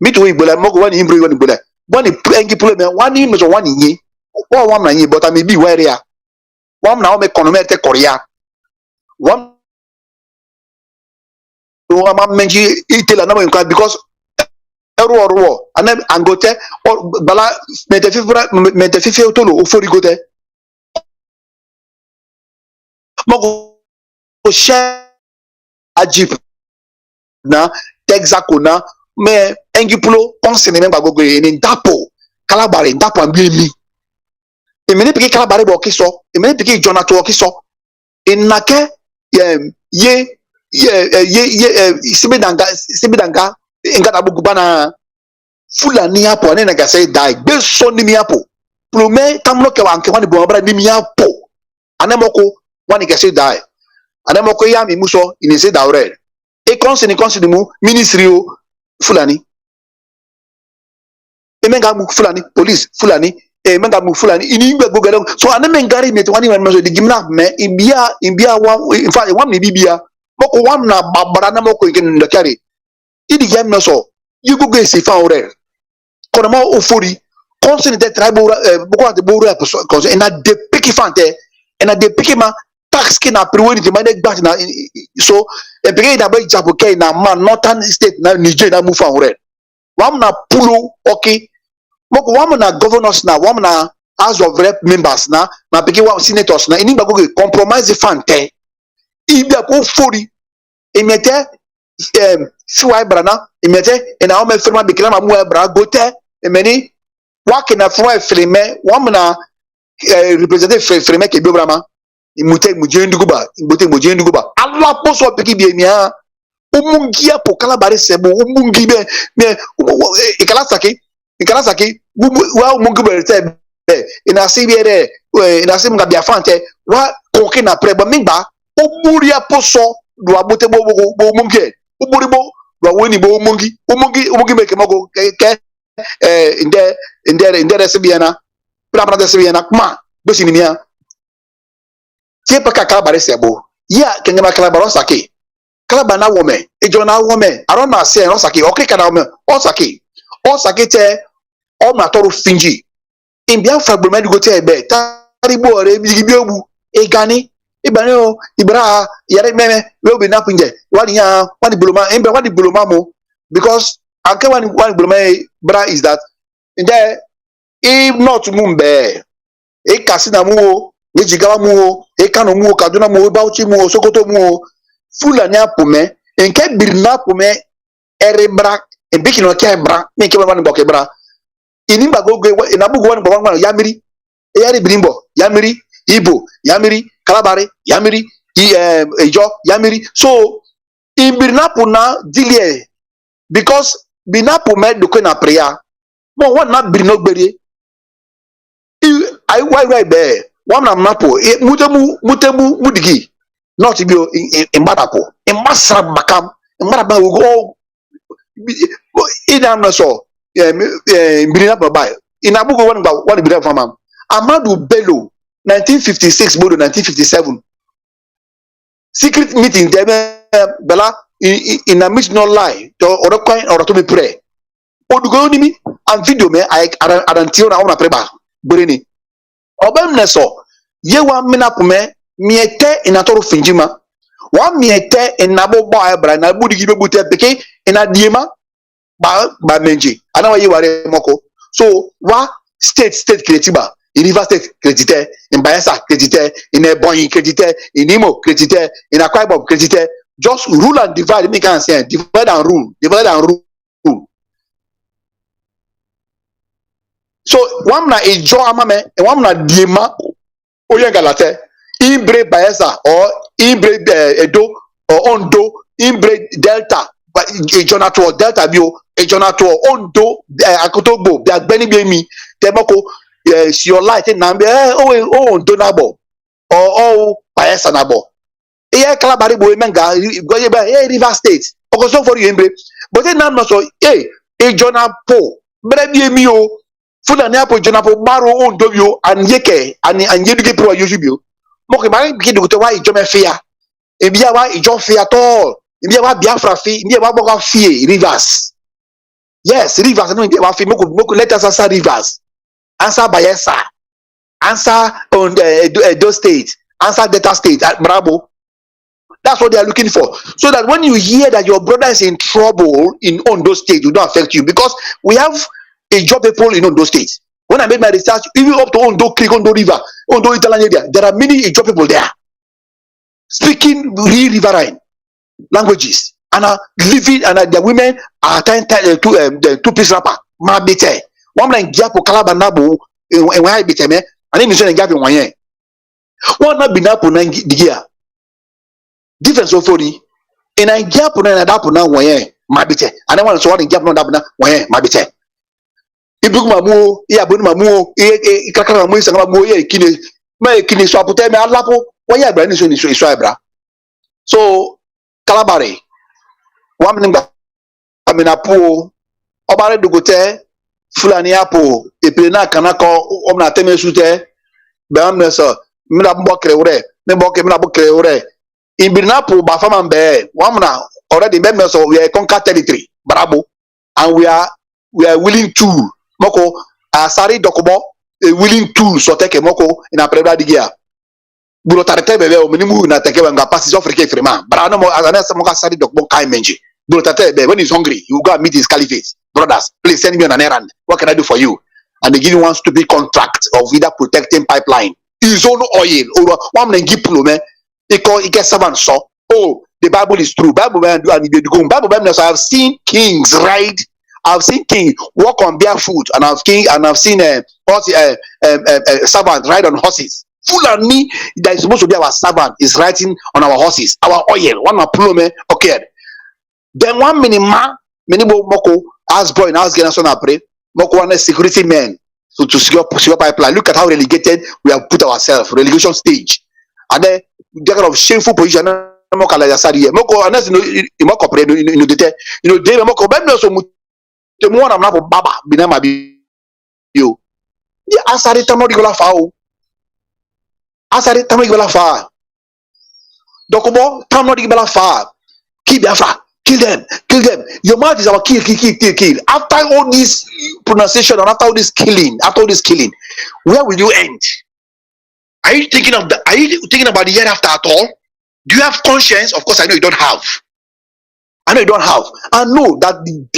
Me too. Bulai moko one in break one bulai. One engi plo me. One in measure one in ye. One man ye. But I may be where ya. One now me economy te Korea. One. Because ero and then angote or bala metefifra tolo ofori gote mogo share ajip na texaco na me engipulo konsene memba gogo ni dapo kalabare dapo ambiemi emene peke kalabare bo kiso emene peke jonato kiso enake ye sibidanga ingata bugubana fulani hapo anena gase dai beso ni mi hapo plume tamlo ke wanke wani bomabra ni mi hapo anemoko wani gase dai anemoko ya mi muso inese daure e konsi mu ministry o fulani emenga mu fulani police fulani menga mu fulani ini ngbe gogelo so anemengari meti wani wani so di gimna me ibia wa in fact wam ni bibia moko wam na babara na moko ikin ndakari idi yam no so you go go see fa ore kono ma ofori constant the tribal boko at the border cause and the picky fante and the picky ma tax kina priwoni the money back na so e picky da ba japo ke na man northern state na Niger na move fa ore wam na pulo okay moko wam na governors na wam na house of rep members na picky wa senators na ini ba go compromise the fante ibia ko fori emete shuai brana emete ena o me firma bikira ma mu bra gote emeni Wake na fwa filme, wamna representer filme ke biograma. Imute mujenduguba, imute mujenduguba. Allah poso peki biemia. Umungia po kalabare sebo, umungi me ikalasaki, wa umungi be ina sibiere, ina sim ga Biafran te, wa konke na pre, ba mingba, umuria poso, do abote bo umungi, umuribo, do weni bo umungi me kemogo, ke, inde sibiana, pra de sibiana, ma, besi ni mia. Tiepa kalabare sebo, ya, kengema kalabaro saki. Kalaba na woman, Ijaw na woman, I don't know say Osaki, okay kana woman, Osaki te o ma toru finji. In Biafra gbo me go te ebe, taribo ore bi obu, egani, ibani o, ibra yare meme, we be na pinje. Wani ya, wani buloma, embe wani buloma mo because anke wani buloma bra is that in there if not mumbe, e kasina mu o, e jigawa mu o, e Kanu mu o, Kaduna mu o, Bauchi mu o, Sokoto mu o. Fulani apume enke birna apume erebra embiki no kebra menke wani bokebra inimba gogo inabugo wani bokwa yamiri eyari birimbo yamiri Igbo yamiri Kalabari yamiri Ijaw yamiri so in birna puna dilie because binapu me do na prayer mo wan na birno gbere I why be wan na napo mutemu mudigi not to be in Batapo, in Massa Bakam, in Maraba will go in Amnaso, Birina by in Abugo one about one Biran Farmer. Amadou Bello, 1956, Bodo 1957. Secret meeting, Bella in a mission no lie, or a coin or to be pray. Odugoni and video me, I until now on a preba, Burini. Obem Neso, ye one minapume. Miete inatoro finjima wa miete inabo ba ebra na budi gibe bute peke ina diema ba menji ana wa yiware moko so wa state kretiba in River State kretite in Bayelsa kretite in Ebonyi kretite in Imo kretite in Akwa Ibom kretite just rule and divide me can say divide and rule so one na Ijaw amame e one na diema oyengalate Imbre Bayelsa or Imbre Edo or Ondo, Imbre Delta, but Jonato Delta Bio, Jonato Ondo, Akotobo, the Benny Bemi, Temoko, your light in Nambe, Ondo Nabo, or Bayelsa Nabo. Here, Kalabari Boemenga, River State, or so for you, Imbre, but then I'm not so, Jonapo, Brebi Mio, Fulanapo, Jonapo, Baro, Ondo, and Yeke, and Yeduke Pro Yujibio. Moke bari begin to why Ijaw me fear. Ebia wa Ijaw fear at all. Ebia wa Biafra fear. Ebia wa boga fear rivers. Yes, rivers. No, ebia wa fear. Moku let us answer rivers. Answer Bayelsa. Answer on Edo State. Answer Delta State. Bravo. That's what they are looking for. So that when you hear that your brother is in trouble in Ondo State, it don't affect you because we have Ijaw people in Ondo State. When I made my research, even up to Ondo Creek, Ondo River, Ondo Italian area, there are many Ijaw people there speaking real riverine languages and are living, and the women are attending the two-piece rapper. Ma bite. One man Giapo Calabanabo, and when I bite me, and then you say Gavin Wayen. One not been up on the gear. Difference of 40. In a Giapo and a Dapo now Wayen, ma bite. And I want to one in Giapo Dabna, Wayen, ma bite. Ibumamu, Yabumamu, Kakamamu, Samamu, Kine, my Kine Swapute, me Alapo, Waya Brand is Israel. So, Kalabari, one minute, I mean, a pool, Obare Dugote, Fulani Apo, Epina Kanako, Omna Temesute, Bamnesa, Minabokre, Membokre, in Binapo, Bafaman Bear, Wamna, already members of we are conquered territory, Bravo, and we are willing to. Moko asari dokobo willing to so take moko in a preba digia bulo tarete bebe o minimu na take nga passes Africa frema brano mo azana moka asari dokobo kai menji bulo tarete bebe when he's hungry you go and meet his caliphate brothers please send me on an errand what can I do for you and they give you one stupid contract of either protecting pipeline his own oil or one man give me it get servant so oh the Bible is true Bible man and Bible man I have seen kings ride I've seen king walk on barefoot, and I've seen servant ride on horses. Fulani that is supposed to be our servant is riding on our horses, our oil. One plume okay. Then one minima moko as boy and as girl son pray moko one security men to secure pipeline. Look at how relegated we have put ourselves, relegation stage, and then that kind of shameful position. Moko la yasari moko unless moko pray they moko ben no so te mo na baba binama bi yo. Di asari tamo di gola fa o. Asari tamo di gola fa. Dokubo tamo di gola fa. Kill Biafra. Kill them. Your mouth is our kill. After all this pronunciation and after all this killing, where will you end? Are you thinking about the year after at all? Do you have conscience? Of course, I know you don't have. I know that the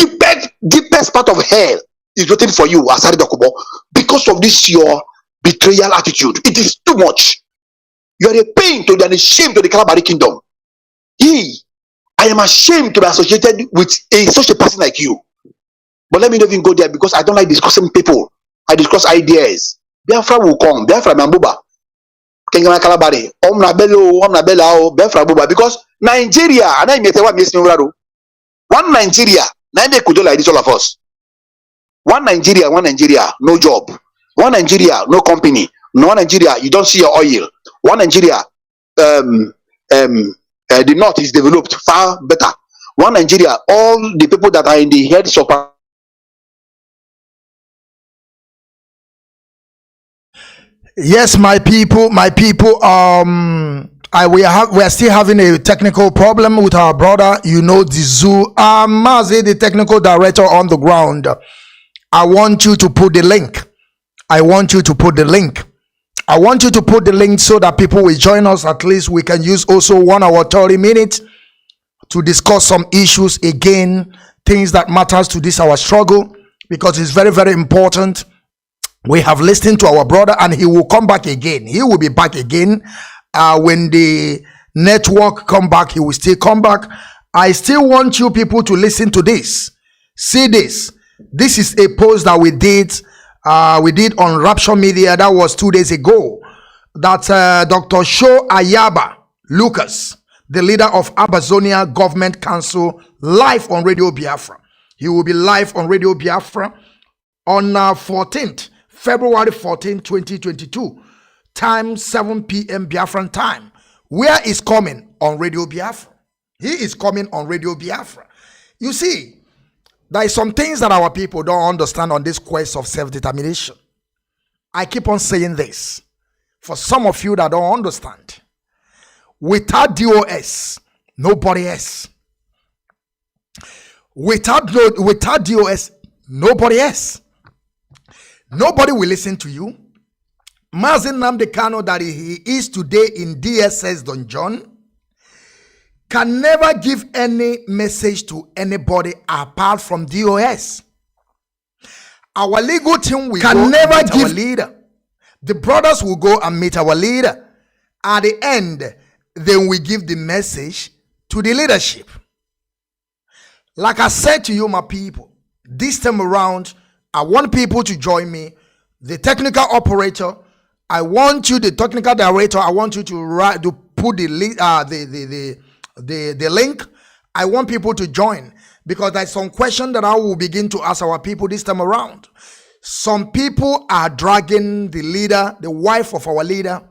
deepest part of hell is waiting for you, Asari Dokubo, because of this your betrayal attitude. It is too much. You are a pain to and a shame to the Kalabari kingdom. I am ashamed to be associated with such a person like you. But let me not even go there because I don't like discussing people. I discuss ideas. Biafra will come. Biafra Mambuba. Kengama Kalabari. Biafra Buba. Because Nigeria, and I met one Nigeria, Nine could do like this, all of us. One Nigeria, no job. One Nigeria, no company. No Nigeria, you don't see your oil. One Nigeria, the north is developed far better. One Nigeria, all the people that are in the heads of yes, my people. We are still having a technical problem with our brother. You know, the zoo. Mazi, the technical director on the ground. I want you to put the link. I want you to put the link so that people will join us. At least we can use also 1 hour 30 minutes to discuss some issues again, things that matters to this our struggle, because it's very, very important. We have listened to our brother and he will come back again. He will be back again. When the network come back, he will still come back. I still want you people to listen to this. See this. This is a post that we did on Rapture Media. That was 2 days ago. That Dr. Sho Ayaba Lucas, the leader of Amazonia Government Council, live on Radio Biafra. He will be live on Radio Biafra on 14th, February 14, 2022. Time 7 p.m. Biafran time. Where is coming on Radio Biafra? He is coming on Radio Biafra. You see, there is some things that our people don't understand on this quest of self-determination. I keep on saying this. For some of you that don't understand, without DOS, nobody else. Without DOS, nobody else. Nobody will listen to you. Mazi Nnamdi Kanu, that he is today in DSS dungeon, can never give any message to anybody apart from DOS. Our legal team will can never give our leader. The brothers will go and meet our leader. At the end, then we give the message to the leadership. Like I said to you, my people, this time around, I want people to join me. The technical operator, I want you, the technical director, I want you to put the link. I want people to join because there's some question that I will begin to ask our people this time around. Some people are dragging the leader, the wife of our leader.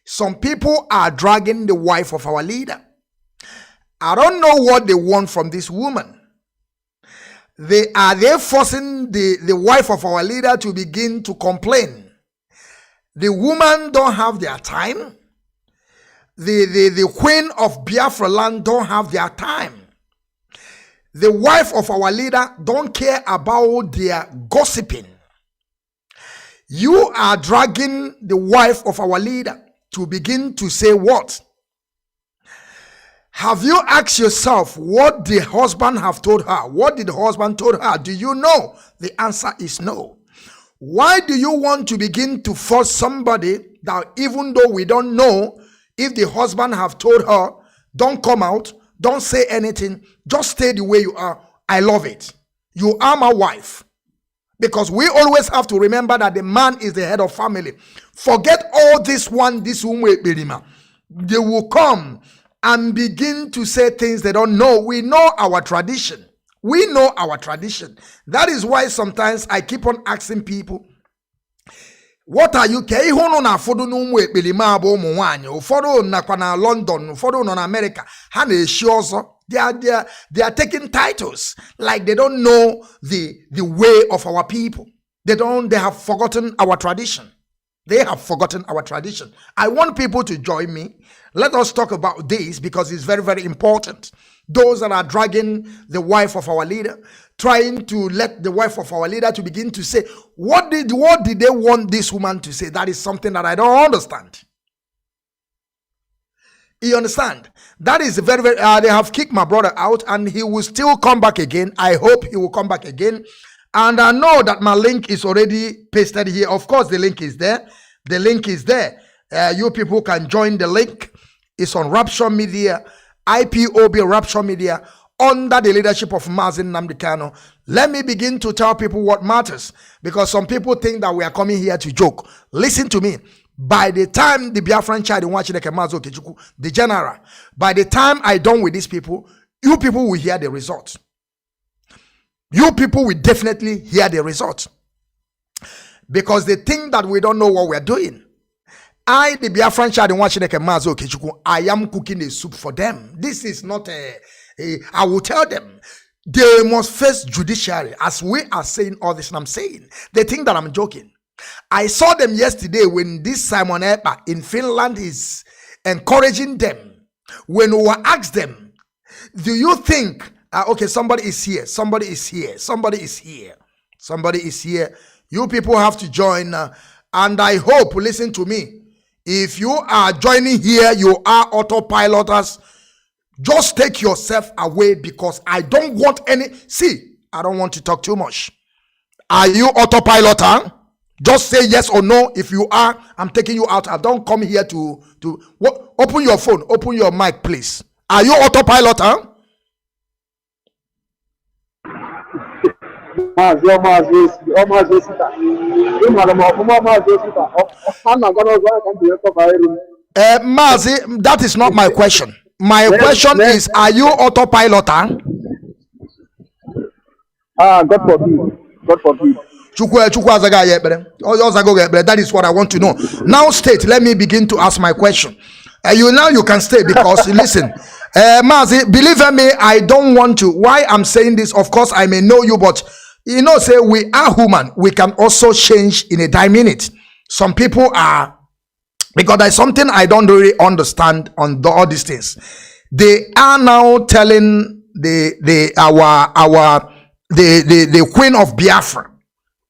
Some people are dragging the wife of our leader. I don't know what they want from this woman. They forcing the wife of our leader to begin to complain. The woman don't have their time. The queen of Biafra land don't have their time. The wife of our leader don't care about their gossiping. You are dragging the wife of our leader to begin to say what? Have you asked yourself what the husband have told her? What did the husband told her? Do you know? The answer is no. Why do you want to begin to force somebody that even though we don't know if the husband have told her, don't come out, don't say anything, just stay the way you are. I love it. You are my wife. Because we always have to remember that the man is the head of family. Forget all this woman. They will come and begin to say things they don't know. We know our tradition. We know our tradition. That is why sometimes I keep on asking people, what are you care? Na fodo no mu ekpelima abo mu nwanyi. Ufodo na kwa na London, ufodo na America. Ha na eshi ozo. They are taking titles like they don't know the way of our people. They have forgotten our tradition. They have forgotten our tradition. I want people to join me. Let us talk about this because it's very, very important. Those that are dragging the wife of our leader, trying to let the wife of our leader to begin to say, what did they want this woman to say? That is something that I don't understand. You understand? That is very, very, they have kicked my brother out and he will still come back again. I hope he will come back again. And I know that my link is already pasted here. Of course, the link is there. The link is there. You people can join the link. It's on Rapture Media, IPOB Rapture Media, under the leadership of Mazi Nnamdi Kanu. Let me begin to tell people what matters, because some people think that we are coming here to joke. Listen to me. By the time the Biafran child in Mazi, the general, by the time I done with these people, you people will hear the results. You people will definitely hear the results. Because they think that we don't know what we're doing. I, the Biafran child in Mazi, I am cooking a soup for them. This is not I will tell them, they must face judiciary. As we are saying all this, and I'm saying, they think that I'm joking. I saw them yesterday when this Simon Epa in Finland is encouraging them. When we asked them, do you think, okay, somebody is here, somebody is here, somebody is here, somebody is here. You people have to join. And I hope, listen to me, if you are joining here, you are autopiloters. Just take yourself away because I don't want any. See, I don't want to talk too much. Are you autopiloter? Just say yes or no. If you are, I'm taking you out. I don't come here to what? Open your phone. Open your mic, please. Are you autopiloter? Mazi, that is not my question. My question is, are you autopiloter? God forbid. God forbid. That is what I want to know. Now state, let me begin to ask my question. You can stay because listen, Mazi, believe me, I don't want to. Why I'm saying this, of course, I may know you, but say we are human. We can also change in a dime minute. Some people are, because there's something I don't really understand on all these things. They are now telling the Queen of Biafra,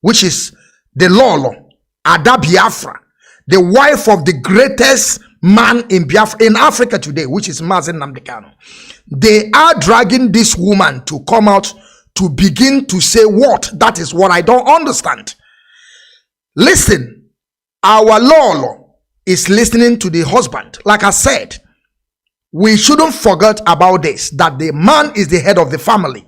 which is the Lolo, Ada Biafra, the wife of the greatest man in Biafra, in Africa today, which is Mazi Nnamdi Kanu. They are dragging this woman to come out to begin to say what? That is what I don't understand. Listen, our Lolo is listening to the husband. Like I said, we shouldn't forget about this, that the man is the head of the family.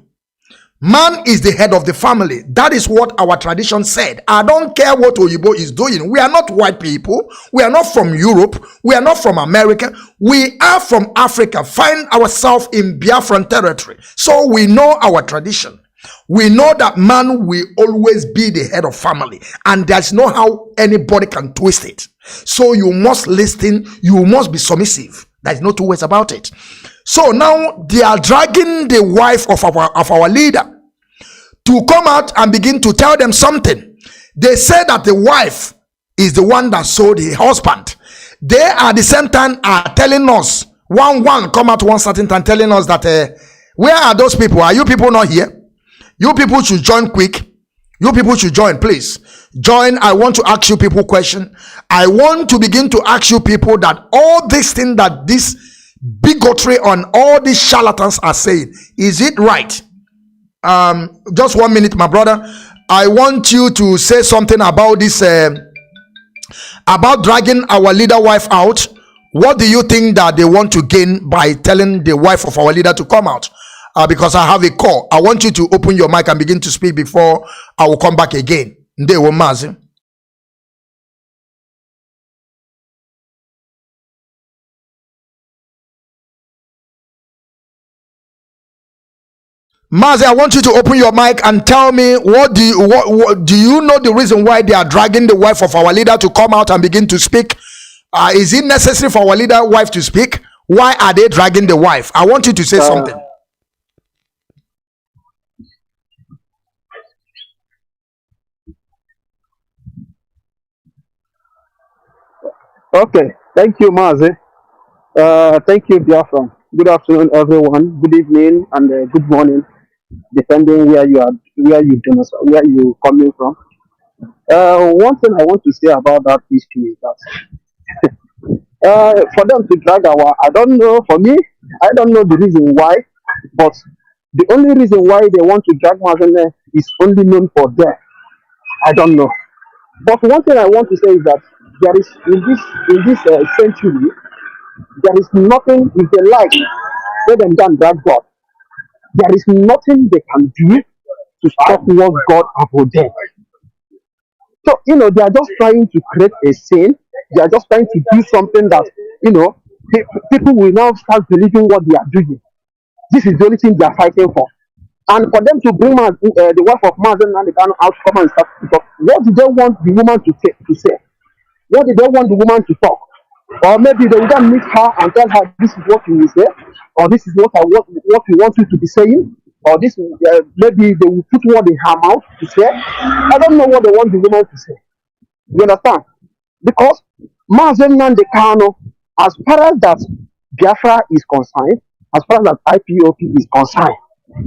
Man is the head of the family. That is what our tradition said. I don't care what Oyibo is doing. We are not white people. We are not from Europe. We are not from America. We are from Africa. Find ourselves in Biafran territory. So we know our tradition. We know that man will always be the head of family. And there's no how anybody can twist it. So you must listen. You must be submissive. There's no two ways about it. So now they are dragging the wife of our leader to come out and begin to tell them something. They say that the wife is the one that sold the husband. They at the same time are telling us, one come out one certain time telling us that where are those people? Are you people not here? You people should join quick. You people should join, please. Join. I want to ask you people question. I want to begin to ask you people that all this thing that this bigotry on all these charlatans are saying, is it right? Just 1 minute, my brother. I want you to say something about this, about dragging our leader wife out. What do you think that they want to gain by telling the wife of our leader to come out? because I have a call. I want you to open your mic and begin to speak before I will come back again. Ndewo Mazi. Mazi, I want you to open your mic and tell me what do you know the reason why they are dragging the wife of our leader to come out and begin to speak? Is it necessary for our leader wife to speak? Why are they dragging the wife? I want you to say something. Okay, thank you, Mazi. Thank you, Biafra. Good afternoon, everyone. Good evening and good morning, depending where you are, where you coming from. One thing I want to say about that issue is that for them to drag I don't know. For me, I don't know the reason why, but the only reason why they want to drag Mazene is only known for them. I don't know. But one thing I want to say is that there is in this century, there is nothing if they like let them go and drag God. There is nothing they can do to stop what God has ordained. So they are just trying to create a scene. They are just trying to do something that people will now start believing what they are doing. This is the only thing they are fighting for. And for them to bring the wife of Mazi and the Kanu out to come and start to talk, what did they want the woman to say? What did they want the woman to talk? Or maybe they would then meet her and tell her this is what you will say, or this is what we want you to be saying, or this maybe they will put word in her mouth to say. I don't know what they want the woman to say. You understand? Because Mazi and the Kanu, as far as that Biafra is concerned, as far as that IPOP is concerned,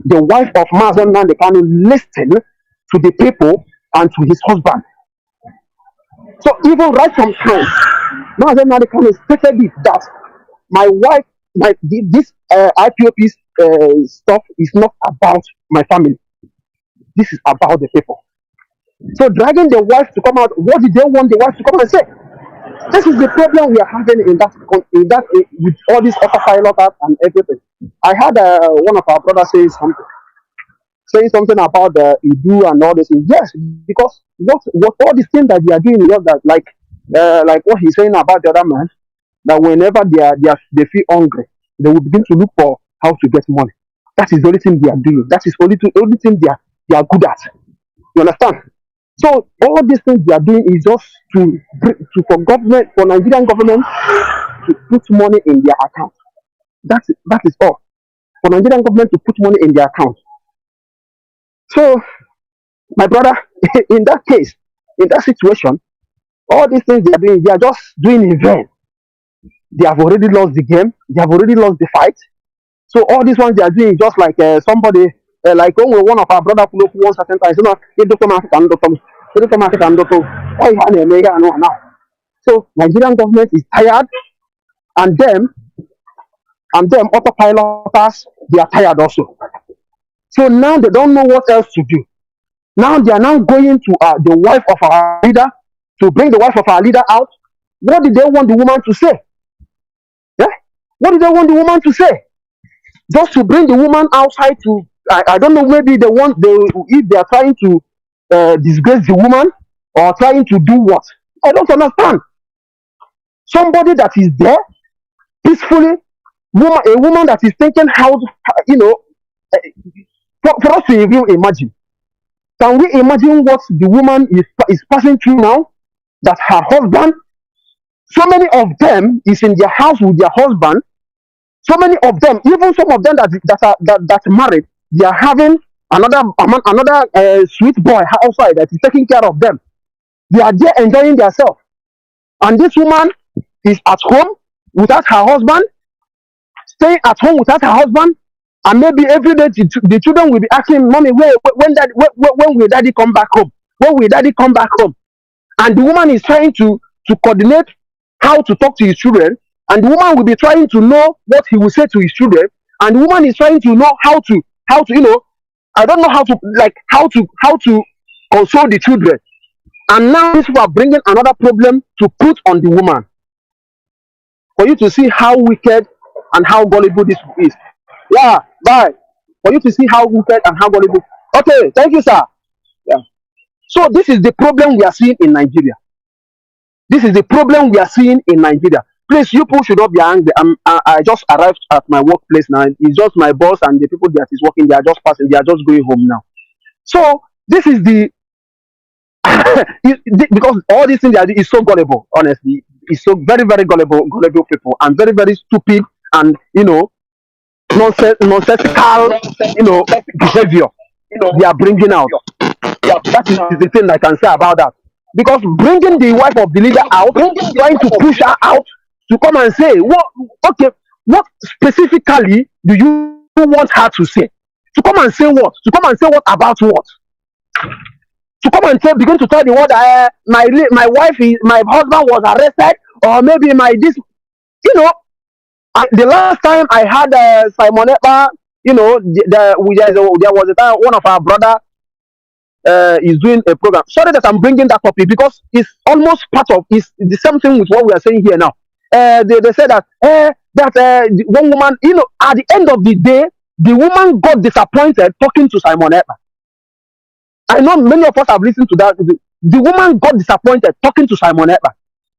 the wife of Mazi and the Kanu listened to the people and to his husband. So even right from time, Mazi and the Kanu stated it that my wife, this IPOP stuff is not about my family. This is about the people. So dragging the wife to come out, what did they want the wife to come and say? This is the problem we are having with all these autopilot and everything. I had one of our brothers saying something about the Idu and all this. Yes, because what all these things that they are doing, that like what he's saying about the other man, that whenever they feel hungry, they will begin to look for how to get money. That is the only thing they are doing. That is only thing they are good at. You understand? So all these things they are doing is just for Nigerian government to put money in their account. That is all. For Nigerian government to put money in their account. So, my brother, in that case, in that situation, all these things they are doing, they are just doing in vain. They have already lost the game. They have already lost the fight. So all these ones they are doing just like somebody, like when one of our brother pull up one certain time, so Nigerian government is tired, and them autopiloters, they are tired also. So now they don't know what else to do. Now they are now going to the wife of our leader to bring the wife of our leader out. What did they want the woman to say? Yeah? What did they want the woman to say? Just to bring the woman outside to, I don't know, maybe if they are trying to disgrace the woman or trying to do what? I don't understand. Somebody that is there peacefully, a woman that is thinking how, for us to even imagine. Can we imagine what the woman is passing through now? That her husband, so many of them is in their house with their husband. So many of them, even some of them that married, they are having another sweet boy outside that is taking care of them. They are there enjoying themselves, and this woman is at home without her husband, staying at home without her husband, and maybe every day the children will be asking, "Mommy, when will daddy come back home? When will daddy come back home?" And the woman is trying to coordinate how to talk to his children, and the woman will be trying to know what he will say to his children, and the woman is trying to know how to I don't know how to console the children. And now these people are bringing another problem to put on the woman, for you to see how wicked and how gullible this is. Yeah, bye. for you to see how wicked and how gullible. Okay, thank you, sir. Yeah. So this is the problem we are seeing in Nigeria. This is the problem we are seeing in Nigeria. Please, you people should not be angry. I just arrived at my workplace now. It's just my boss and the people that is working. They are just passing. They are just going home now. So this is the because all these things is so gullible. Honestly, it's so very very gullible people and very very stupid and nonsensical behavior. They are bringing out. Yeah, that is the thing I can say about that. Because bringing the wife of the leader out, trying to push her out to come and say, what specifically do you want her to say? To come and say what? To come and say what about what? To come and begin to tell the world that my wife my husband was arrested, or maybe the last time I had Simon Ekpa, there was a time one of our brother is doing a program. Sorry that I'm bringing that topic because it's almost part of it's the same thing with what we are saying here now. They said that one woman, at the end of the day, the woman got disappointed talking to Simon Ekpa. I know many of us have listened to that. The woman got disappointed talking to Simon Ekpa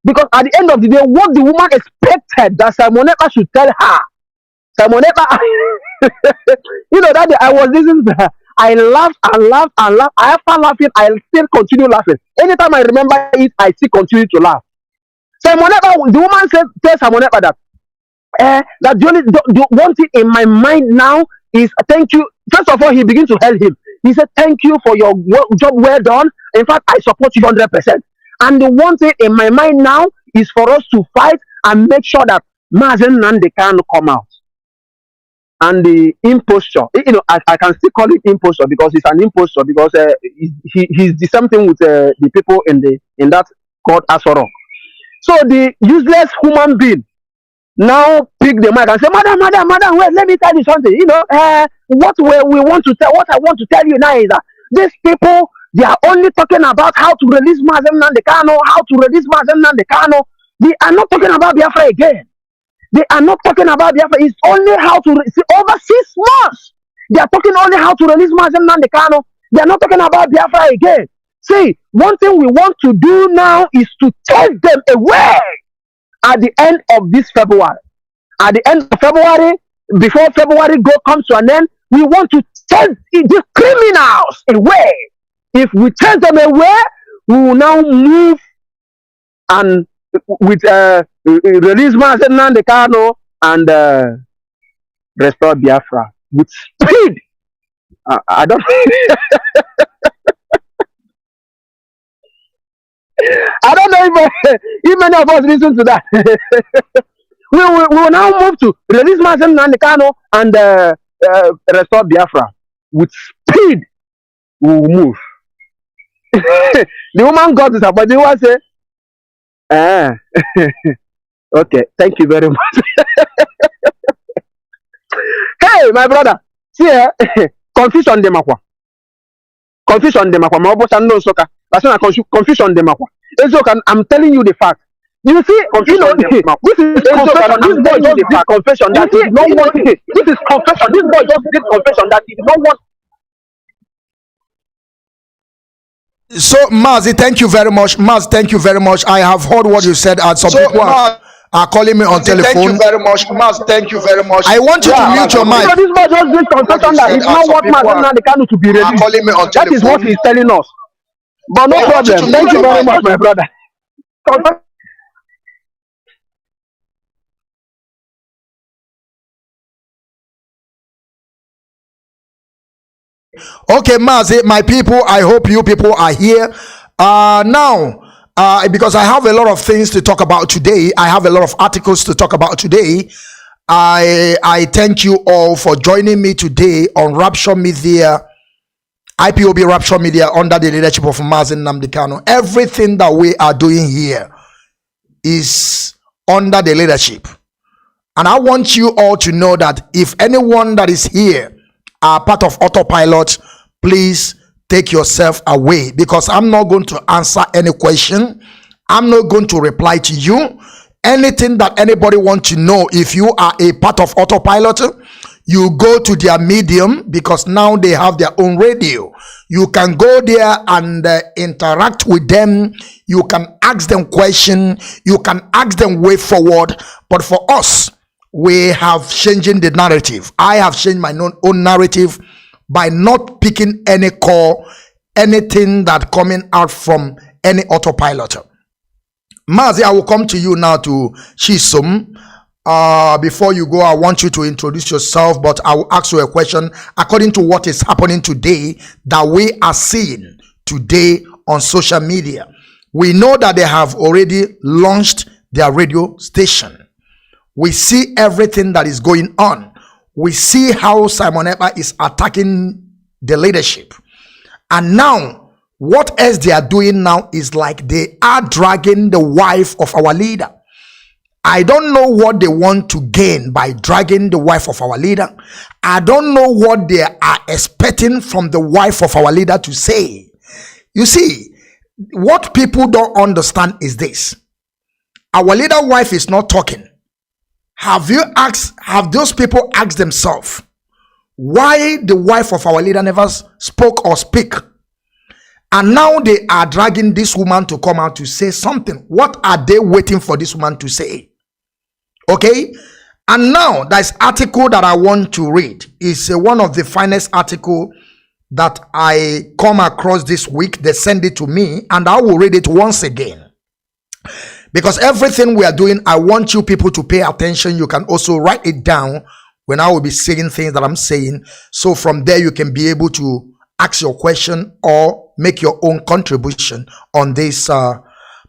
because at the end of the day, what the woman expected that Simon Ekpa should tell her, Simon Ekpa, that day I was listening to her. I laughed and laughed and laughed. After laughing, I still continue laughing. Anytime I remember it, I still continue to laugh. Simon Ekpa, the woman tell Simon Ekpa that that the one thing in my mind now is thank you. First of all, he began to hail him. He said, thank you for your job well done. In fact, I support you 100%. And the one thing in my mind now is for us to fight and make sure that Mazi Nnamdi can come out. And the imposture, I can still call it imposture because it's an imposture because he's the same thing with the people in that court Asoro. So the useless human being now pick the mic and say, Madam, wait, let me tell you something. What I want to tell you now is that these people, they are only talking about how to release Mazi Nnamdi Kanu, how to release Mazi Nnamdi Kanu. They are not talking about Biafra again. They are not talking about Biafra. It's only how to over 6 months. They are talking only how to release Mazi Nnamdi Kanu. They are not talking about Biafra again. See, one thing we want to do now is to take them away at the end of this February. At the end of February, before February comes to an end, we want to take the criminals away. If we take them away, we will now move and with release Mazi Nnamdi Kanu and restore Biafra with speed. I don't. I don't know if many of us listen to that. we will now move to release Mazi Nnamdi Kanu and restore Biafra with speed. We will move. The woman got disappointed. The woman say, okay, thank you very much. Hey, my brother, see here, confusion de makwa. Confusion de makwa. Ma obosa no soka. That's not confusion de makwa. I'm telling you the fact. You see, this is confession. This boy just did confession that he don't want. This is confession. This boy just did confession that he don't want. So, Mazi, thank you very much. Maz, thank you very much. I have heard what you said, and some people are calling me on telephone. Thank you very much, Maz. Thank you very much. I want you to mute your mic. So this boy just did confession that he don't want Mazi Nnamdi Kanu to be released. Calling me on that is what he's telling us. But no problem. Thank you very much, my brother. Okay, Mazi, my people, I hope you people are here. Now, because I have a lot of things to talk about today, I have a lot of articles to talk about today. I thank you all for joining me today on Rapture Media, IPOB Rapture Media, under the leadership of Mazi Nnamdi Kanu. Everything that we are doing here is under the leadership. And I want you all to know that if anyone that is here are part of autopilot, please take yourself away, because I'm not going to answer any question. I'm not going to reply to you. Anything that anybody wants to know, if you are a part of autopilot, You go to their medium, because now they have their own radio. You can go there and interact with them. You can ask them questions. You can ask them way forward. But for us, we have changing the narrative. I have changed my own narrative by not picking any call, anything that coming out from any autopilot. Mazi, I will come to you now to Chisum. Before you go, I want you to introduce yourself, but I will ask you a question according to what is happening today that we are seeing today on social media. We know that they have already launched their radio station. We see everything that is going on. We see how Simon Ekpa is attacking the leadership. And now, what else they are doing now is like they are dragging the wife of our leader. I don't know what they want to gain by dragging the wife of our leader. I don't know what they are expecting from the wife of our leader to say. You see, what people don't understand is this. Our leader wife is not talking. Have those people asked themselves why the wife of our leader never spoke or speak? And now they are dragging this woman to come out to say something. What are they waiting for this woman to say? Okay? And now, this article that I want to read is one of the finest articles that I come across this week. They send it to me, and I will read it once again. Because everything we are doing, I want you people to pay attention. You can also write it down when I will be saying things that I'm saying. So from there, you can be able to ask your question or make your own contribution on this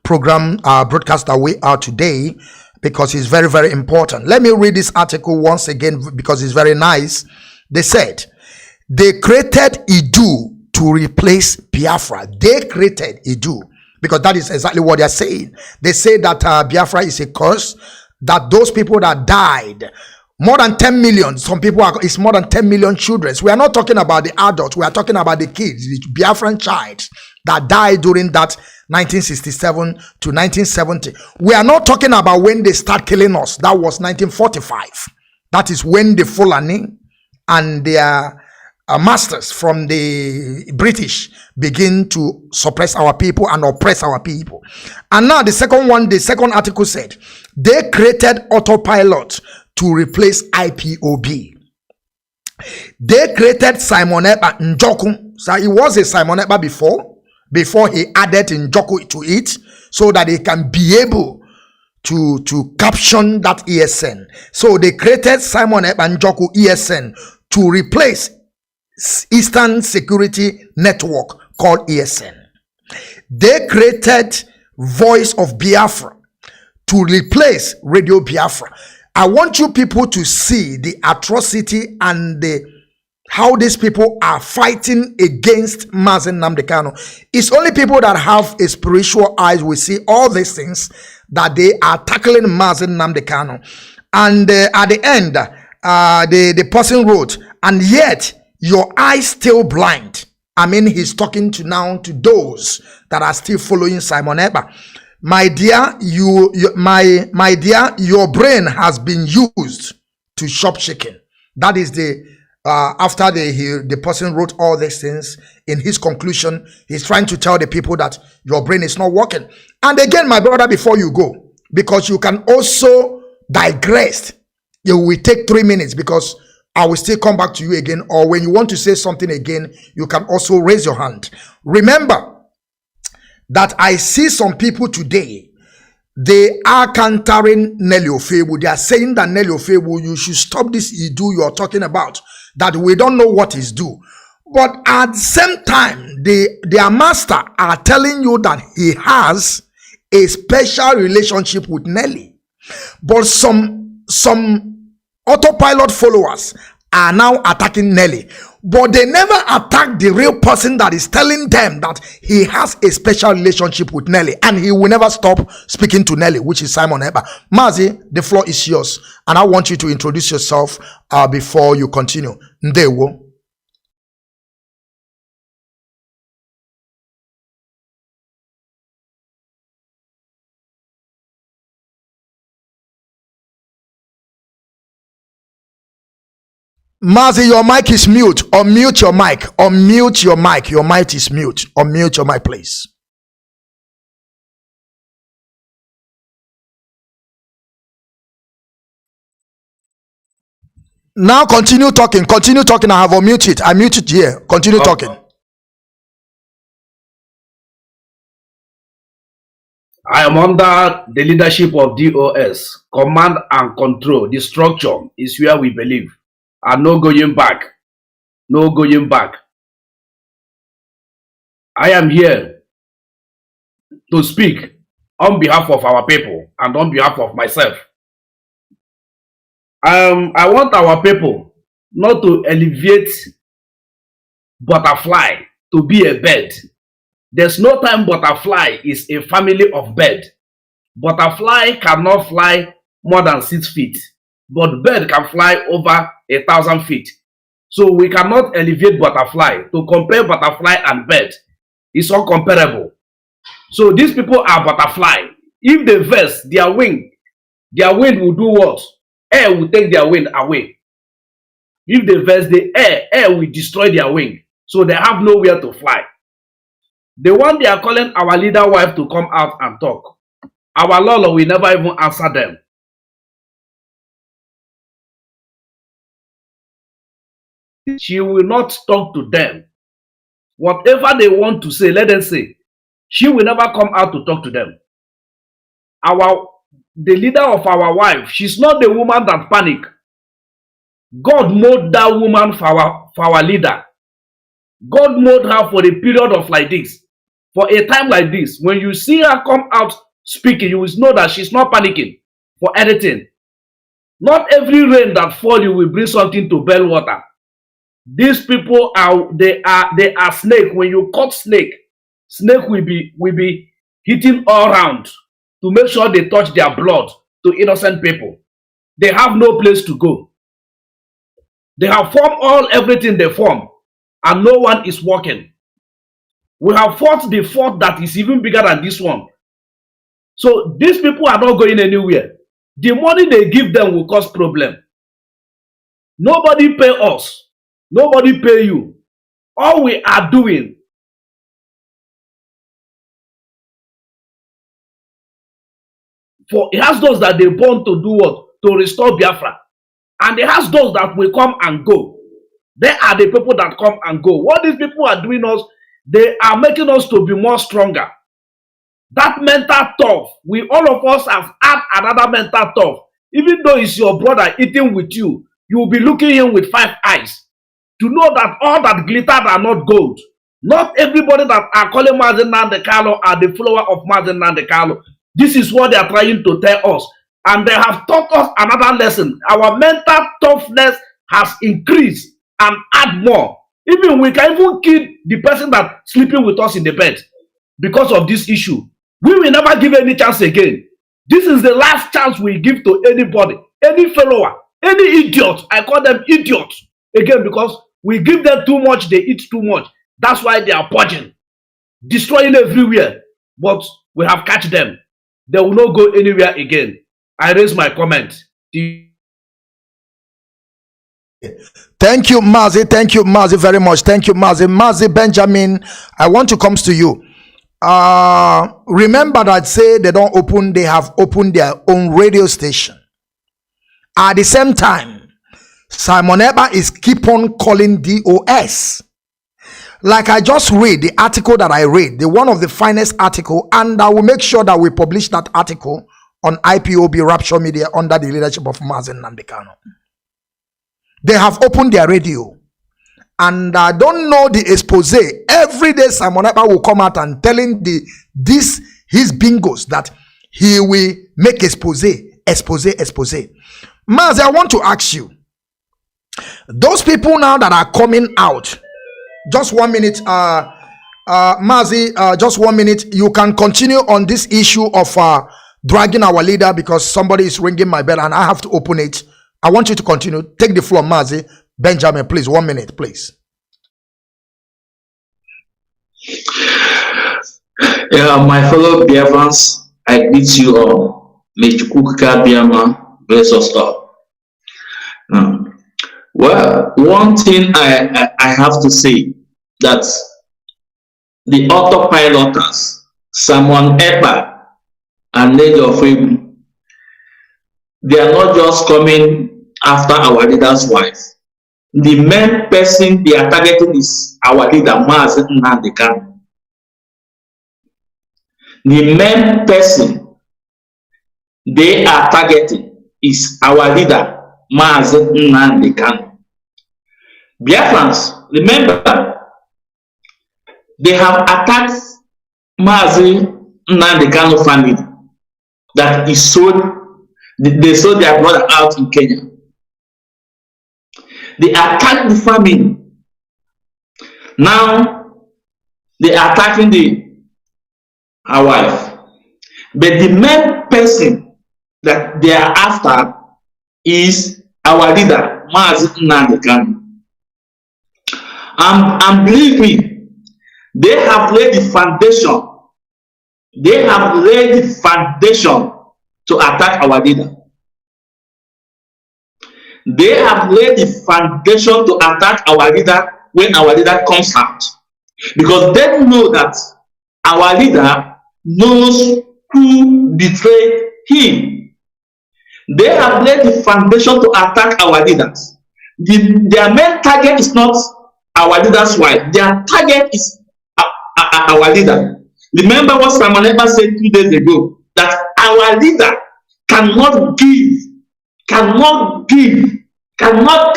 program broadcast that we are today, because it's very, very important. Let me read this article once again because it's very nice. They said, they created Idu to replace Biafra. They created Idu. Because that is exactly what they are saying. They say that Biafra is a curse, that those people that died, more than 10 million, some people are, it's more than 10 million children. We are not talking about the adults, we are talking about the kids, the Biafran child that died during that 1967 to 1970. We are not talking about when they start killing us. That was 1945. That is when the Fulani and their masters from the British begin to suppress our people and oppress our people. And now the second one, the second article said, they created autopilot to replace IPOB. They created Simon Ekpa Njoku. So it was a Simon Ekpa before he added Njoku to it, so that he can be able to caption that ESN. So they created Simon Ekpa Njoku ESN to replace Eastern Security Network called ESN. They created Voice of Biafra to replace Radio Biafra. I want you people to see the atrocity and how these people are fighting against Mazi Nnamdi. It's only people that have a spiritual eyes will see all these things, that they are tackling Mazi Nnamdi. And at the end, the person wrote, and yet your eyes still blind. I mean, he's talking to now to those that are still following Simon Ekpa. My dear, my dear, your brain has been used to shop chicken. That is the after the person wrote all these things. In his conclusion, he's trying to tell the people that your brain is not working. And again, my brother, before you go, because you can also digress, you will take 3 minutes, because I will still come back to you again, or when you want to say something again, you can also raise your hand. Remember that I see some people today, they are countering Nelly Ofebu. They are saying that Nelly Ofebu, you should stop this Idu you are talking about, that we don't know what is due. But at the same time, their master are telling you that he has a special relationship with Nelly. But some autopilot followers are now attacking Nelly, but they never attack the real person that is telling them that he has a special relationship with Nelly, and he will never stop speaking to Nelly, which is Simon Ekpa. Mazi, the floor is yours, and I want you to introduce yourself before you continue. Ndewo. Mazi, your mic is mute. Unmute your mic. Unmute your mic. Your mic is mute. Unmute your mic, please. Now continue talking. Continue talking. I have unmuted it. I muted it here. Continue talking. I am under the leadership of DOS. Command and control. The structure is where we believe. And no going back. No going back. I am here to speak on behalf of our people and on behalf of myself. I want our people not to elevate butterfly to be a bird. There's no time butterfly is a family of bird. Butterfly cannot fly more than 6 feet, but bird can fly over 1,000 feet. So we cannot elevate butterfly. To compare butterfly and bird is uncomparable. So these people are butterfly. If they vest their wind will do what? Air will take their wing away. If they vest the air will destroy their wing. So they have nowhere to fly. The one they are calling our leader wife to come out and talk. Our Lolo will never even answer them. She will not talk to them. Whatever they want to say, let them say. She will never come out to talk to them. The leader of our wife, she's not the woman that panic. God made that woman for our leader. God made her for a period of like this. For a time like this, when you see her come out speaking, you will know that she's not panicking for anything. Not every rain that falls, you will bring something to boil water. These people they are snake. When you cut snake will be hitting all around to make sure they touch their blood to innocent people. They have no place to go. They have formed everything they form, and no one is working. We have fought the fort that is even bigger than this one. So these people are not going anywhere. The money they give them will cause problem. Nobody pay us. Nobody pay you. All we are doing it has those that they born to do what? To restore Biafra. And it has those that will come and go. They are the people that come and go. What these people are doing us, they are making us to be more stronger. That mental tough, all of us have had another mental tough. Even though it's your brother eating with you, you will be looking him with 5 eyes. To know that all that glittered are not gold. Not everybody that are calling Mazi Asemebo are the follower of Mazi Asemebo. This is what they are trying to tell us. And they have taught us another lesson. Our mental toughness has increased and add more. Even we can even kill the person that's sleeping with us in the bed because of this issue. We will never give any chance again. This is the last chance we give to anybody, any follower, any idiot. I call them idiots again because we give them too much, they eat too much. That's why they are purging, destroying everywhere. But we have catch them. They will not go anywhere again. I raise my comment. Thank you, Mazi. Thank you, Mazi, very much. Thank you, Mazi. Mazi Benjamin, I want to come to you. Remember that say they have opened their own radio station. At the same time, Simon Ekpa is keep on calling DOS. Like I just read the article that I read, the one of the finest article, and I will make sure that we publish that article on IPOB Rapture Media under the leadership of Mazi Nnamdi. They have opened their radio, and I don't know the expose. Every day Simon Ekpa will come out and telling his bingos that he will make expose. Mazi, I want to ask you, those people now that are coming out, just 1 minute, Mazi, just 1 minute. You can continue on this issue of dragging our leader because somebody is ringing my bell and I have to open it. I want you to continue. Take the floor, Mazi Benjamin, please. 1 minute, please. Yeah, my fellow Biafrans, I greet you all. May Chukwuka Biama bless us all. Well, one thing I have to say that the autopiloters, Simon Ekpa and Nnamdi Ofuegbu, they are not just coming after our leader's wife. The main person they are targeting is our leader, Mazi Nnamdi. The main person they are targeting is our leader, Mazi Nnamdi. Biafrans, remember, they have attacked Mazi Nnamdi family that he sold. They sold their brother out in Kenya. They attacked the family. Now they are attacking our wife. But the main person that they are after is our leader, Mazi Nnamdi. And believe me, they have laid the foundation. They have laid the foundation to attack our leader. They have laid the foundation to attack our leader when our leader comes out. Because they know that our leader knows who betrayed him. They have laid the foundation to attack our leaders. Their main target is not our leader's wife. Their target is our leader. Remember what Simon Ekpa said 2 days ago, that our leader cannot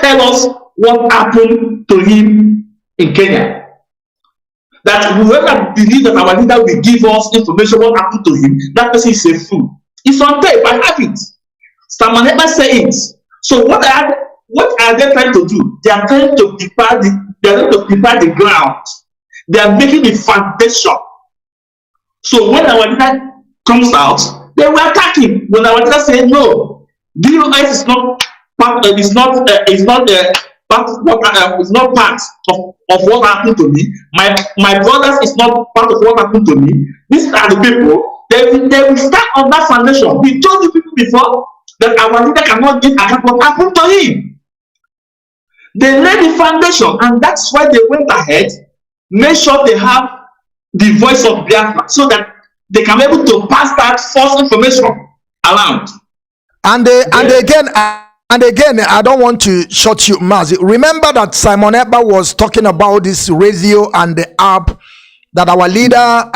tell us what happened to him in Kenya. That whoever believes that our leader will give us information what happened to him, that person is a fool. It's on tape. I have it. Simon Ekpa said it. So what are they trying to do? They are trying to prepare the ground. They are making the foundation. So when our leader comes out, they will attack him. When our leader says no, DOS is not part. It's not part of what happened to me. My brothers is not part of what happened to me. These are the people. They will start on that foundation. We told you people before that our leader cannot give account what happened to him. They laid the foundation, and that's why they went ahead, made sure they have the voice of Biafra, so that they can be able to pass that false information around. And again, I don't want to shut you, Mazi. Remember that Simon Ekpa was talking about this radio and the app that our leader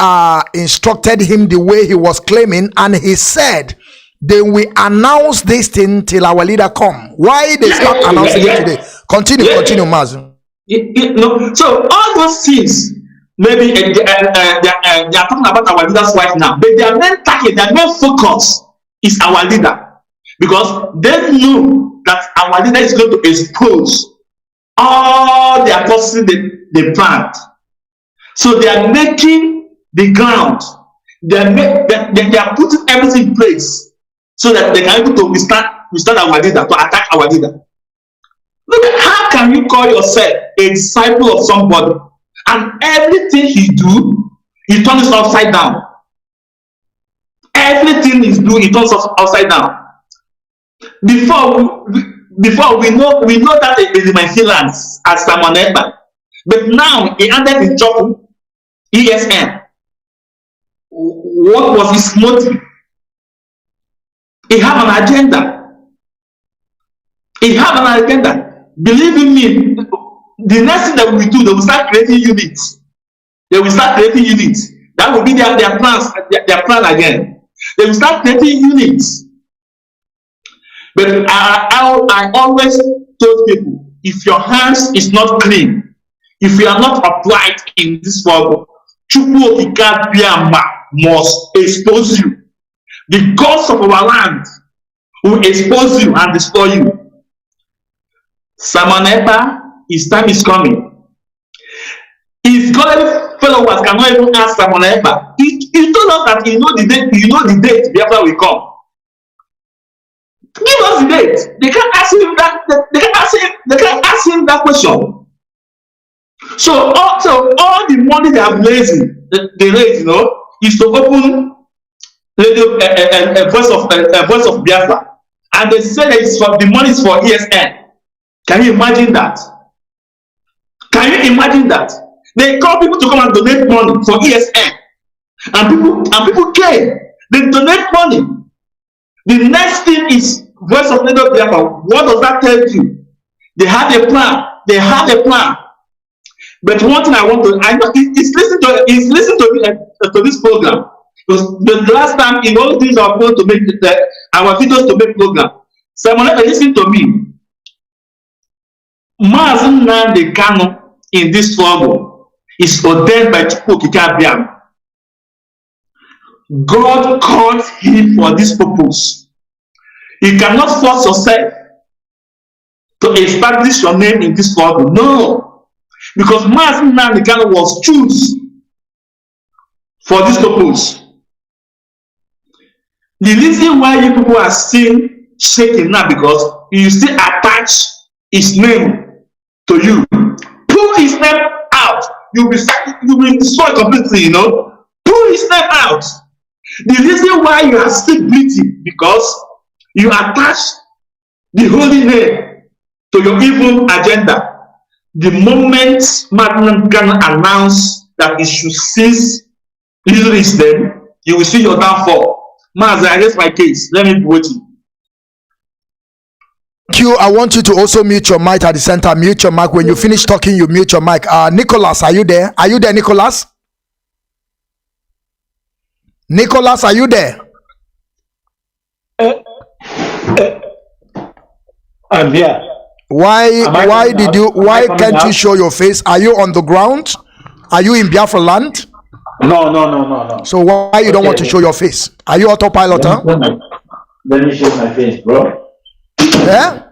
instructed him the way he was claiming, and he said they will announce this thing till our leader come. Why they start announcing it today? Continue, Mazi. No, so all those things, maybe they are talking about our leader's wife now, but their main target, their main focus is our leader, because they know that our leader is going to expose all the atrocities they planned. So they are making the ground. They are putting everything in place so that they can be able to withstand our leader, to attack our leader. Look at how can you call yourself a disciple of somebody, and everything he do, he turns upside down. Everything he do, he turns upside down. Before we know that it is my feelings as Simon Ekpa, but now he ended his job ESN. What was his motive? He have an agenda. Believe in me, the next thing that we will do, they will start creating units. That will be their plans, their plan again. They will start creating units. But I always told people, if your hands is not clean, if you are not upright in this world, Chukwu Okike Biama must expose you. The gods of our land will expose you and destroy you. Simon Ekpa, his time is coming. His godly followers cannot even ask Simon Ekpa. He told us that you know the date Biafra will come. Give us the date. They can't ask him that. They can't ask him that question. So all the money they have raised, is to open a voice of Biafra, and they say that the money is for ESN. Can you imagine that? Can you imagine that? They call people to come and donate money for ESN. And people came. They donate money. The next thing is Voice of Ijaw Biafran. What does that tell you? They had a plan. They had a plan. But one thing I know is listen to this program. Because the last time in all things are going to make our videos to make program. Someone listen to me. Mazi Nnamdi Kanu in this struggle is ordained by Ijaw Biafran. God called him for this purpose. You cannot force yourself to establish your name in this struggle. No. Because Mazi Nnamdi Kanu was chosen for this purpose. The reason why you people are still shaking now because you still attach his name to you. Pull his name out. You'll be destroyed completely, you know. Pull his name out. The reason why you are still bleeding because you attach the holy name to your evil agenda. The moment Mazi Kanu announced that he should cease using his name, you will see your downfall. Mazi, I raise my case. Let me be waiting. Thank you. I want you to also mute your mic at the center. Mute your mic. When you finish talking, you mute your mic. Nicholas, are you there? Are you there, Nicholas? Nicholas, are you there? I'm here. Why can't you show your face? Are you on the ground? Are you in Biafra land? No. So why you don't want to show your face? Are you autopilot? Let me show my face, bro. Yeah?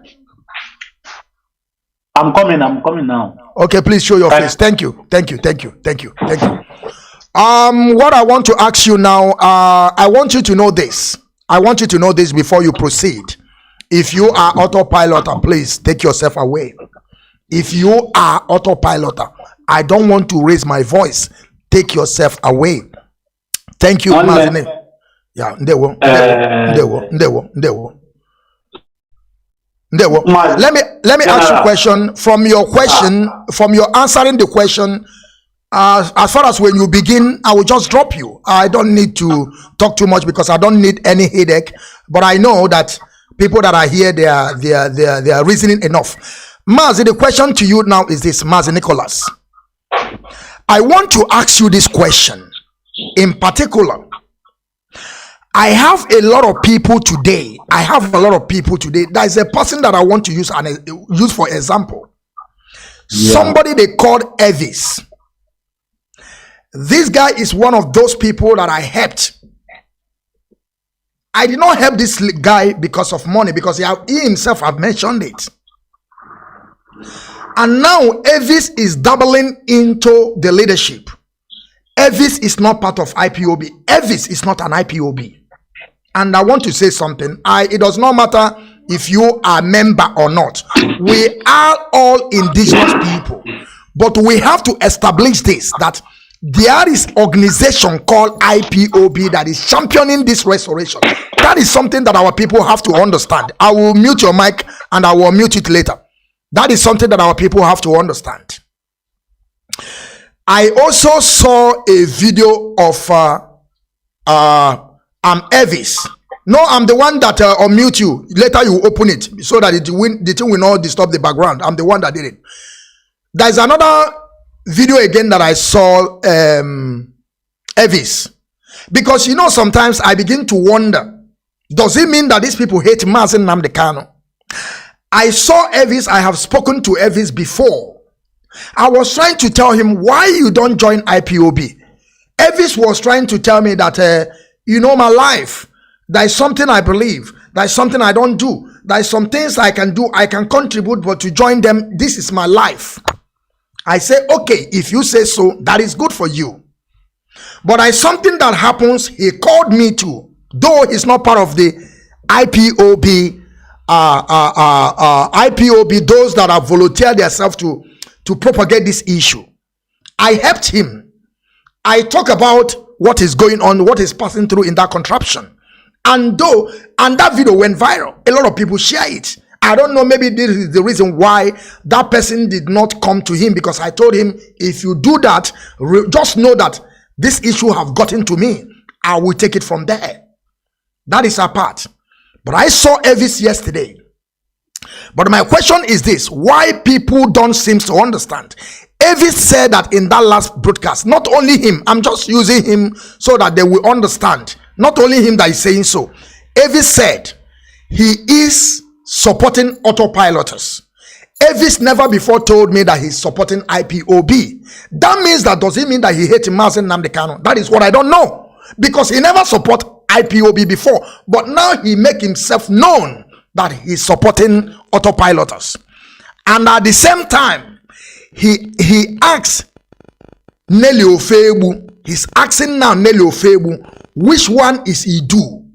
I'm coming now. Okay, please show your face. Thank you. What I want to ask you now, I want you to know this. I want you to know this before you proceed. If you are autopilot, please take yourself away. If you are autopilot, I don't want to raise my voice. Take yourself away. Thank you, Mazi. Yeah, ndewo. Let me ask you a question. From your answering the question, as far as when you begin, I will just drop you. I don't need to talk too much because I don't need any headache. But I know that people that are here, they are reasoning enough. Mazi, the question to you now is this, Mazi Nicholas. I want to ask you this question in particular. I have a lot of people today. There is a person that I want to use for example. Yeah. Somebody they called Elvis. This guy is one of those people that I helped. I did not help this guy because of money, because he himself have mentioned it. And now Elvis is doubling into the leadership. Elvis is not part of IPOB. Elvis is not an IPOB. And I want to say something. It does not matter if you are a member or not. We are all indigenous people. But we have to establish this, that there is organization called IPOB that is championing this restoration. That is something that our people have to understand. I will mute your mic and I will mute it later. That is something that our people have to understand. I also saw a video of Elvis. No, I'm the one that unmute you. Later you open it so that the thing will not disturb the background. I'm the one that did it. There's another video again that I saw Elvis. Because sometimes I begin to wonder, does it mean that these people hate Mazi Nnamdi Kanu? I saw Elvis. I have spoken to Elvis before. I was trying to tell him why you don't join IPOB. Elvis was trying to tell me that my life, there is something I believe, there is something I don't do, there is some things I can do, I can contribute, but to join them, this is my life. I say, okay, if you say so, that is good for you. But there is something that happens. He called me to, though he's not part of the IPOB, IPOB, those that have volunteered themselves to propagate this issue. I helped him. I talk about what is going on, what is passing through in that contraption. And that video went viral. A lot of people share it. I don't know, maybe this is the reason why that person did not come to him, because I told him, if you do that, just know that this issue have gotten to me. I will take it from there. That is our part. But I saw Elvis yesterday. But my question is this: why people don't seem to understand? Elvis said that in that last broadcast, not only him, I'm just using him so that they will understand. Not only him that is saying so. Elvis said he is supporting autopiloters. Elvis never before told me that he's supporting IPOB. That means that doesn't mean that he hates Mazi Nnamdi Kanu. That is what I don't know, because he never support IPOB before, but now he make himself known that he's supporting autopiloters. And at the same time, he asks Nelly Ofebu, he's asking now Nelly Ofebu, which one is he do?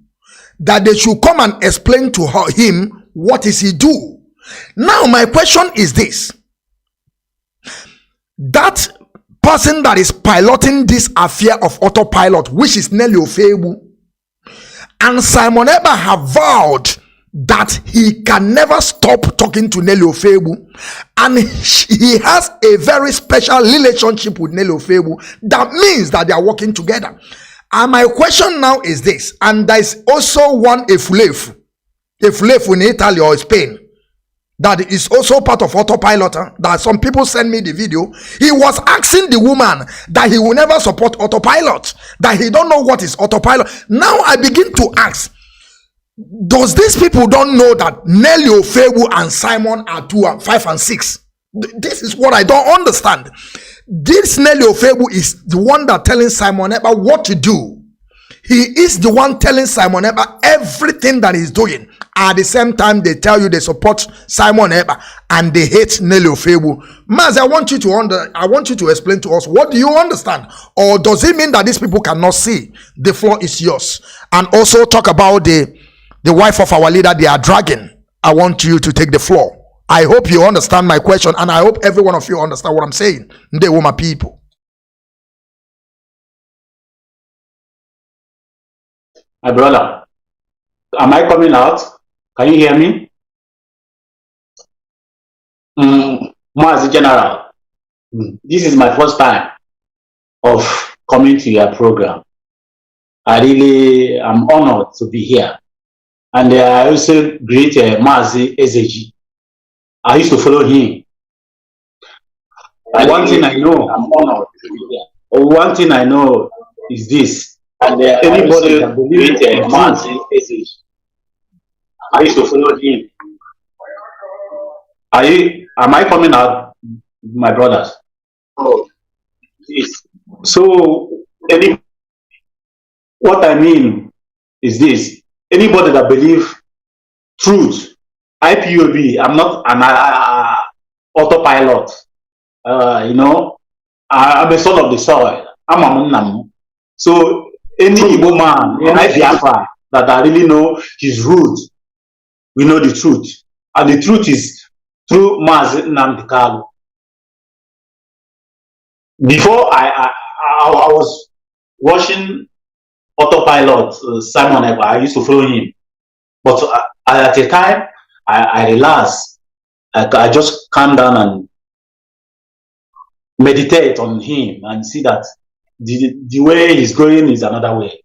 That they should come and explain to him what is he do. Now my question is this: that person that is piloting this affair of autopilot, which is Nelly Ofebu, and Simon Ekpa have vowed that he can never stop talking to Nelly Ofebu, and he has a very special relationship with Nelly Ofebu. That means that they are working together. And my question now is this, and there is also one Efulefu in Italy or Spain that is also part of autopilot. That some people send me the video. He was asking the woman that he will never support autopilot, that he don't know what is autopilot. Now I begin to ask, does these people don't know that Nelly Ofebu and Simon are 2, 5, and 6? This is what I don't understand. This Nelly Ofebu is the one that telling Simon Ekpa what to do. He is the one telling Simon Ekpa everything that he's doing. At the same time, they tell you they support Simon Ekpa and they hate Nelly Ofebu. Mazi, I want you to explain to us, what do you understand? Or does it mean that these people cannot see? The floor is yours. And also talk about the wife of our leader they are dragging. I want you to take the floor. I hope you understand my question, and I hope every one of you understand what I'm saying. They were my people. My brother, am I coming out? Can you hear me? Mazi General, this is my first time of coming to your program. I really am honored to be here. And I also greet Mazi Ezeji. I used to follow him. One thing I know, I'm honored to be here. One thing I know is this. And anybody that believes Mazi Ezeji, I used to follow him. Am I coming out, my brothers? Oh, yes. So, what I mean is this. Anybody that believes truth, IPOB, I'm not an autopilot. You know, I'm a son of the soil. I'm a Nnamdi. So any Igbo man in Biafra that I really know his root, we know the truth. And the truth is through Mazi Nnamdi Kanu. Before I was watching autopilot Simon Ekpa, I used to follow him. But at the time, I relaxed. I just calm down and meditate on him and see that the way he's going is another way.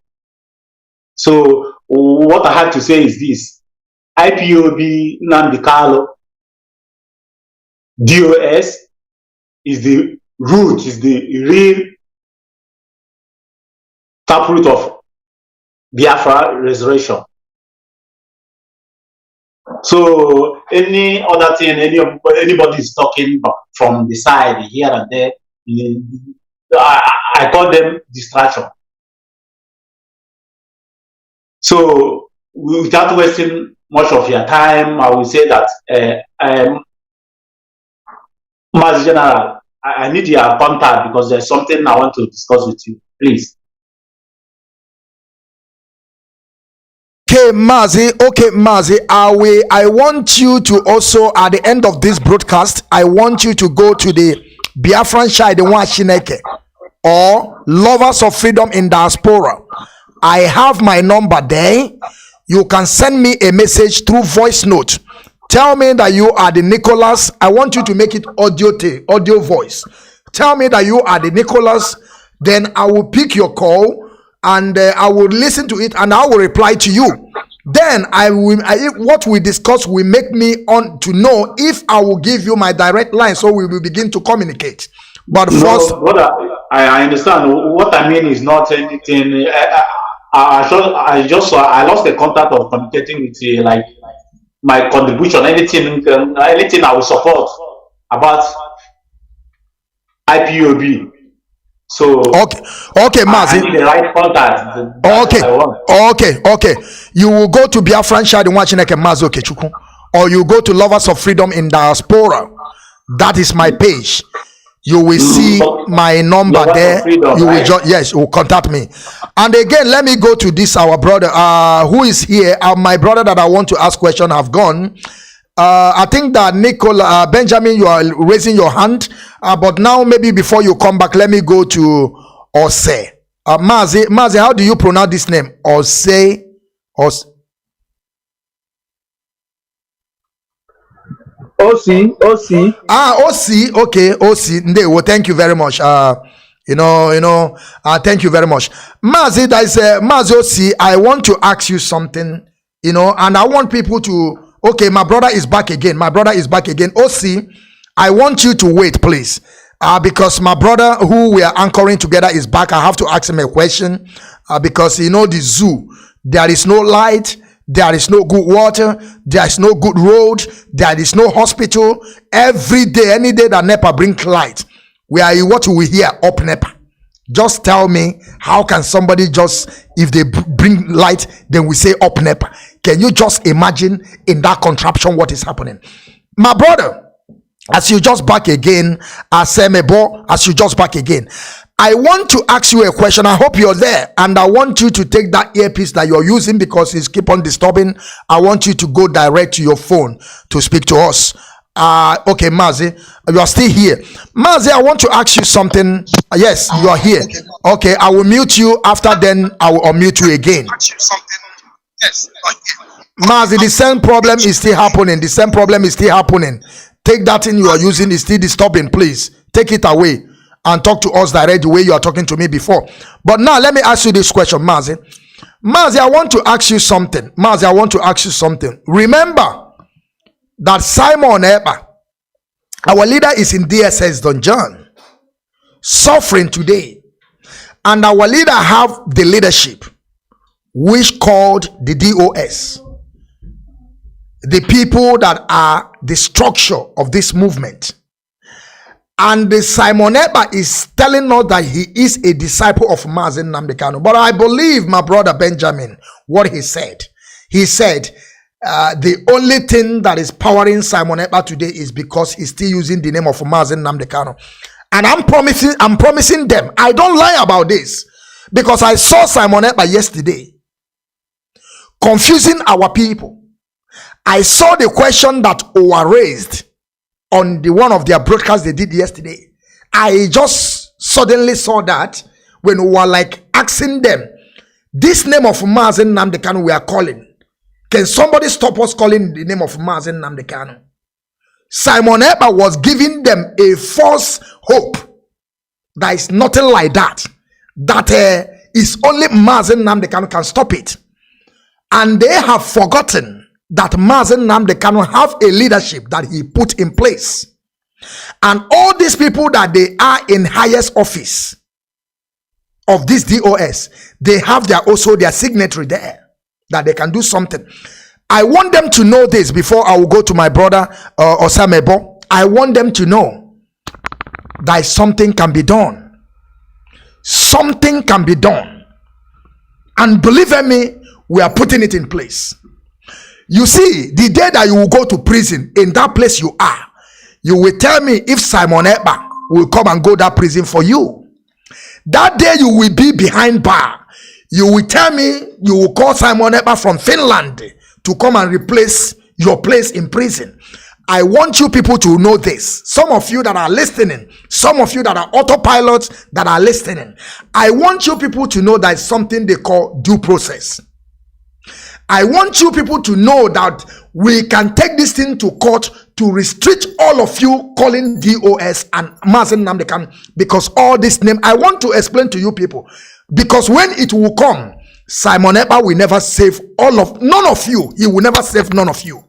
So what I have to say is this: IPOB Nnamdi Kanu DOS is the root, is the real taproot of Biafra resurrection. So any other thing, anybody is talking from the side here and there, I call them distraction. So without wasting much of your time, I will say that Mazi General, I need your contact because there's something I want to discuss with you, please. Okay, Mazi, I want you to also, at the end of this broadcast, I want you to go to the Biafran Shai or Lovers of Freedom in Diaspora. I have my number there. You can send me a message through voice note. Tell me that you are the Nicholas. I want you to make it audio voice. Tell me that you are the Nicholas. Then I will pick your call and I will listen to it and I will reply to you. Then what we discuss will make me on to know if I will give you my direct line, so we will begin to communicate. But first, brother, I understand. What I mean is not anything. I lost the contact of communicating with you, like my contribution, anything I will support about IPOB. So okay, Mazi. I need the right contact. Okay. You will go to Biafran Shadi Wachineke Mazi Okechukwu, or you go to Lovers of Freedom in Diaspora. That is my page. You will see my number there. You will contact me. And again, let me go to this our brother who is here. My brother that I want to ask question have gone. I think that Nicola Benjamin, you are raising your hand, but now maybe before you come back, let me go to Ose. Mazi, how do you pronounce this name? Ose. OC. OC. Okay, OC. Well, thank you very much. Thank you very much. Mazi, that is Mazi OC. I want to ask you something, and I want people to. Okay, my brother is back again. OC, I want you to wait, please. Because my brother who we are anchoring together is back. I have to ask him a question. Because the zoo, there is no light, there is no good water, there is no good road, there is no hospital. Every day, any day that NEPA brings light, what we hear up NEPA. Just tell me, how can somebody if they bring light, then we say up NEPA? Can you just imagine in that contraption what is happening? My brother, as you just back again, Asemebo, as you just back again, I want to ask you a question. I hope you're there, and I want you to take that earpiece that you're using because it's keep on disturbing. I want you to go direct to your phone to speak to us. Okay, Mazi, you are still here. Mazi, I want to ask you something. Yes, you are here. Okay, I will mute you. After then, I will unmute you again. Mazi, the same problem is still happening. Take that thing you are using is still disturbing. Please take it away and talk to us direct the way you are talking to me before. But now let me ask you this question, Mazi. Mazi, I want to ask you something. Remember that Simon Ekpa, our leader, is in DSS dungeon, suffering today, and our leader have the leadership which called the DOS, the people that are the structure of this movement. And the Simon Ekpa is telling us that he is a disciple of Mazi Nnamdi Kanu. But I believe my brother Benjamin, what he said. He said the only thing that is powering Simon Ekpa today is because he's still using the name of Mazi Nnamdi Kanu. And I'm promising them, I don't lie about this, because I saw Simon Ekpa yesterday confusing our people. I saw the question that were raised on one of their broadcasts they did yesterday. I just suddenly saw that when we were like asking them, this name of Mazi Nnamdi Kanu we are calling, can somebody stop us calling the name of Mazi Nnamdi Kanu? Simon Ekpa was giving them a false hope that is nothing like that. That is only Mazi Nnamdi Kanu can stop it. And they have forgotten that Mazi Nnamdi Kanu have a leadership that he put in place. And all these people that they are in highest office of this DOS, they have also their signatory there, that they can do something. I want them to know this before I will go to my brother Asemebo. I want them to know that something can be done. Something can be done. And believe me, we are putting it in place. You see, the day that you will go to prison, in that place you are, you will tell me if Simon Ekpa will come and go that prison for you. That day you will be behind bar. You will tell me, you will call Simon Ekpa from Finland to come and replace your place in prison. I want you people to know this. Some of you that are listening, some of you that are autopilots that are listening, I want you people to know that it's something they call due process. I want you people to know that we can take this thing to court to restrict all of you calling DOS and Mazi Nnamdi Kanu, because all this name, I want to explain to you people, because when it will come, Simon Ekpa will never save none of you. He will never save none of you.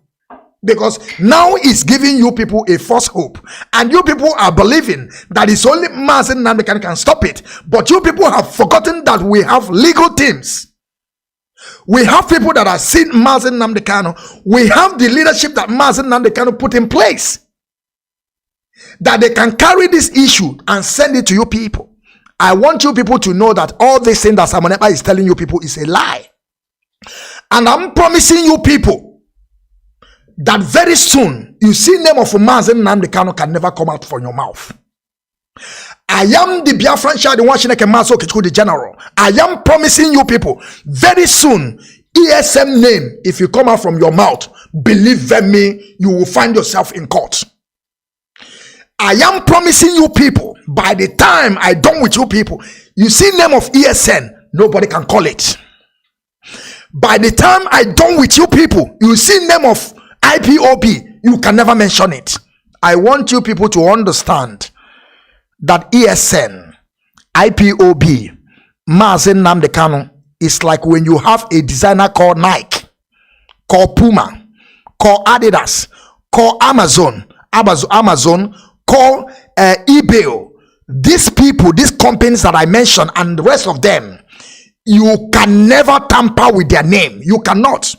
Because now he's giving you people a false hope, and you people are believing that it's only Mazi Nnamdi Kanu can stop it. But you people have forgotten that we have legal teams. We have people that are seen Mazi Nnamdi Kanu. We have the leadership that Mazi Nnamdi Kanu put in place, that they can carry this issue and send it to you people. I want you people to know that all this thing that Simon Ekpa is telling you people is a lie. And I'm promising you people that very soon, you see name of Mazi Nnamdi Kanu can never come out from your mouth. I am the Biafran child, the general. I am promising you people, very soon, ESM name, if you come out from your mouth, believe me, you will find yourself in court. I am promising you people, by the time I done with you people, you see name of ESN, nobody can call it. By the time I done with you people, you see name of IPOB, you can never mention it. I want you people to understand that ESN, IPOB, Mazi Nnamdi Kanu is like when you have a designer called Nike, called Puma, called Adidas, called Amazon, called eBay. These people, these companies that I mentioned and the rest of them, you can never tamper with their name. You cannot.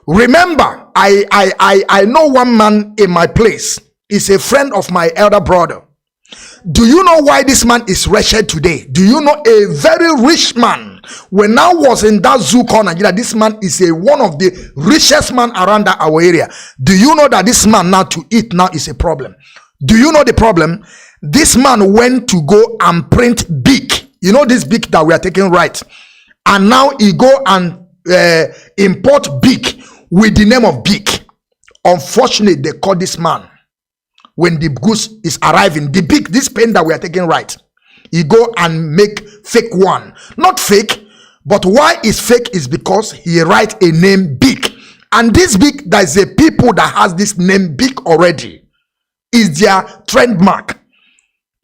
Remember, I know one man in my place is a friend of my elder brother. Do you know why this man is wretched today? Do you know a very rich man? When I was in that zoo corner, this man is one of the richest man around our area. Do you know that this man now to eat now is a problem? Do you know the problem? This man went to go and print big. You know this big that we are taking right, and now he go and import big with the name of big. Unfortunately, they call this man, when the goods is arriving, the big, this pen that we are taking right, he go and make fake one. Not fake, but why is fake is because he write a name big, and this big, there is a people that has this name big already, is their trademark,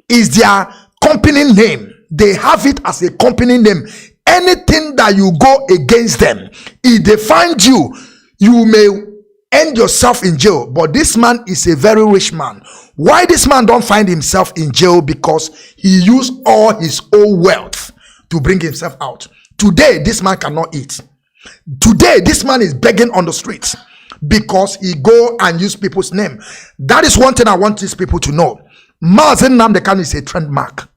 is their company name. They have it as a company name. Anything that you go against them, if they find you, you may end yourself in jail. But this man is a very rich man. Why this man don't find himself in jail? Because he used all his own wealth to bring himself out. Today this man cannot eat. Today this man is begging on the streets because he go and use people's name. That is one thing I want these people to know. Mazi Nnamdi Kanu is a trademark.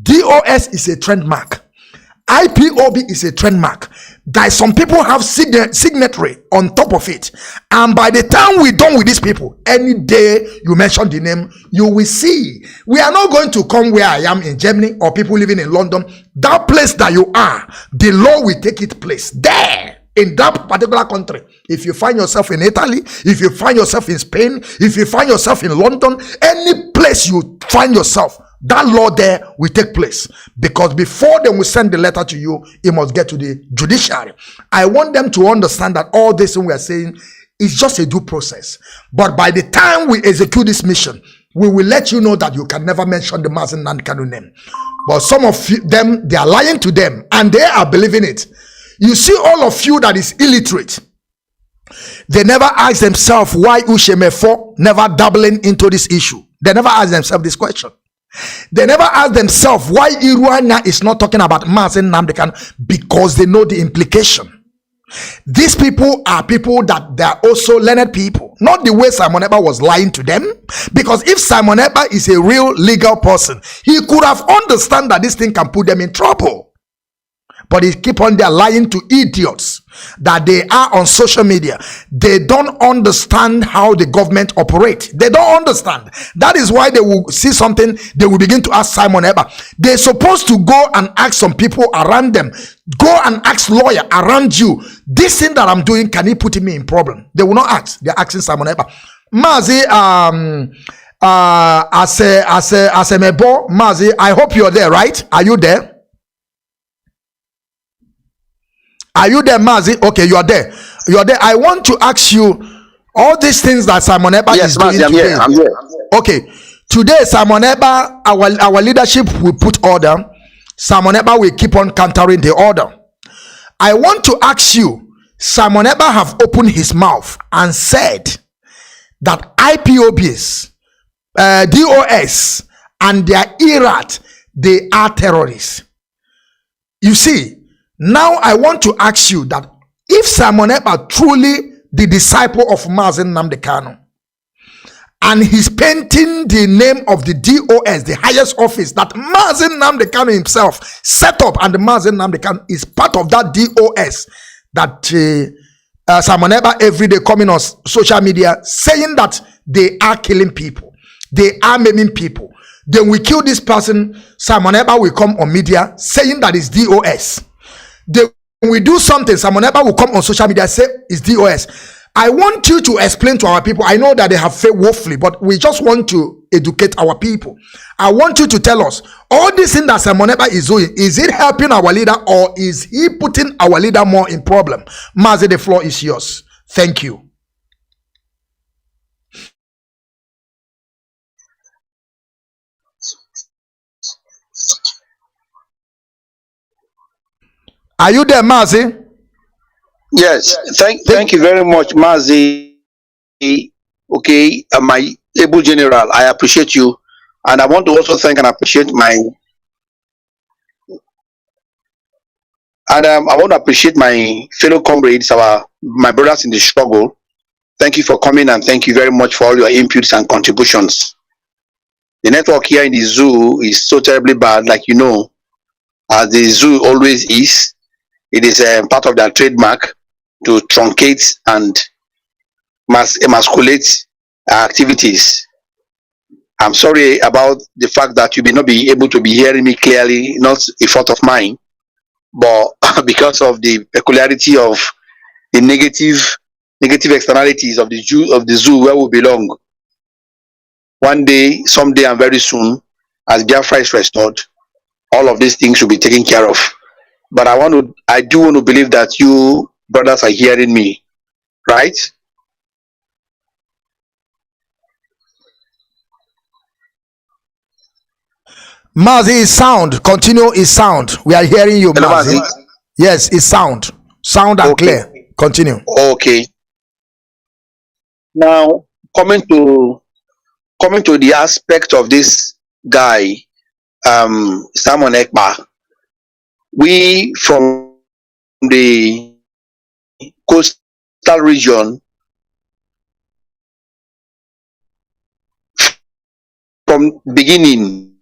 DOS is a trademark. IPOB is a trademark. That some people have signatory on top of it, and by the time we're done with these people, any day you mention the name, you will see. We are not going to come where I am in Germany or people living in London. That place that you are, the law will take its place there in that particular country. If you find yourself in Italy, if you find yourself in Spain, if you find yourself in London, any place you find yourself, that law there will take place, because before they will send the letter to you, it must get to the judiciary. I want them to understand that all this thing we are saying is just a due process. But by the time we execute this mission, we will let you know that you can never mention the Mazi Nnamdi Kanu name. But some of them, they are lying to them and they are believing it. You see, all of you that is illiterate, they never ask themselves why Ushemefo never dabbling into this issue. They never ask themselves this question. They never ask themselves why Iruana is not talking about Mazi Nnamdi Kanu, because they know the implication. These people are people that they are also learned people, not the way Simon Ekpa was lying to them. Because if Simon Ekpa is a real legal person, he could have understand that this thing can put them in trouble. But he keep on there lying to idiots that they are on social media. They don't understand how the government operates. They don't understand. That is why they will see something, they will begin to ask Simon Ekpa. They're supposed to go and ask some people around them. Go and ask lawyer around you. This thing that I'm doing, can he put me in problem? They will not ask. They're asking Simon Ekpa. Mazi Asemebo, Mazi, I hope you're there, right? Are you there? Are you there, Mazi? Okay, you are there. You are there. I want to ask you all these things that Simon Ekpa is doing Mazi, today. I'm here. Okay, today Simon Ekpa, our leadership will put order. Simon Ekpa will keep on countering the order. I want to ask you, Simon Ekpa have opened his mouth and said that IPOBs, DOS, and their IRAT, they are terrorists. You see, now I want to ask you that if Simon Ekpa truly the disciple of Mazi Nnamdi Kanu, and he's painting the name of the DOS, the highest office that Mazi Nnamdi Kanu himself set up, and the Mazi Nnamdi Kanu is part of that DOS that Simon Ekpa every day coming on social media saying that they are killing people, they are maiming people. Then we kill this person, Simon Ekpa will come on media saying that it's DOS. Then we do something, Simon Ekpa will come on social media say it's DOS. I want you to explain to our people. I know that they have failed woefully, but we just want to educate our people. I want you to tell us all this thing that Simon Ekpa is doing, is it helping our leader or is he putting our leader more in problem? Mazi, the floor is yours. Thank you. Are you there, Mazi? Yes, thank you very much, Mazi. Okay, my able general, I appreciate you, and I want to also thank and appreciate my I want to appreciate my fellow comrades, my brothers in the struggle. Thank you for coming, and thank you very much for all your inputs and contributions. The network here in the zoo is so terribly bad, like you know, as the zoo always is. It is part of their trademark to truncate and emasculate activities. I'm sorry about the fact that you may not be able to be hearing me clearly, not a fault of mine, but because of the peculiarity of the negative externalities of the zoo where we belong. One day, someday, and very soon, as Biafra is restored, all of these things will be taken care of. But I do want to believe that you brothers are hearing me, right? Mazi, is sound. Continue, is sound. We are hearing you, Hello, Mazi. Mazi. Yes, it's sound. Sound and clear. Continue. Okay. Now, coming to the aspect of this guy, Simon Ekpa, we from the coastal region, from beginning,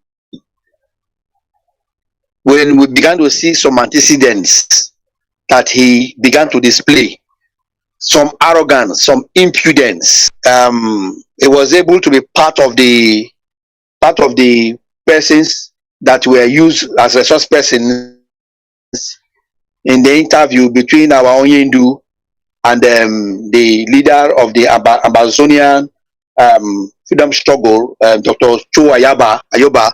when we began to see some antecedents that he began to display, some arrogance, some impudence, it was able to be part of the persons that were used as resource persons in the interview between our Onyendu and the leader of the Amazonian freedom struggle, Dr. Cho Ayoba.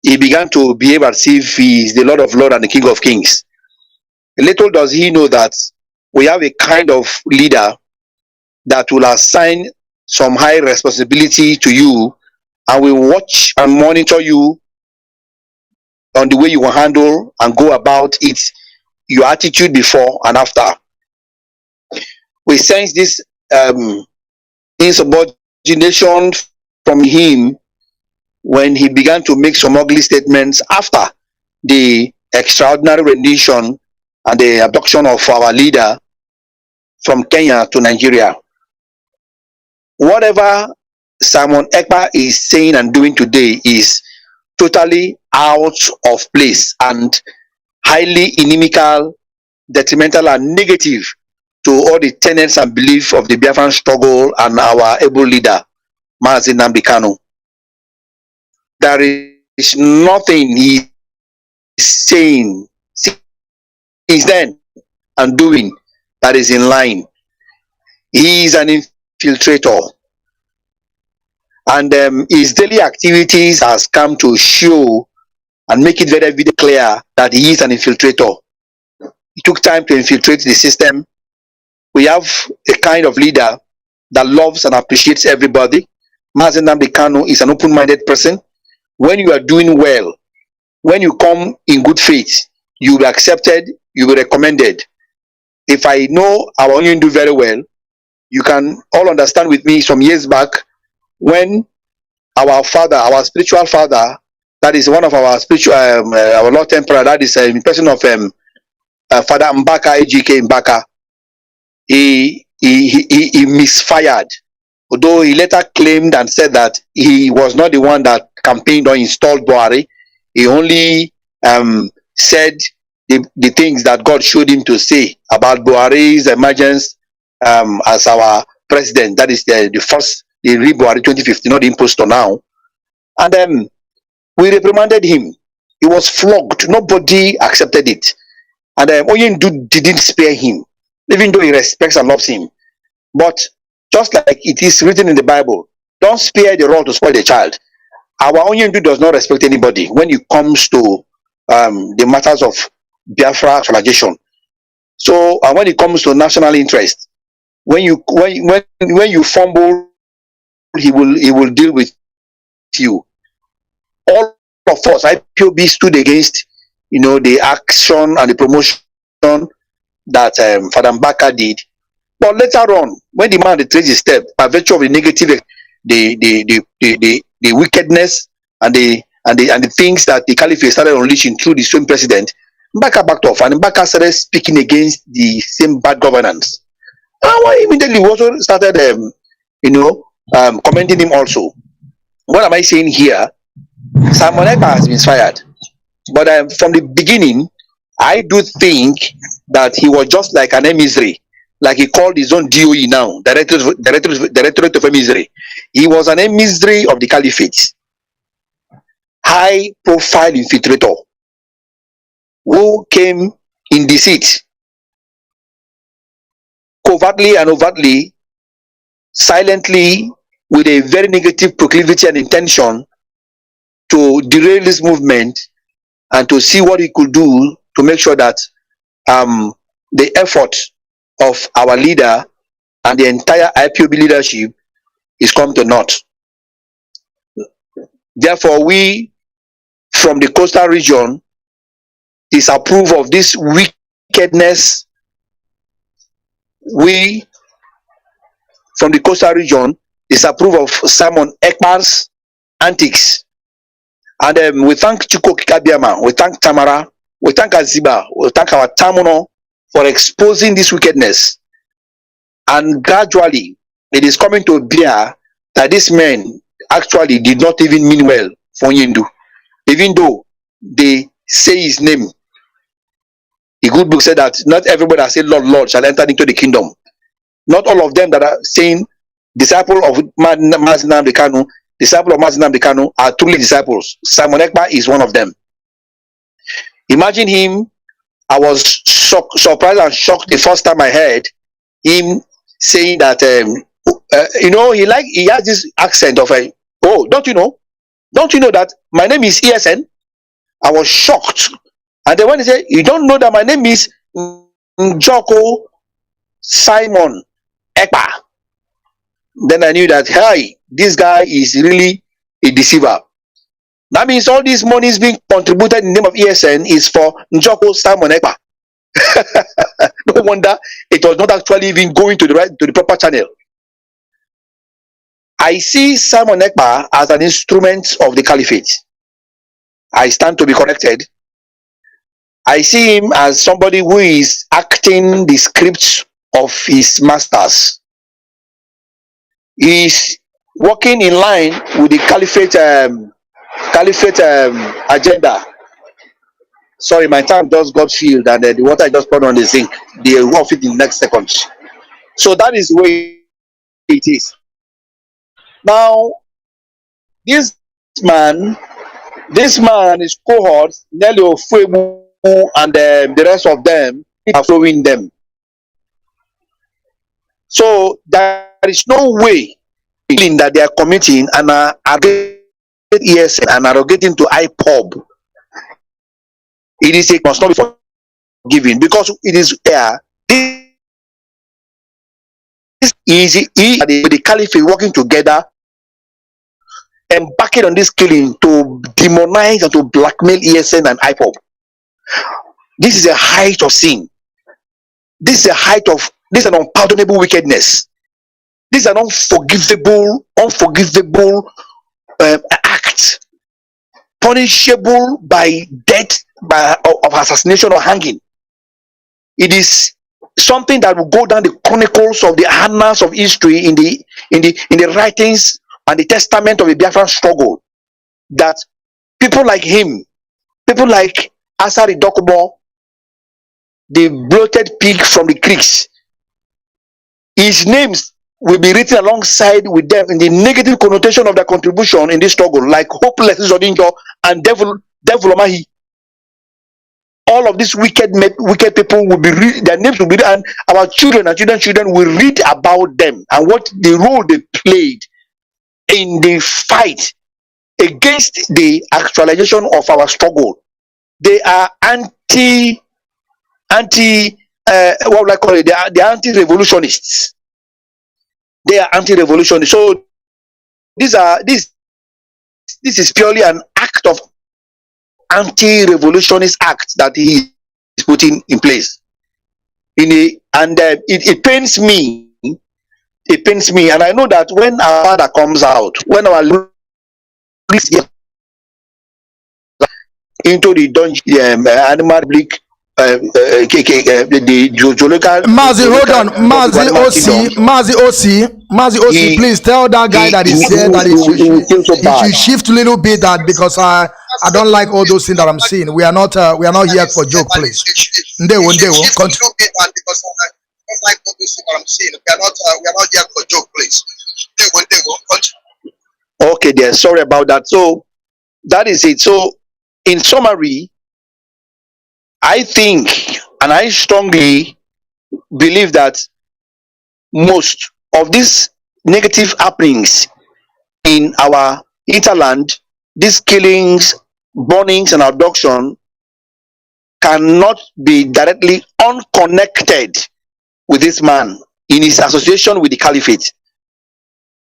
He began to behave as if he is the Lord of Lords and the King of Kings. Little does he know that we have a kind of leader that will assign some high responsibility to you and will watch and monitor you on the way you will handle and go about it, your attitude before and after. We sense this insubordination from him when he began to make some ugly statements after the extraordinary rendition and the abduction of our leader from Kenya to Nigeria. Whatever Simon Ekpa is saying and doing today is totally out of place and highly inimical, detrimental, and negative to all the tenets and beliefs of the Biafran struggle and our able leader, Mazi Nnamdi Kanu. There is nothing he is saying since then and doing that is in line. He is an infiltrator, and his daily activities has come to show and make it very, very clear that he is an infiltrator. took time to infiltrate the system. We have a kind of leader that loves and appreciates everybody. Mazi Kanu is an open-minded person. When you are doing well, when you come in good faith, you will be accepted, you will be recommended. If I know our Onion do very well, you can all understand with me some years back when our father, our spiritual father, that is one of our spiritual, our Lord Emperor, that is in person of Father Mbaka, AGK Mbaka, he misfired. Although he later claimed and said that he was not the one that campaigned or installed Buhari, he only said the things that God showed him to say about Buhari's emergence as our president. That is the first, the Buhari 2015, not the impostor now. And then we reprimanded him. He was flogged. Nobody accepted it. And Oyindu didn't spare him, even though he respects and loves him. But just like it is written in the Bible, don't spare the rod to spoil the child. Our Oyindu does not respect anybody when it comes to the matters of Biafra actualization. So when it comes to national interest, when you fumble, he will deal with you. All of us, IPOB stood against, the action and the promotion that Father Mbaka did. But later on, when the man retraced his step, by virtue of the negative, the wickedness and the things that the caliphate started unleashing through the same president, Mbaka backed off, and Mbaka started speaking against the same bad governance. And immediately we also started, commending him also. What am I saying here? Simon Ekpa has been fired, but from the beginning, I do think that he was just like an emissary, like he called his own DOE now, Directorate of Emissary. He was an emissary of the caliphate, high-profile infiltrator, who came in deceit, covertly and overtly, silently, with a very negative proclivity and intention to derail this movement and to see what he could do to make sure that the effort of our leader and the entire IPOB leadership is come to naught. Therefore, we from the coastal region disapprove of this wickedness. We from the coastal region disapprove of Simon Ekpa's antics. And we thank Chuko Kikabiama, we thank Tamara, we thank Aziba, we thank our Tamuno for exposing this wickedness. And gradually, it is coming to bear that this man actually did not even mean well for Yindu. Even though they say his name, the good book said that not everybody that said Lord, Lord shall enter into the kingdom. Not all of them that are saying disciple of Mazi Kanu, disciple of Mazi Kanu are truly disciples. Simon Ekpa is one of them. Imagine him. I was surprised and shocked the first time I heard him saying that he has this accent of don't you know that my name is ESN? I was shocked. And then when he said, you don't know that my name is Njoko Simon Ekpa, then I knew that, hey, this guy is really a deceiver. That means all this money is being contributed in the name of ESN is for Njoko Simon Ekpa. No wonder it was not actually even going to the proper channel. I see Simon Ekpa as an instrument of the caliphate. I stand to be corrected. I see him as somebody who is acting the scripts of his masters. He is working in line with the caliphate agenda. Sorry, my time just got filled and the water I just poured on the zinc. They will off it in the next second. So that is the way it is. Now, this man and his cohorts, Nelly Ofebu and the rest of them are following them. So there is no way that they are committing and are arrogating to Ipob. It is a must not be giving, because it is this is the caliphate working together and backing on this killing to demonize and to blackmail ESN and Ipob. This is a height of sin. This is an unpardonable wickedness. This is an unforgivable act, punishable by death, of assassination or hanging. It is something that will go down the chronicles of the annals of history in the writings and the testament of the Biafran struggle. That people like him, people like Asari Dokubo, the bloated pig from the creeks, his names will be written alongside with them in the negative connotation of their contribution in this struggle, like Hopeless Zodinjo and Devil Omahi. All of these wicked people will be their names will be, and our children and children will read about them and what the role they played in the fight against the actualization of our struggle. They are what would I call it? They are anti-revolutionists. They are anti-revolutionists. So this is purely an act of anti-revolutionist act that he is putting in place. It pains me. It pains me, and I know that when our father comes out, when our into the dungeon, animal bleak. The zoological. Mazi, hold on. Mazi OC, please tell that guy that is here that he should shift a little bit, that because I don't like all those things that I'm seeing. We are not here for joke, please. We are not here for joke, please. Okay, dear. Sorry about that. So that is it. So in summary, I think, and I strongly believe that most of these negative happenings in our hinterland, these killings, burnings, and abduction, cannot be directly unconnected with this man in his association with the caliphate.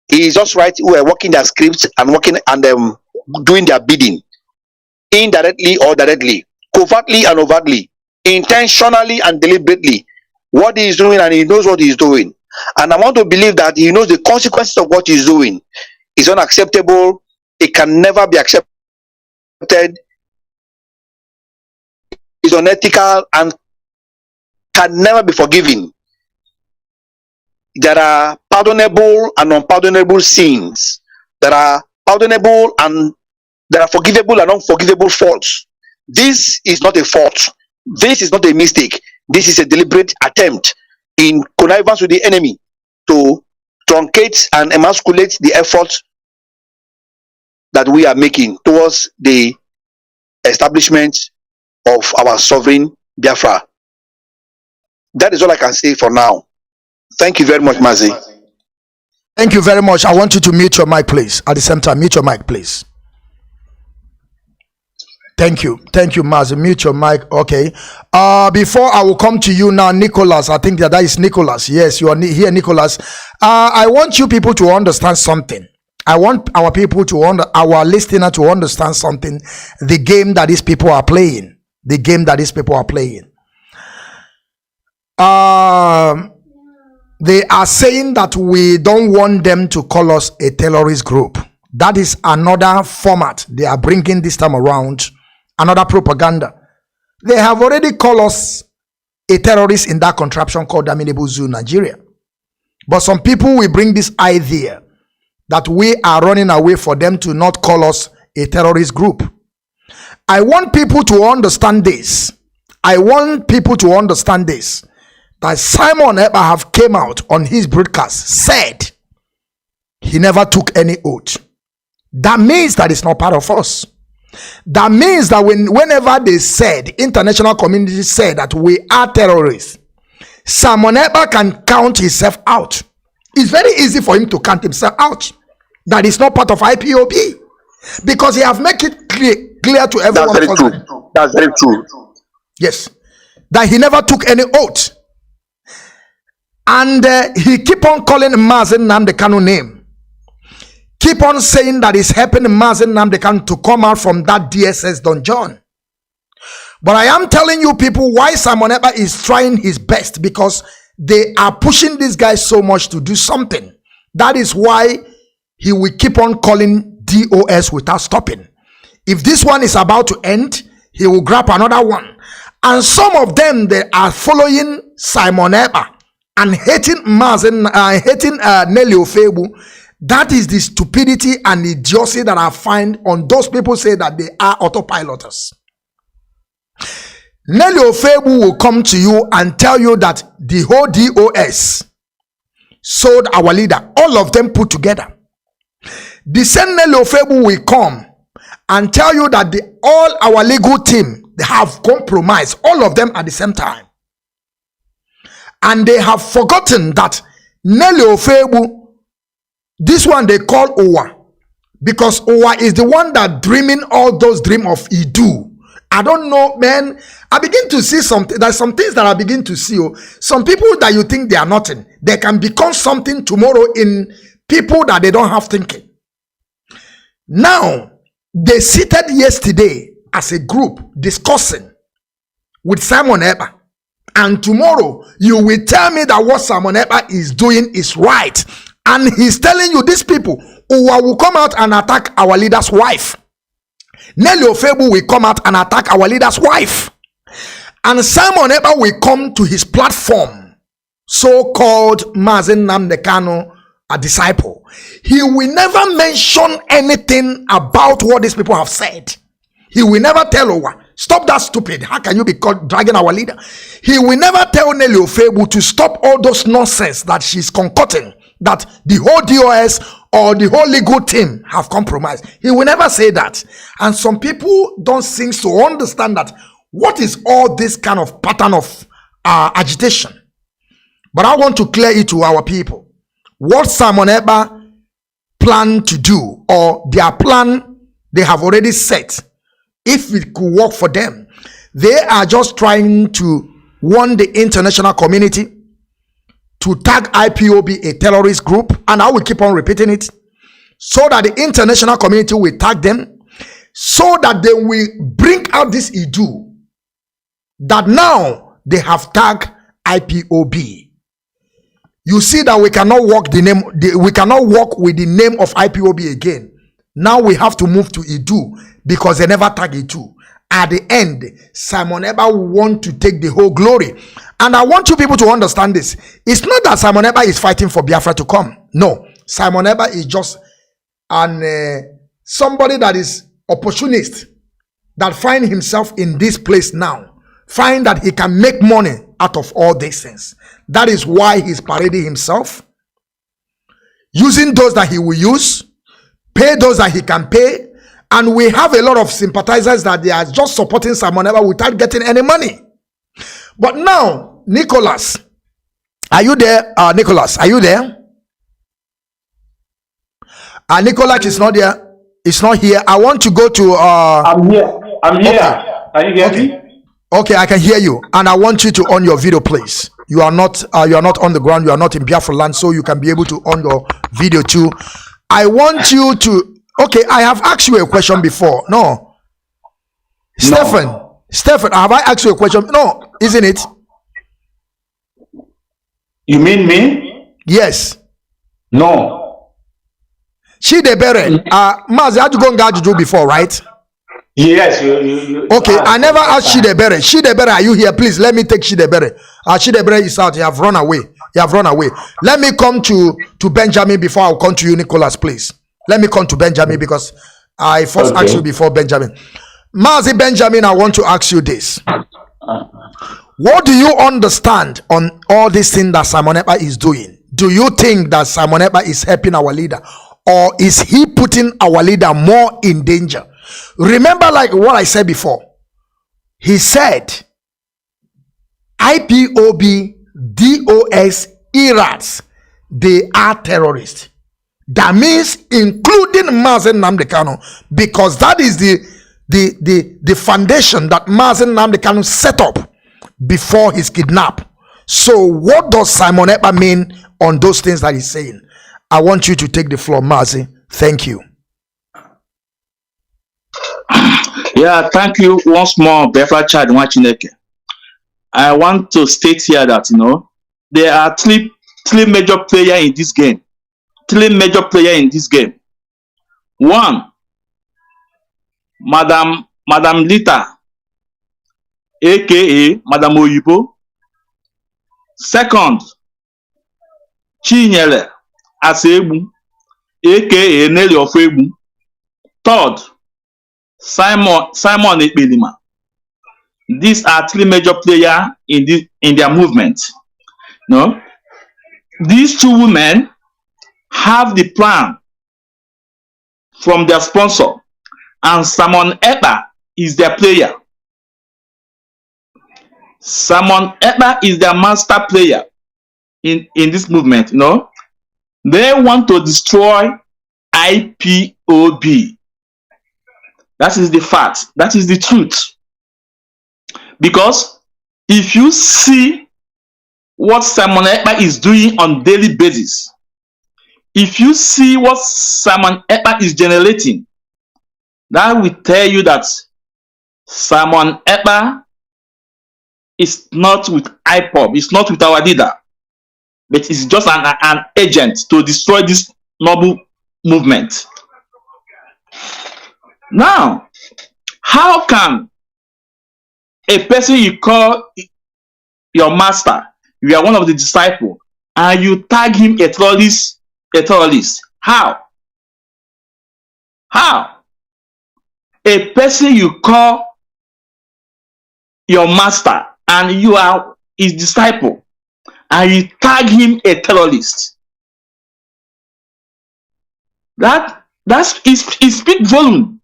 He is just right who are working their scripts and working and doing their bidding, indirectly or directly, covertly and overtly, intentionally and deliberately. What he is doing, and he knows what he is doing. And I want to believe that he knows the consequences of what he is doing is unacceptable. It can never be accepted. It's unethical and can never be forgiven. There are pardonable and unpardonable sins. There are pardonable and there are forgivable and unforgivable faults. This is not a fault. This is not a mistake. This is a deliberate attempt in connivance with the enemy to truncate and emasculate the effort that we are making towards the establishment of our sovereign Biafra. That is all I can say for now. Thank you very much, Mazi. Thank you very much. I want you to mute your mic, please. At the same time, mute your mic, please. Thank you, Mazi. Mute your mic. Okay. Before I will come to you now, Nicholas. I think that is Nicholas. Yes, you are here, Nicholas. I want you people to understand something. I want our people our listener to understand something. The game that these people are playing. The game that these people are playing. They are saying that we don't want them to call us a terrorist group. That is another format they are bringing this time around. Another propaganda. They have already called us a terrorist in that contraption called Amenable Zoo, Nigeria. But some people will bring this idea that we are running away for them to not call us a terrorist group. I want people to understand this. That Simon Eber have came out on his broadcast, said he never took any oath. That means that it's not part of us. That means that whenever they said, international community said that we are terrorists, Simon Eber can count himself out. It's very easy for him to count himself out. That is not part of IPOB. Because he have made it clear to everyone. That's very true. Yes. that he never took any oath. And he keep on calling Mazi Nnamdi Kanu name. Keep on saying that it's helping Mazi Nnamdi Kanu to come out from that DSS dungeon. But I am telling you people why Simon Ekpa is trying his best, because they are pushing this guy so much to do something. That is why he will keep on calling DOS without stopping. If this one is about to end, he will grab another one. And some of them, they are following Simon Ekpa and hating Nelly Ofebu. That is the stupidity and idiocy that I find on those people say that they are autopiloters. Nelly Ofebu will come to you and tell you that the whole DOS sold our leader, all of them put together. The same Nelly Ofebu will come and tell you that all our legal team, they have compromised, all of them at the same time. And they have forgotten that Nelly Ofebu, this one they call Owa, because Owa is the one that dreaming all those dreams of Idu. I don't know, man. I begin to see something. There's some things that I begin to see. Some people that you think they are nothing, they can become something tomorrow in people that they don't have thinking. Now, they seated yesterday as a group discussing with Simon Ekpa. And tomorrow, you will tell me that what Simon Ekpa is doing is right. And he's telling you, these people who will come out and attack our leader's wife. Nelly Ofebu will come out and attack our leader's wife. And Simon Ekpa will come to his platform, so-called Mazi Nnamdi Kanu, a disciple. He will never mention anything about what these people have said. He will never tell Owa, stop that stupid. How can you be caught dragging our leader? He will never tell Nelly Ofebu to stop all those nonsense that she's concocting, that the whole DOS or the whole legal team have compromised. He will never say that. And some people don't seem to understand that what is all this kind of pattern of agitation. But I want to clear it to our people. What Simon Ekpa plan to do, or their plan they have already set, if it could work for them, they are just trying to warn the international community to tag IPOB a terrorist group, and I will keep on repeating it, so that the international community will tag them, so that they will bring out this Idu that now they have tagged IPOB. You see that we cannot walk we cannot walk with the name of IPOB again. Now we have to move to Idu because they never tag Idu. At the end, Simon Ekpa will want to take the whole glory. And I want you people to understand this. It's not that Simon Ekpa is fighting for Biafra to come. No. Simon Ekpa is just somebody that is opportunist, that find himself in this place now. Find that he can make money out of all these things. That is why he's parading himself, using those that he will use, pay those that he can pay. And we have a lot of sympathizers that they are just supporting Simon Ekpa without getting any money. But now, Nicholas, are you there? Nicholas, are you there? Nicholas is not there. It's not here. I want to go to. I'm here. I'm here. Okay. Can you hear me? Okay, I can hear you, and I want you to on your video, please. You are not on the ground. You are not in Biafra land, so you can be able to on your video too. I want you to. Okay, I have asked you a question before. No. Stephen, have I asked you a question? No, isn't it? You mean me? Yes. No. She de bere. Mazi, had you gone to before, right? Yes. Okay, I never asked Shidebere. Shidebere, are you here? Please let me take Shidebere. Shidebere is out. You have run away. Let me come to Benjamin before I'll come to you, Nicholas, please. Let me come to Benjamin because I first asked you before Benjamin. Mazi Benjamin, I want to ask you this. What do you understand on all this thing that Simon Ekpa is doing? Do you think that Simon Ekpa is helping our leader, or is he putting our leader more in danger? Remember, like what I said before, he said IPOB, DOS, IRATs, they are terrorists. That means including Mazi Nnamdi Kanu, because that is the foundation that Mazi Nnamdi Kanu set up before his kidnap. So what does Simon Ekpa mean on those things that he's saying? I want you to take the floor, Mazi. Thank you. Yeah, thank you once more, Biafra child Nwachineke. I want to state here that, there are three major players in this game. Three major players in this game. One, Madam Lita, aka Madam Oyibo. Second, Chinyere Asebu, aka Nelly Ofebu. Third, Simon Ekpelima. These are three major players in their movement. No, these two women have the plan from their sponsor, and Simon Ekpa is their player. Simon Ekpa is their master player in this movement. They want to destroy IPOB. That is the fact. That is the truth. Because if you see what Simon Ekpa is doing on daily basis, if you see what Simon Ekpa is generating, that will tell you that Simon Ekpa is not with Ipob, it's not with our leader, but it's just an agent to destroy this noble movement. Now, how can a person you call your master, you are one of the disciples, and you tag him a terrorist? How? A person you call your master and you are his disciple, and you tag him a terrorist. That speak volume.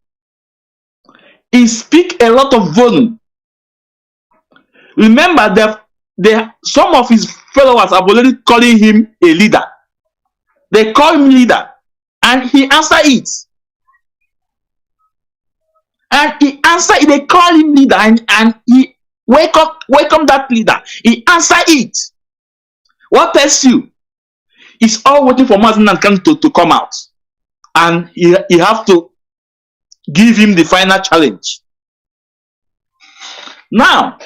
It speak a lot of volume. Remember that some of his followers are already calling him a leader. They call him leader, and he answer it. And he answer it. They call him leader, and he welcome that leader. He answer it. What tells you? He's all waiting for Mazi Asemebo to come out, and he have to give him the final challenge. Now,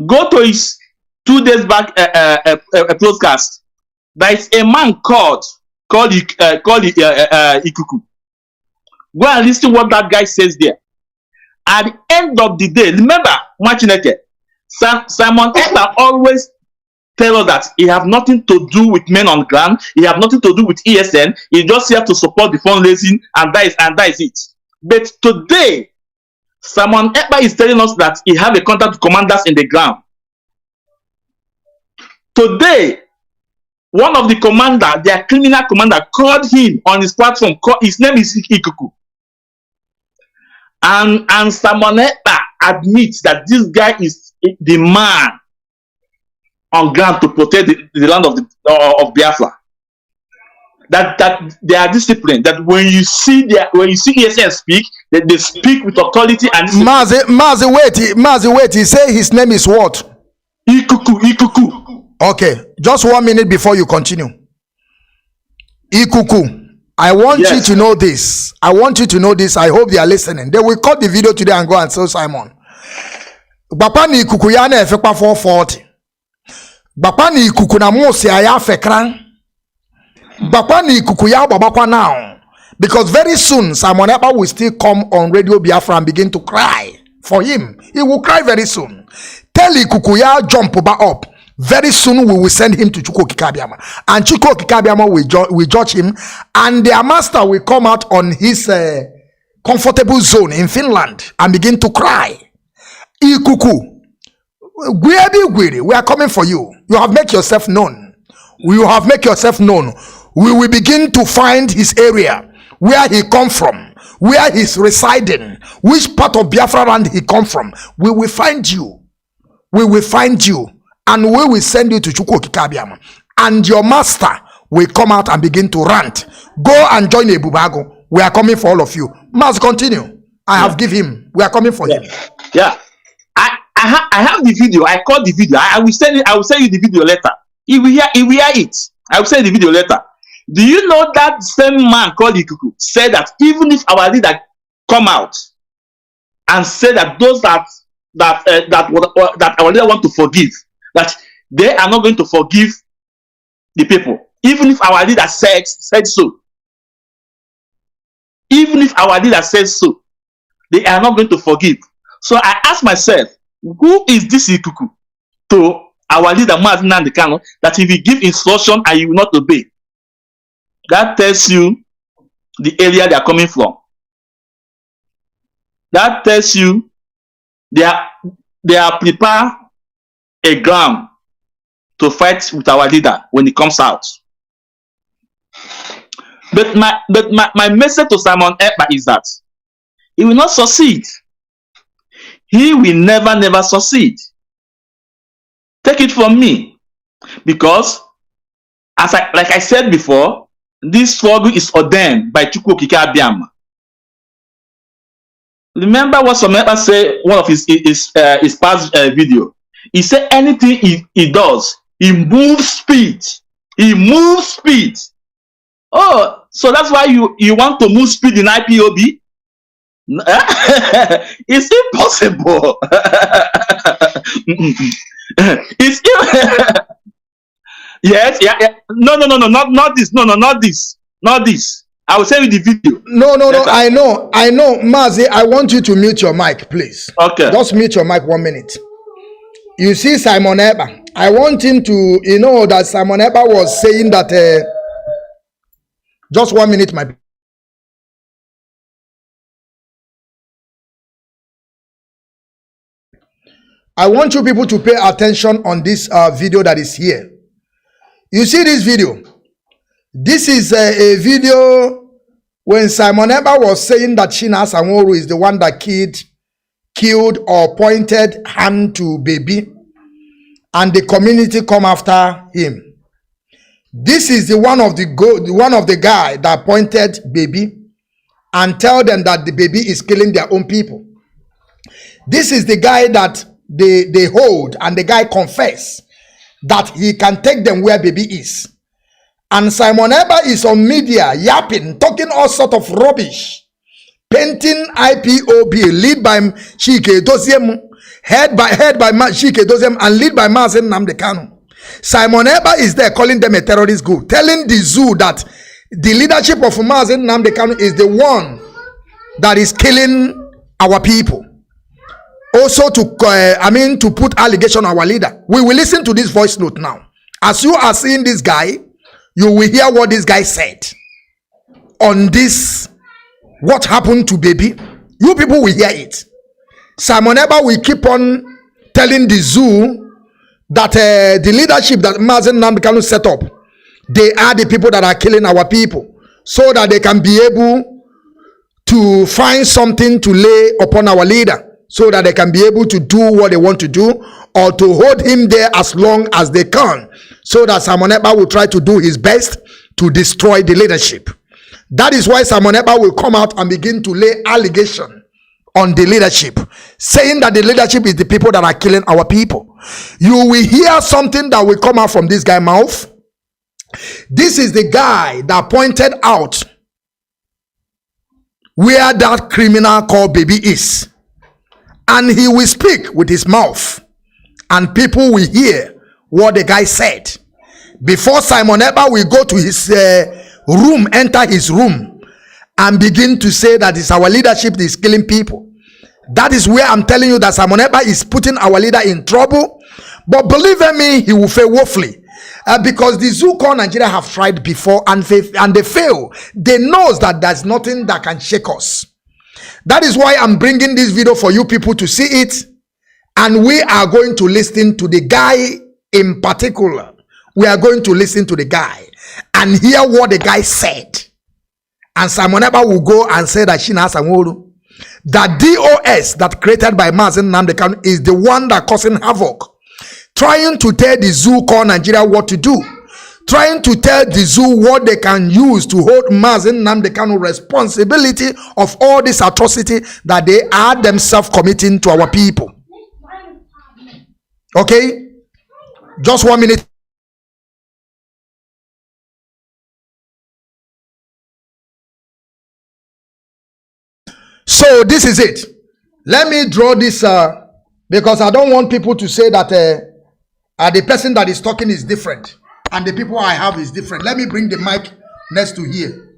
go to his 2 days back a podcast. There is a man called Ikuku. Go and listen what that guy says there. At the end of the day, remember, Nwachineke, Simon Ekpa always tell us that he have nothing to do with men on ground. He have nothing to do with ESN. He just here to support the fundraising, and that is it. But today, Simon Ekpa is telling us that he have a contact with commanders in the ground. Today, one of the commander, their criminal commander, called him on his platform. His name is Ikuku. And Simon Ekpa admits that this guy is the man on ground to protect the land of Biafra. That they are disciplined. That when you see ESN speak, that they speak with authority and Mazi, wait. He say his name is what? Ikuku. Okay, just 1 minute before you continue. Ikuku, I want you to know this. I hope they are listening. They will cut the video today and go and tell Simon. Bapa ni Ikuku ya na efekpa 440. Bapa ni Ikuku na mosi aya fekran. Bapa ni Ikuku ya babakwa now. Because very soon Simon Ekpa will still come on Radio Biafra and begin to cry for him. He will cry very soon. Tell Ikuku ya jump up. Very soon we will send him to Chukwu Kikabiama, and Chukwu Kikabiama will judge him, and their master will come out on his comfortable zone in Finland and begin to cry. Ikuku, we are coming for you. You have made yourself known. We will begin to find his area, where he come from, where he's residing, which part of Biafra land he come from. We will find you. And we will send you to Chukwu Kikabiama. And your master will come out and begin to rant. Go and join Ebubago. We are coming for all of you. Must continue. I have given him. We are coming for him. Yeah. I have the video. I caught the video. I will send it. I will send you the video later. If we hear it, I will send the video later. Do you know that same man called Ikuku said that even if our leader come out and say that those that our leader want to forgive, that they are not going to forgive the people, even if our leader said so. Even if our leader says so, they are not going to forgive. So I ask myself, who is this Ikuku to our leader Mazi Nnamdi that if he give instruction and you will not obey? That tells you the area they are coming from. That tells you they are prepared a ground to fight with our leader when he comes out. But my message to Simon Ekpa is that he will not succeed. He will never succeed. Take it from me. Because like I said before, this struggle is ordained by Chukwu Okike Abiama. Remember what Sameba said one of his past video. He said anything he does, he moves speed. He moves speed. Oh, so that's why you want to move speed in IPOB? It's impossible. It's yes, yeah. No, not this. I will send you the video. No. I know. Mazi, I want you to mute your mic, please. Okay. Just mute your mic 1 minute. You see Simon Ekpa. I want him to, that Simon Ekpa was saying that, just 1 minute, my. I want you people to pay attention on this video that is here. You see this video? This is a video when Simon Ekpa was saying that Shina Sanwo-Olu is the one that killed or pointed hand to baby, and the community come after him. This is the one of the guy that pointed baby and tell them that the baby is killing their own people. This is the guy that they hold, and the guy confess that he can take them where baby is. And Simon Ekpa is on media yapping, talking all sort of rubbish, painting IPOB, lead by Chike Doziem, head by Chike Doziem, and lead by Mazi Nnamdi. Simon Ekpa is there calling them a terrorist group, telling the zoo that the leadership of Mazi Nnamdi is the one that is killing our people. Also to put allegation on our leader. We will listen to this voice note now. As you are seeing this guy, you will hear what this guy said on this, what happened to baby. You people will hear it. Simon Ekpa will keep on telling the zoo that the leadership that Mazi Nnamdi set up, they are the people that are killing our people, so that they can be able to find something to lay upon our leader, so that they can be able to do what they want to do, or to hold him there as long as they can, so that Simon Ekpa will try to do his best to destroy the leadership. That is why Simon Ekpa will come out and begin to lay allegation on the leadership, saying that the leadership is the people that are killing our people. You will hear something that will come out from this guy's mouth. This is the guy that pointed out where that criminal called baby is. And he will speak with his mouth, and people will hear what the guy said. Before Simon Ekpa will go to his room, enter his room, and begin to say that it's our leadership that is killing people. That is where I'm telling you that Simon Ekpa is putting our leader in trouble. But believe me, he will fail woefully. Because the zoo called Nigeria have tried before and they fail. They know that there's nothing that can shake us. That is why I'm bringing this video for you people to see it. And we are going to listen to the guy in particular. We are going to listen to the guy and hear what the guy said. And Simon Ekpa will go and say that Shina Sanwo-Olu, that DOS that created by Mazi Nnamdi is the one that causing havoc, trying to tell the zoo called Nigeria what to do, trying to tell the zoo what they can use to hold Mazi Nnamdi responsibility of all this atrocity that they are themselves committing to our people. Okay? Just 1 minute. So this is it. Let me draw this because I don't want people to say that the person that is talking is different and the people I have is different. Let me bring the mic next to here.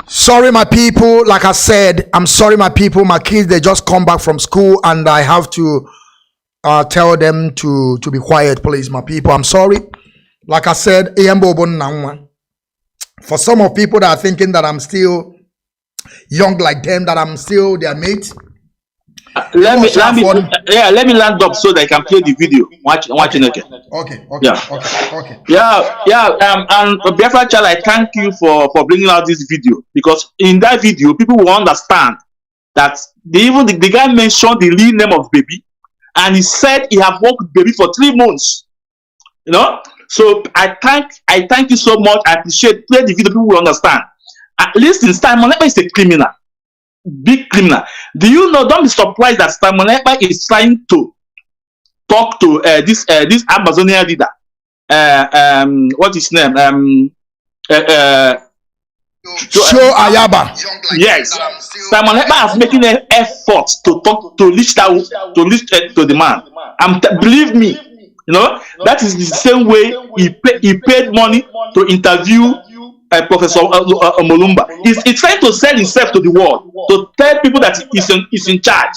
Sorry, my people. Like I said, I'm sorry, my people. My kids, they just come back from school and I have to tell them to be quiet, please, my people. I'm sorry. Like I said, for some of people that are thinking that I'm still young like them, that I'm still their mate. Let me land up so they can play the video. Watching again. Okay. And Biafra child, I thank you for bringing out this video, because in that video people will understand that the guy mentioned the real name of baby, and he said he have worked with baby for 3 months. You know, so I thank you so much. I appreciate. Play the video, people will understand. At least in Simon Ekpa is a criminal. Big criminal. Do you know? Don't be surprised that Simon Ekpa is trying to talk to this Amazonian leader. What's his name? Show Ayaba. Yes, Simon Ekpa is making an effort to talk to reach to the man. Believe me, you know that is the same way he paid money to interview Professor Omolumba. He's trying to sell himself to the world, to tell people that he's in charge.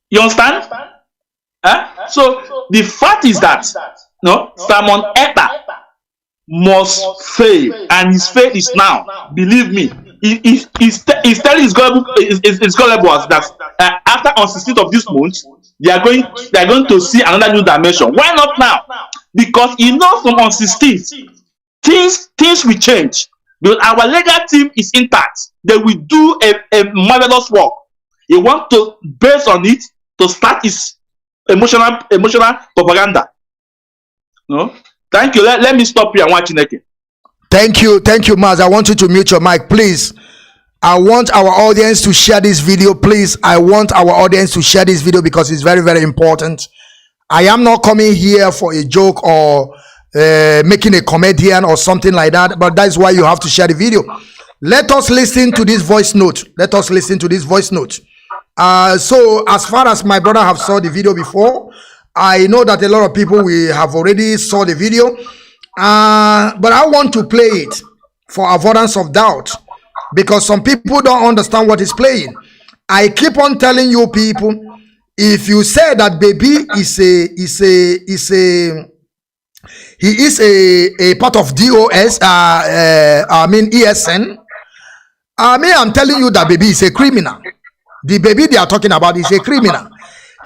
You understand? So the fact is that Simon Ekpa must fail, and his fail is now. Believe me, he's telling his gullible that after on 16th of this month they are going to see another new dimension. Why not now? Because he knows from on 16th things will change. But our legal team is intact. They will do a marvelous work. He wants to base on it to start his emotional propaganda. No, thank you. Let me stop here and watch it. Thank you, Maz. I want you to mute your mic, please. I want our audience to share this video, please. I want our audience to share this video because it's very, very important. I am not coming here for a joke or making a comedian or something like that, but that's why you have to share the video. Let us listen to this voice note. So as far as my brother have saw the video before, I know that a lot of people will have already saw the video, but I want to play it for avoidance of doubt, because some people don't understand what is playing. I keep on telling you people, if you say that baby he is a part of DOS, ESN. I'm telling you that baby is a criminal. The baby they are talking about is a criminal.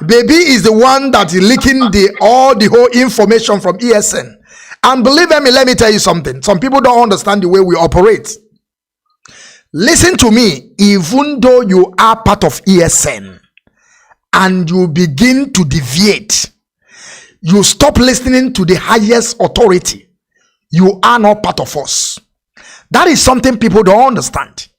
Baby is the one that is leaking the whole information from ESN. And believe me, let me tell you something. Some people don't understand the way we operate. Listen to me. Even though you are part of ESN and you begin to deviate, you stop listening to the highest authority, you are not part of us. That is something people don't understand.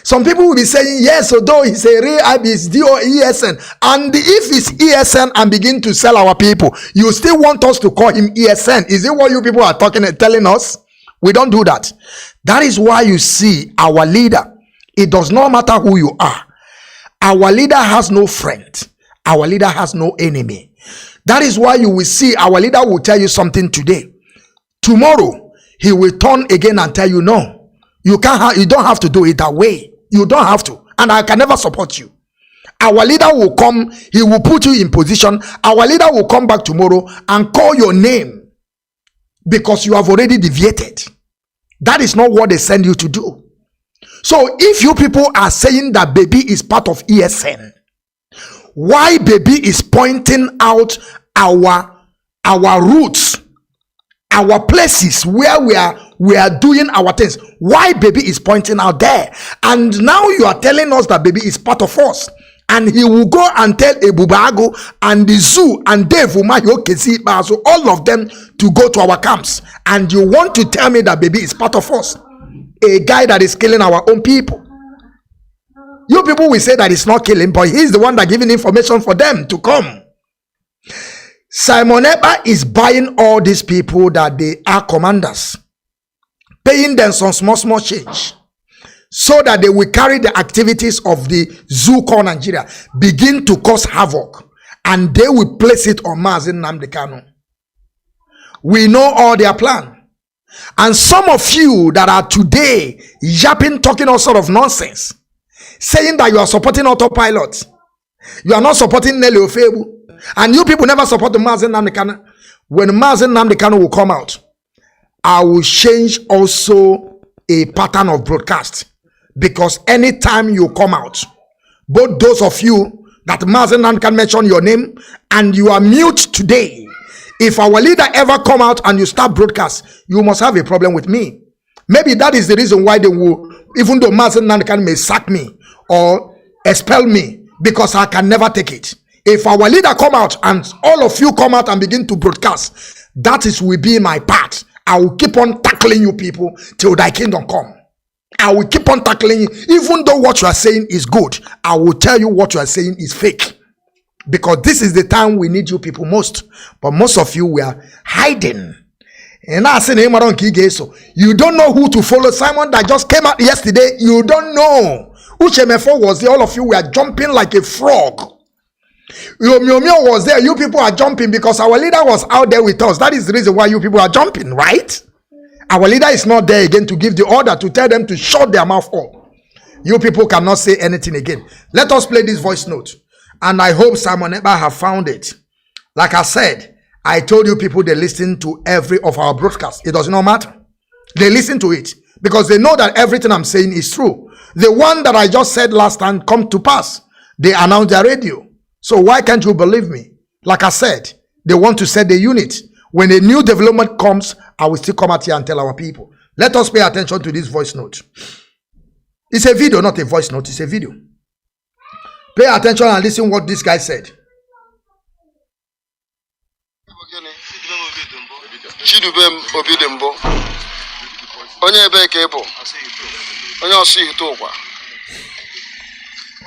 Some people will be saying, yes, although he's a real IBS, ESN, and if it's ESN and begin to sell our people, you still want us to call him ESN. Is it what you people are telling us? We don't do that. That is why you see our leader. It does not matter who you are. Our leader has no friend. Our leader has no enemy. That is why you will see our leader will tell you something today. Tomorrow, he will turn again and tell you, no, you don't have to do it that way. You don't have to. And I can never support you. Our leader will come. He will put you in position. Our leader will come back tomorrow and call your name because you have already deviated. That is not what they send you to do. So if you people are saying that baby is part of ESN, why baby is pointing out our roots, our places where we are doing our things. Why baby is pointing out there, and now you are telling us that baby is part of us, and he will go and tell Ebubago and the zoo and Dave Umayo Kesi, so all of them to go to our camps, and you want to tell me that baby is part of us, a guy that is killing our own people. You people will say that it's not killing, but he's the one that giving information for them to come. Simon Ekpa is buying all these people that they are commanders, paying them some small change, so that they will carry the activities of the zoo called Nigeria, begin to cause havoc, and they will place it on Mazi Nnamdi Kanu. We know all their plan. And some of you that are today yapping, talking all sort of nonsense, saying that you are supporting autopilot, you are not supporting Nelly Ofebu, and you people never support the Mazi Nnamdi Kanu. When Mazi Nnamdi Kanu will come out, I will change also a pattern of broadcast, because anytime you come out, both those of you that Mazi Nnamdi Kanu mention your name and you are mute today, if our leader ever come out and you start broadcast, you must have a problem with me. Maybe that is the reason why they will, even though Mazi Nnamdi Kanu may sack me or expel me, because I can never take it. If our leader come out and all of you come out and begin to broadcast, that is will be my part. I will keep on tackling you people till thy kingdom come. I will keep on tackling you. Even though what you are saying is good, I will tell you what you are saying is fake. Because this is the time we need you people most. But most of you were hiding. And I said, you don't know who to follow. Simon that just came out yesterday, you don't know. Uchemefo was there, all of you were jumping like a frog. Yomyomyo was there, you people are jumping because our leader was out there with us. That is the reason why you people are jumping, right? Our leader is not there again to give the order to tell them to shut their mouth up. You people cannot say anything again. Let us play this voice note, and I hope Simon Ekpa have found it. Like I said, I told you people they listen to every of our broadcasts. It does not matter. They listen to it because they know that everything I'm saying is true. The one that I just said last time come to pass. They announced their radio. So why can't you believe me? Like I said, they want to set the unit. When a new development comes, I will still come out here and tell our people. Let us pay attention to this voice note. It's a video, not a voice note. It's a video. Pay attention and listen what this guy said. Chidubem Obidembo. Onye ebe ka ebo. Onye osu hitokwa.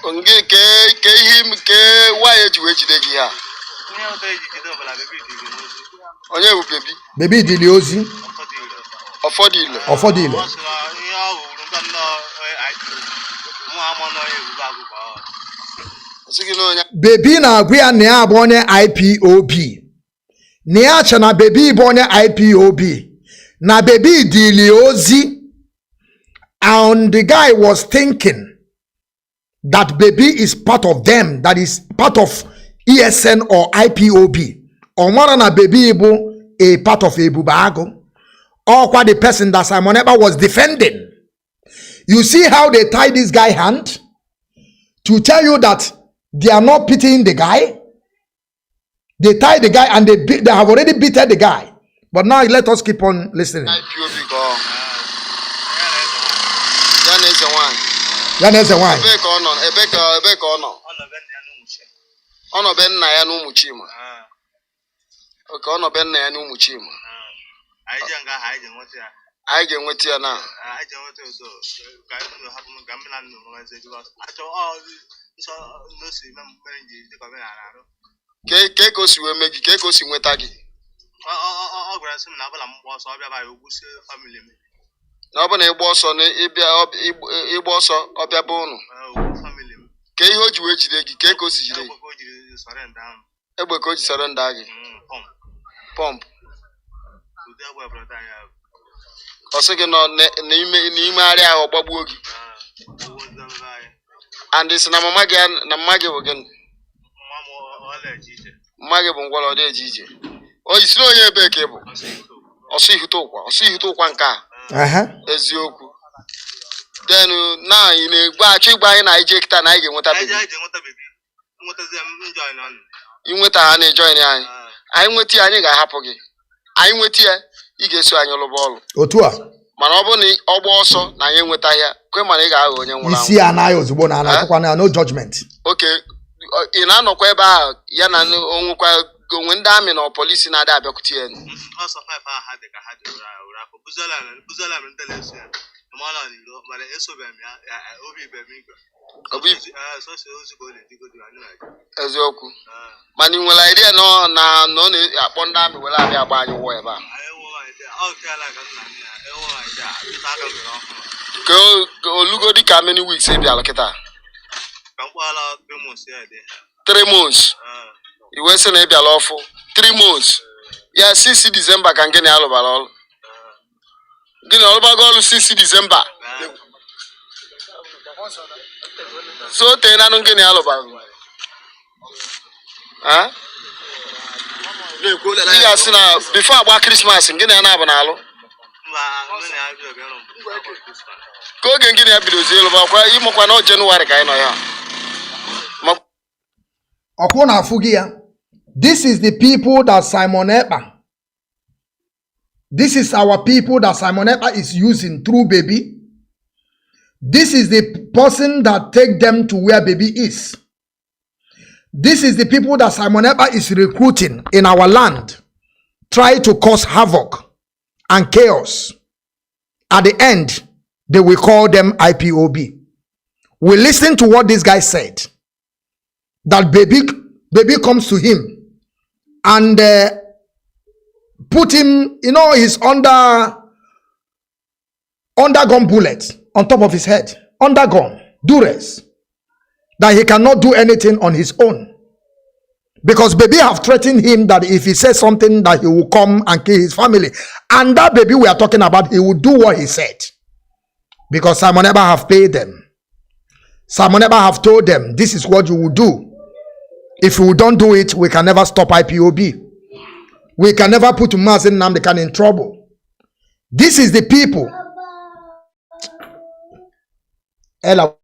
Onge ke him ke why ejiwe jide gi ha. Onye bu baby. Baby dili ozi. Ofodile. Baby na agwa na ya abonye IPOB. Nia chana baby bonye IPOB. Na baby dili ozi. And the guy was thinking that baby is part of them, that is part of ESN or IPOB. Or more than a baby a part of Ebubago. Or quite the person that Simon Ekpa was defending. You see how they tie this guy hand to tell you that they are not pitying the guy. They tie the guy and they have already beaten the guy. But now let us keep on listening. Yaneze why? Ebeka ono ben na ya no muchima. Okay, ono ben na ya no muchima. Aije nweti ya na. Ke ko si we megi, ke ko si nweta gi. Na ọbụ na ịgba ọsọ na ịgba ọsọ ọbịa bụ unu ka ihe o ji wee jide gị ka eke o si jide gị egbe ka o ji sọrọnda gị pọmpụ ọ sị gị nọ n'ime arịa ahụ ọgbagbuo gị and isi na mama gị bụ gịnị mma gị bụ ngwọrọ ọ dị eje ije o yisiri onye ebe ka ị bụ ọsọ ihute ụkwa nke a eziokwu then na ị na-egbu achọ igba anyị na ije kịta na anyị ga-enweta baby inweta ha na join anyị anyị nweta ya anyị ga-ahapụ gị anyị nweta ya ị ga-eso anyị lụba ọlụ otu a mana ọ bụ na ọgba ọsọ na anyị enweta ya kwe mana ị ga-aghọ onye nwụrụ anwụ isi anaghị ozugbo na anakwa na no judgment okay ị na-anọkwa ebe ahụ ya na onwekwa onwe ndị amị na polisi na-ada abịakwute ya eziokwu mana ị nwere idea na ọ na-akpọ ndị amị were abịa agba anyị ụgwọ ebe a ka olugo dị ka many weeks bịara kịta 3 months iwe sị na ị bịara ọfụ 3 months ya 6 December ka ngịnị alụbara ọrụ gịnị ọlụbago ọrụ 6 December so tee nanụ ngịnị alụbara ị ga-asị na before agba Christmas ngịnị ya na-abụ na alụ ka oge ngịnị ya bidozi ịlụbakwa ịmụkwa na Jenụwarị ka anyị nọ ya ọkwụ na afụ gị ya. This is the people that Simon Ekpa. This is our people that Simon Ekpa is using through baby. This is the person that take them to where baby is. This is the people that Simon Ekpa is recruiting in our land. Try to cause havoc and chaos. At the end, they will call them IPOB. We listen to what this guy said. That baby comes to him and put him, he's under gun bullet on top of his head. Under gun, duress. That he cannot do anything on his own. Because baby have threatened him that if he says something that he will come and kill his family. And that baby we are talking about, he will do what he said. Because Simon Ekpa have paid them. Simon Ekpa have told them, this is what you will do. If we don't do it, we can never stop IPOB. We can never put Mazi Nnamdi in trouble. This is the people. Ella.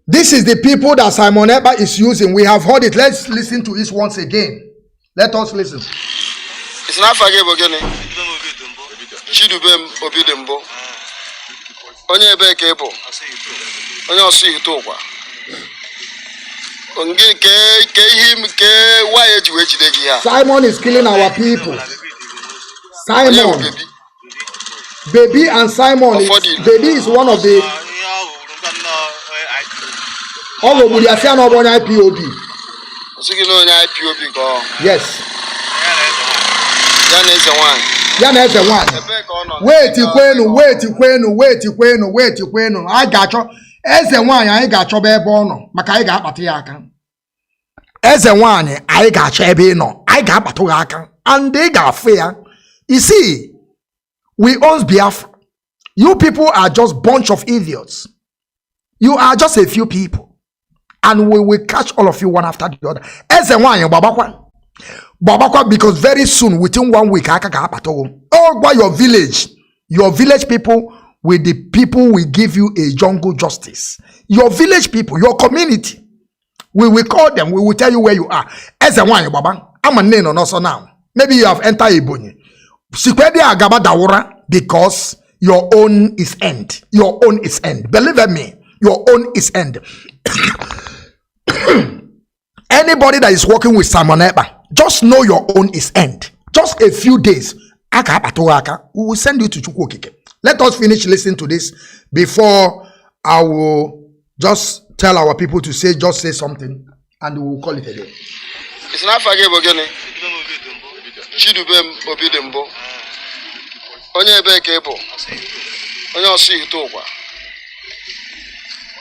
This is the people that Simon Ekpa is using. We have heard it. Let's listen to it once again. Let us listen. It's not forgivable again. Chidubem Obidembo. Onye ebe ka ebo. Onye osu hitokwa. Onge ke him ke why eji we jide gi ha. Simon is killing our people. Simon. Baby and Simon. Baby is one of the IPOB. Yes. Yana one. Wait, I got you. Eze one, I got your baby bono. Makai got Matiaka. Eze one, I got your baby no. I got Matuaka. And they got fear. You see, we own Biafra. You people are just bunch of idiots. You are just a few people. And we will catch all of you one after the other. Eze one, Babakwa, because very soon, within 1 week, all by your village people, with the people will give you a jungle justice. Your village people, your community, we will call them, we will tell you where you are. Eze one, Baba, I'm a name on also now. Maybe you have entered Ebonyi. Sikwedi agaba dawura because your own is end. Your own is end. Believe me, your own is end. Anybody that is working with Simon Ekpa, just know your own is end. Just a few days, we will send you to Chukwokike. Let us finish listening to this before I will just tell our people to just say something and we will call it a day. It's not forgivable again. Chidubem Obidembo. Onye ebe ka ebo. Onye osu hitokwa.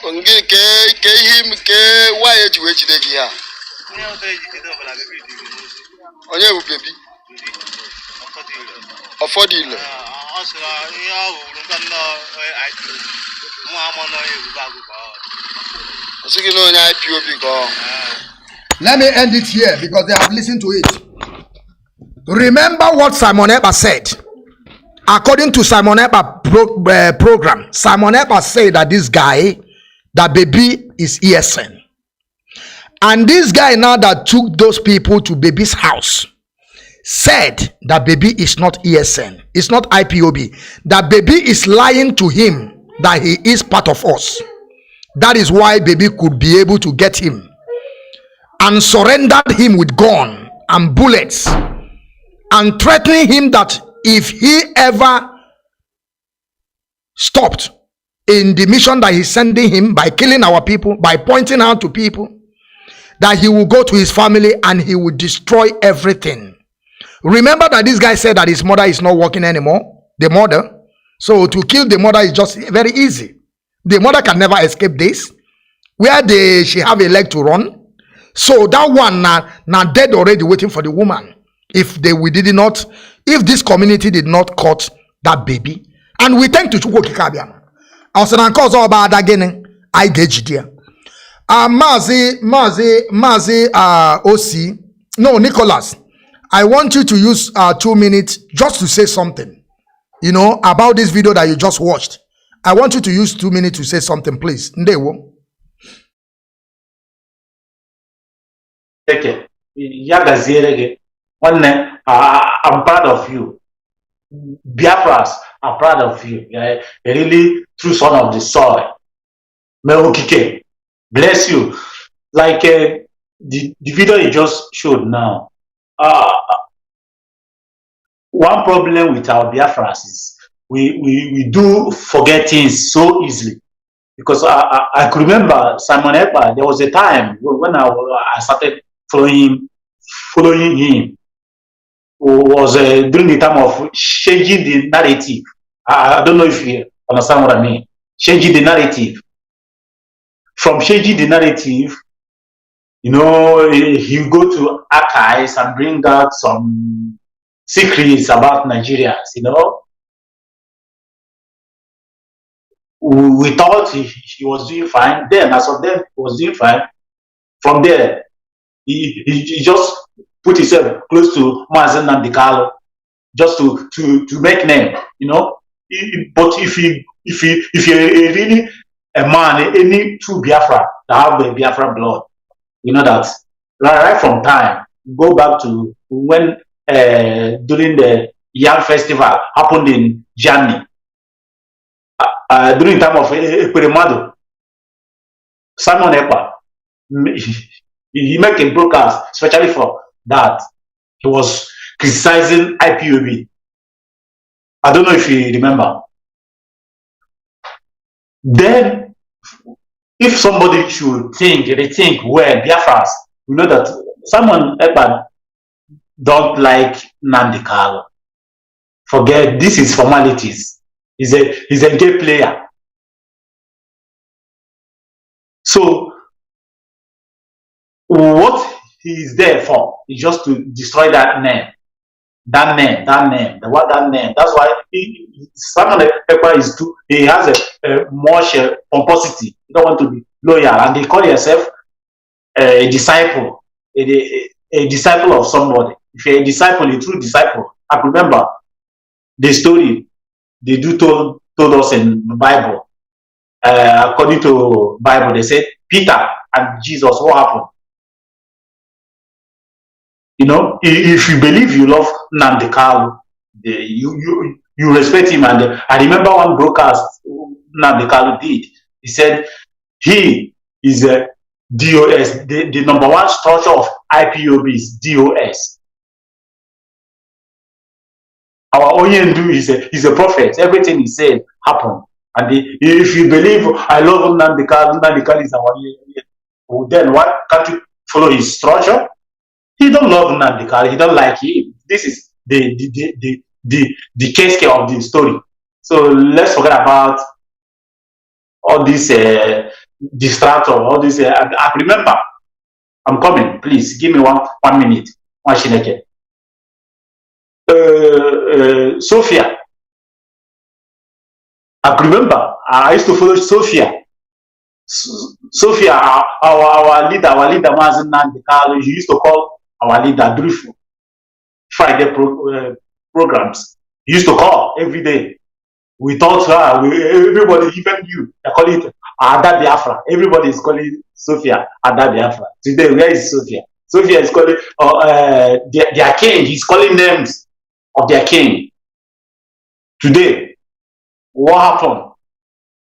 Onge ke him ke why eji we jide gi ha. Onye u baby. Ofodile. Osigi no onye IPOB go. Let me end it here because they have listened to it. Remember what Simon Eber said. According to Simon Eber program, Simon Eber said that this guy, that baby is ESN. And this guy now that took those people to baby's house said that baby is not ESN. It's not IPOB. That baby is lying to him that he is part of us. That is why baby could be able to get him and surrendered him with gun and bullets and threatening him that if he ever stopped in the mission that he's sending him by killing our people, by pointing out to people, that he will go to his family and he will destroy everything. Remember that this guy said that his mother is not working anymore, the mother. So to kill the mother is just very easy. The mother can never escape this. Where she have a leg to run. So that one now dead already waiting for the woman. If this community did not cut that baby. And we thank to Chukwu Kikabiama. Also na cause all bad again. I get there. Mazi OC. No, Nicholas. I want you to use 2 minutes just to say something. You know, about this video that you just watched. I want you to use 2 minutes to say something, please. Ndewo. Okay. I'm proud of you. Biafras are proud of you. A really true son of the soil. Bless you. Like the video you just showed now. One problem with our Biafras is we do forget things so easily. Because I could remember Simon Ekpa, there was a time when I started following him. Was during the time of changing the narrative. I don't know if you understand what I mean. Changing the narrative. From changing the narrative, you know, you go to archives and bring out some secrets about Nigerians, you know. We thought he was doing fine. Then, as of then, he was doing fine. From there, he just put himself close to Mazi Nnamdi just to make name, you know. But if you're really a man, any true Biafra that have the Biafra blood, you know that right from time, go back to when during the Yam Festival happened in Germany. During the time of Ekperemadu, Simon Ekpa, he made a broadcast especially for that. He was criticizing IPOB. I don't know if you remember. Then, if somebody should rethink well, Biafrans, you know that Simon Ekpa don't like Nnamdi. Forget, this is formalities. He's a gay player. So what he is there for is just to destroy that name. That name. That's why Simon Ekpa is too. He has a much pomposity. He don't want to be loyal, and they call yourself a disciple, a disciple of somebody. If you're a disciple, a true disciple. I remember the story they told us in the Bible. According to Bible, they said Peter and Jesus. What happened? You know, if you believe you love Nnamdi, you respect him. And I remember one broadcast Nnamdi did. He said he is a DOS. The number one structure of IPOB is DOS. Our Onyendu is a prophet. Everything he said happened. And if you believe I love Nnamdi is our Onyendu, then why can't you follow his structure? He don't love Nnamdi. He don't like him. This is the case of the story. So let's forget about all this distractor, all this. I remember. I'm coming. Please give me one minute. Sophia. I remember. I used to follow Sophia. Sophia, our leader, Mazi Nnamdi, he used to call our leader brief Friday programs. He used to call every day. We taught her, everybody, even you, they call it Ijaw Biafran. Everybody is calling Sophia Ijaw Biafran. Today, where is Sophia? Sophia is calling their king. He's calling names of their king. Today, what happened?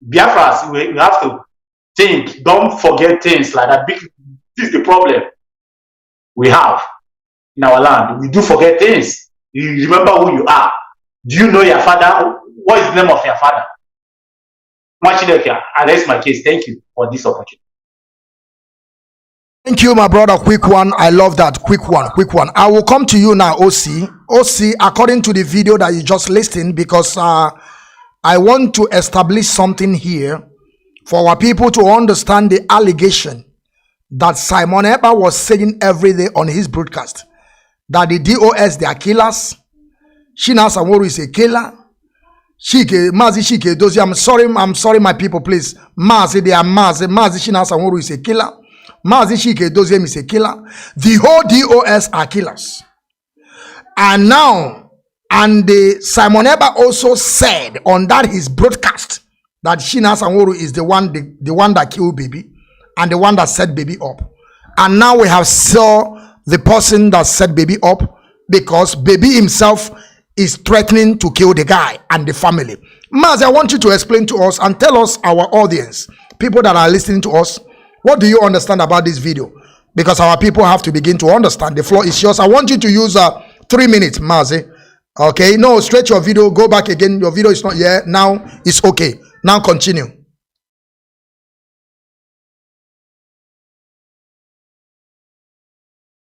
Biafras, we have to think. Don't forget things like that. This is the problem we have in our land. We do forget things. You remember who you are. Do you know your father? What is the name of your father? I raise my case. Thank you for this opportunity. Thank you, my brother. Quick one. I love that. Quick one. I will come to you now, OC. OC, according to the video that you just listened, because I want to establish something here for our people to understand the allegation that Simon Ekpa was saying every day on his broadcast, that the DOS, they are killers. Shina Sanwo-Olu is a killer. Mazi Shike Dozie, I'm sorry, my people, please. Mazi, they are Mazi Shina Sanwo-Olu is a killer. Mazi Shike Dozie is a killer. The whole DOS are killers. And now, the Simon Ekpa also said on that his broadcast that Shina Sanwo-Olu is the one that killed baby and the one that set baby up. And now we have saw the person that set baby up, because baby himself is threatening to kill the guy and the family. Maz, I want you to explain to us and tell us, our audience, people that are listening to us, what do you understand about this video? Because our people have to begin to understand. The floor is yours. I want you to use 3 minutes, Mazi. Okay, no, straight your video, go back again. Your video is not here. Now it's okay. Now continue.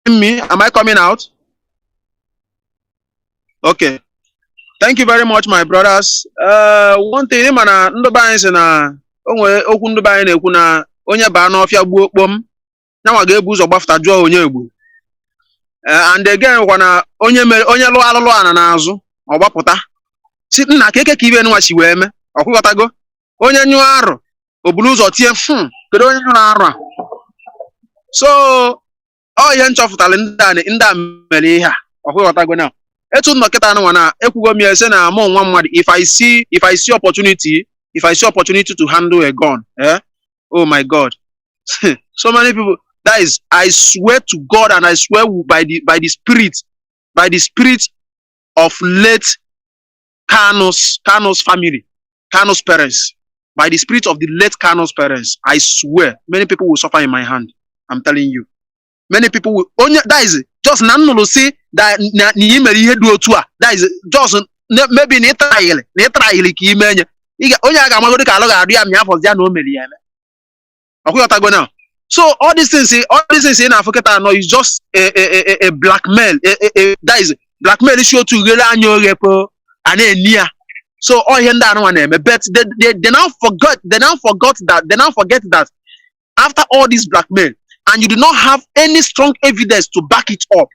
Me, am I coming out? Okay. Thank you very much, my brothers. One thing, mana ndoba anyị na onwe okwu ndoba anyị na-ekwu na onye ba n'ofia gbuo okpom na nwa ga-ebu ụzọ gbafta jụọ onye egbu. And again, kwana onye lụ alụlụ ana n'azụ ọ gbapụta. Si nna keke ka ibe nwa si wee me. Ọkwụghọtago. Onye nyụ arụ obulu ụzọ tie kedu onye nyụ arụ a. So ihe nchọfụtala ndị a mere ihe a. Ọkwụghọtago now. Etu nnọkịta anụ nwana ekwugo m ese na amụ nwa mmadụ, if I see opportunity to handle a gun, oh my God. So many people, that is, I swear to God, and I swear by the spirit of late Kanu's family, Kanu's parents, by the spirit of the late Kanu's parents, I swear many people will suffer in my hand. I'm telling you. Many people will only, that is just none say that ni meri do to that is just maybe ni trial ki menye onye aga magodi ka lo ga adu am ya for dia no meri eme okwota now. So all these things in Africa no is just a blackmail, that is blackmail show to really anyo repo and enia. So all here that one eme, but they now forget that after all this blackmail, and you do not have any strong evidence to back it up.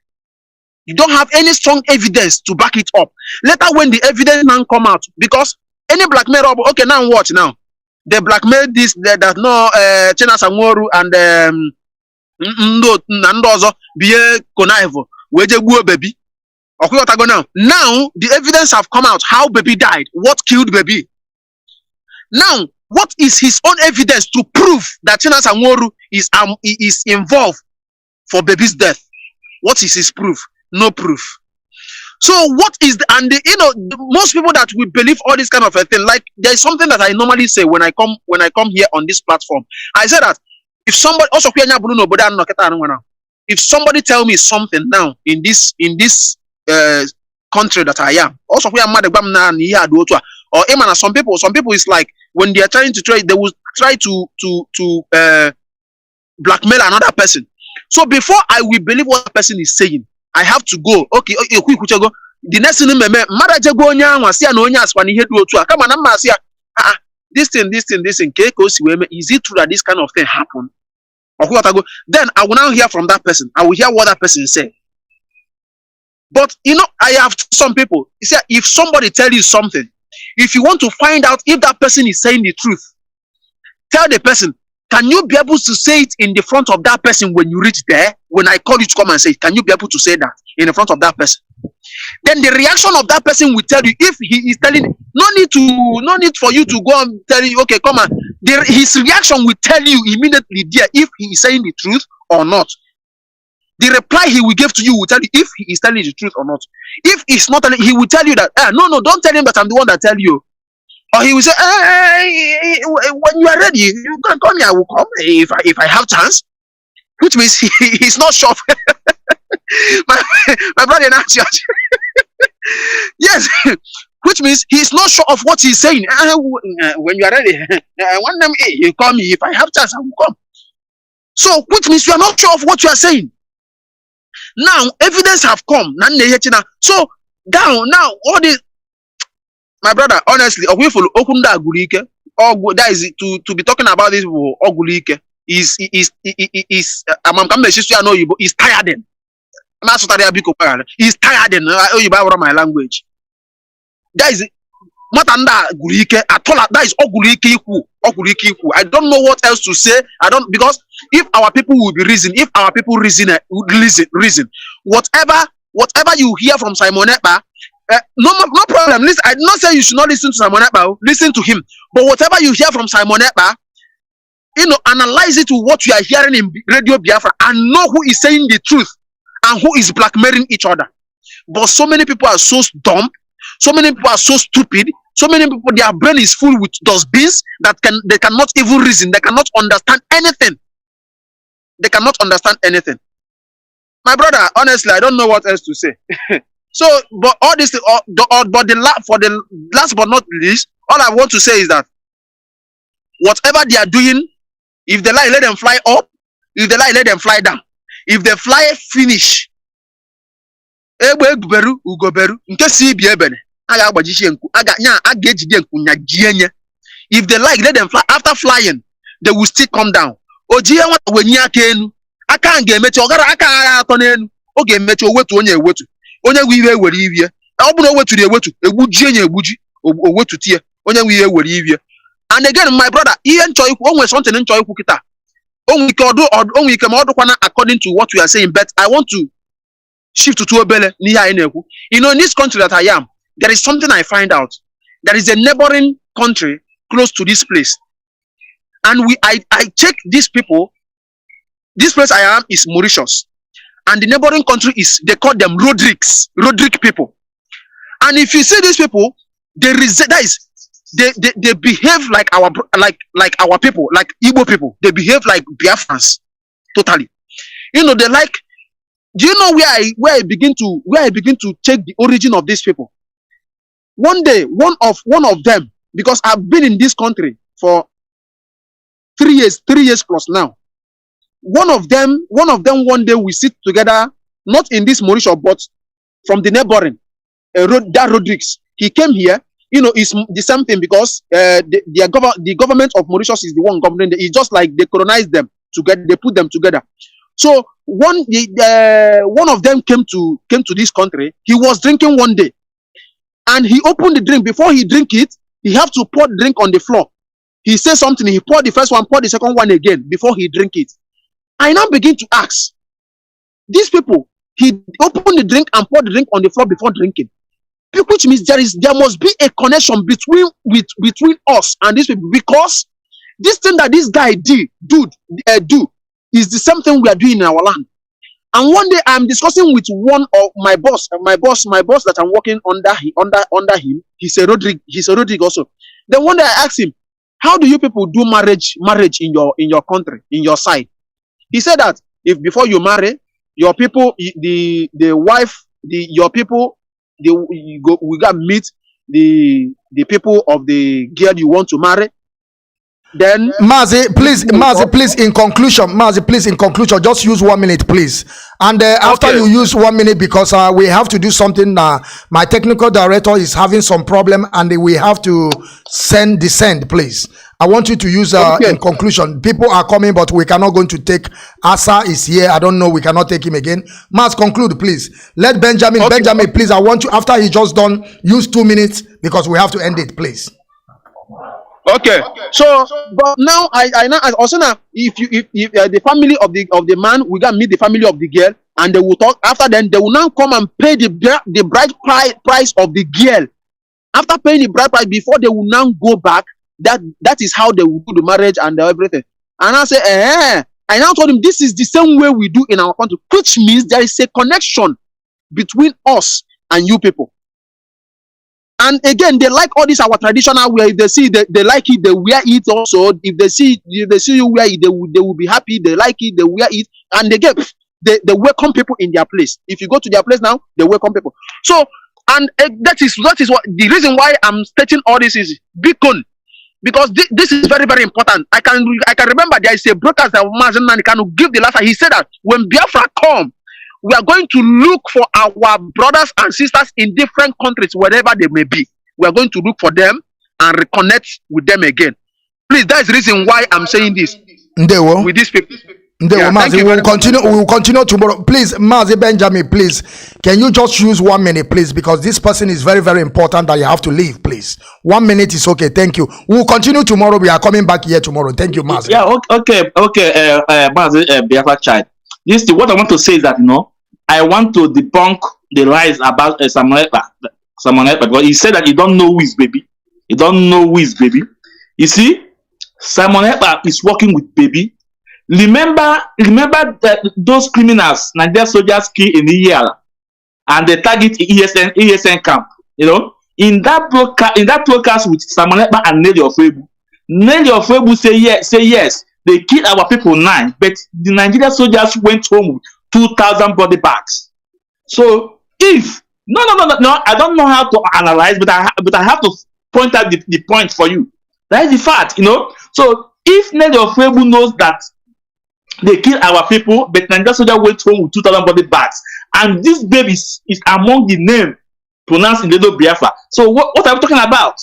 You don't have any strong evidence to back it up. Later when the evidence now come out, because any blackmail, okay, now watch now. They blackmail this, that no, China Sanwo-Olu and Nandozo, Biye Konaivo, Wejeguo baby. Okay, what I go now? Now, the evidence have come out, how baby died, what killed baby. Now, what is his own evidence to prove that China Sanwo-Olu is involved for baby's death? What is his proof? No proof. So what is most people that will believe all this kind of a thing, like there is something that I normally say when I come here on this platform. I say that if somebody also if somebody tell me something now in this country that I am, also or some people is like when they are trying to trade, they will try to blackmail another person. So before I will believe what the person is saying, I have to go. Okay, quick go. The next thing this thing, is it true that this kind of thing happened? Then I will now hear from that person. I will hear what that person said. But I have some people. If somebody tell you something, if you want to find out if that person is saying the truth, tell the person, can you be able to say it in the front of that person when you reach there? When I call you to come and say, can you be able to say that in the front of that person? Then the reaction of that person will tell you. If he is telling, no need for you to go and tell you, okay, come on. His reaction will tell you immediately there if he is saying the truth or not. The reply he will give to you will tell you if he is telling the truth or not. If he's not telling, he will tell you that, no, don't tell him that I'm the one that tell you. Or he will say, when you are ready, you can come here, I will come if I have chance. Which means he's not sure. my brother in our church. Yes. Which means he's not sure of what he's saying. When you are ready, one time, you call me. If I have chance, I will come. So, which means you are not sure of what you are saying. Now, evidence have come. So, now, all this, my brother, honestly, that is to be talking about this ogulike is tiring. He's tiring. My language. That is that is ogulike. I don't know what else to say. Because if our people will be reason, whatever you hear from Simon Ekpa, no problem. Listen, I did not say you should not listen to Simon Ekpa. Listen to him. But whatever you hear from Simon Ekpa, analyze it to what you are hearing in Radio Biafra and know who is saying the truth and who is blackmailing each other. But so many people are so dumb. So many people are so stupid. So many people, their brain is full with dustbins that they cannot even reason. They cannot understand anything. They cannot understand anything. My brother, honestly, I don't know what else to say. So, but all this, for the last but not least, all I want to say is that whatever they are doing, if they like, let them fly up. If they like, let them fly down. If they fly, finish. If they like, let them fly. After flying, they will still come down. I can't get met. Okay, met your way to onye we were here. I don't know what to do. What to tear. Onye we were here. And again, my brother, Ian Choi, always something in Choi Kukita. Only come out according to what we are saying. But I want to shift to Tuobele. In this country that I am, there is something I find out. There is a neighboring country close to this place. And I check these people. This place I am is Mauritius. And the neighboring country they call them Rodrick people. And if you see these people, they behave like our people, like Igbo people. They behave like Biafrans, totally. They like. Do you know where I begin to check the origin of these people? One day, one of them, because I've been in this country for 3 years plus now. One of them one day we sit together, not in this Mauritius, but from the neighboring that Rodriguez. He came here, it's the same thing because the government of Mauritius is the one governing. It's just like they colonized them together, they put them together. So one of them came to this country. He was drinking one day, and he opened the drink. Before he drink it, he have to pour the drink on the floor. He said something. He poured the first one, poured the second one again before he drink it. I now begin to ask these people. He opened the drink and poured the drink on the floor before drinking, which means there must be a connection between us and these people, because this thing that this guy do is the same thing we are doing in our land. And one day I'm discussing with one of my boss that I'm working under him. He's a Rodrigue also. Then one day I asked him, how do you people do marriage in your country, in your side? He said that if before you marry, your people, we got meet the people of the girl you want to marry. Then Mazi, please, in conclusion, just use 1 minute, please. And after you use 1 minute, because we have to do something. My technical director is having some problem, and we have to send, please. I want you to use in conclusion. People are coming, but we cannot going to take. Asa is here. I don't know. We cannot take him again. Maz, conclude, please. Let Benjamin, please. I want you, after he just done, use 2 minutes, because we have to end it, please. Okay. So, but now I now also now if the family of the man we gonna meet the family of the girl and they will talk. After then they will now come and pay the bride price of the girl. After paying the bride price, before they will now go back, that is how they will do the marriage and everything. And I say, I now told him this is the same way we do in our country, which means there is a connection between us and you people. And again, they like all this our traditional wear. If they see they like it, they wear it also. If they see you wear it, they will be happy. They like it, they wear it, and they welcome people in their place. If you go to their place now, they welcome people. So. And that is what the reason why I'm stating all this is beacon, because this is very, very important. I can remember there is a broadcast that Mazi Asemebo Kanu give the last time. He said that when Biafra come, we are going to look for our brothers and sisters in different countries, wherever they may be. We are going to look for them and reconnect with them again. Please, that is the reason why I'm saying this with these people. Mazi, we will continue tomorrow. Please, Mazi Benjamin, please, can you just use 1 minute, please? Because this person is very, very important that you have to leave, please. 1 minute is okay. Thank you. We will continue tomorrow. We are coming back here tomorrow. Thank you, Mazi. Yeah, okay. Mazi, Biafra child. What I want to say is that, I want to debunk the lies about Samuel Ekpa, because he said that he don't know who is baby. He don't know who is baby. You see, Samuel Ekpa is working with baby. Remember that those criminals, Nigerian soldiers killed in the year, and they target ESN camp. In that broadcast with Samuel Ekpa and Nelly Ofebu say yes, they killed our people 9, but the Nigerian soldiers went home with 2,000 body bags. So if no, I don't know how to analyze, but I have to point out the point for you. That is the fact, So if Nelly Ofebu knows that they killed our people, but Nigerian soldier went home with 2,000 body bags, and this baby is among the name pronounced in Ijaw Biafran. So what are we talking about?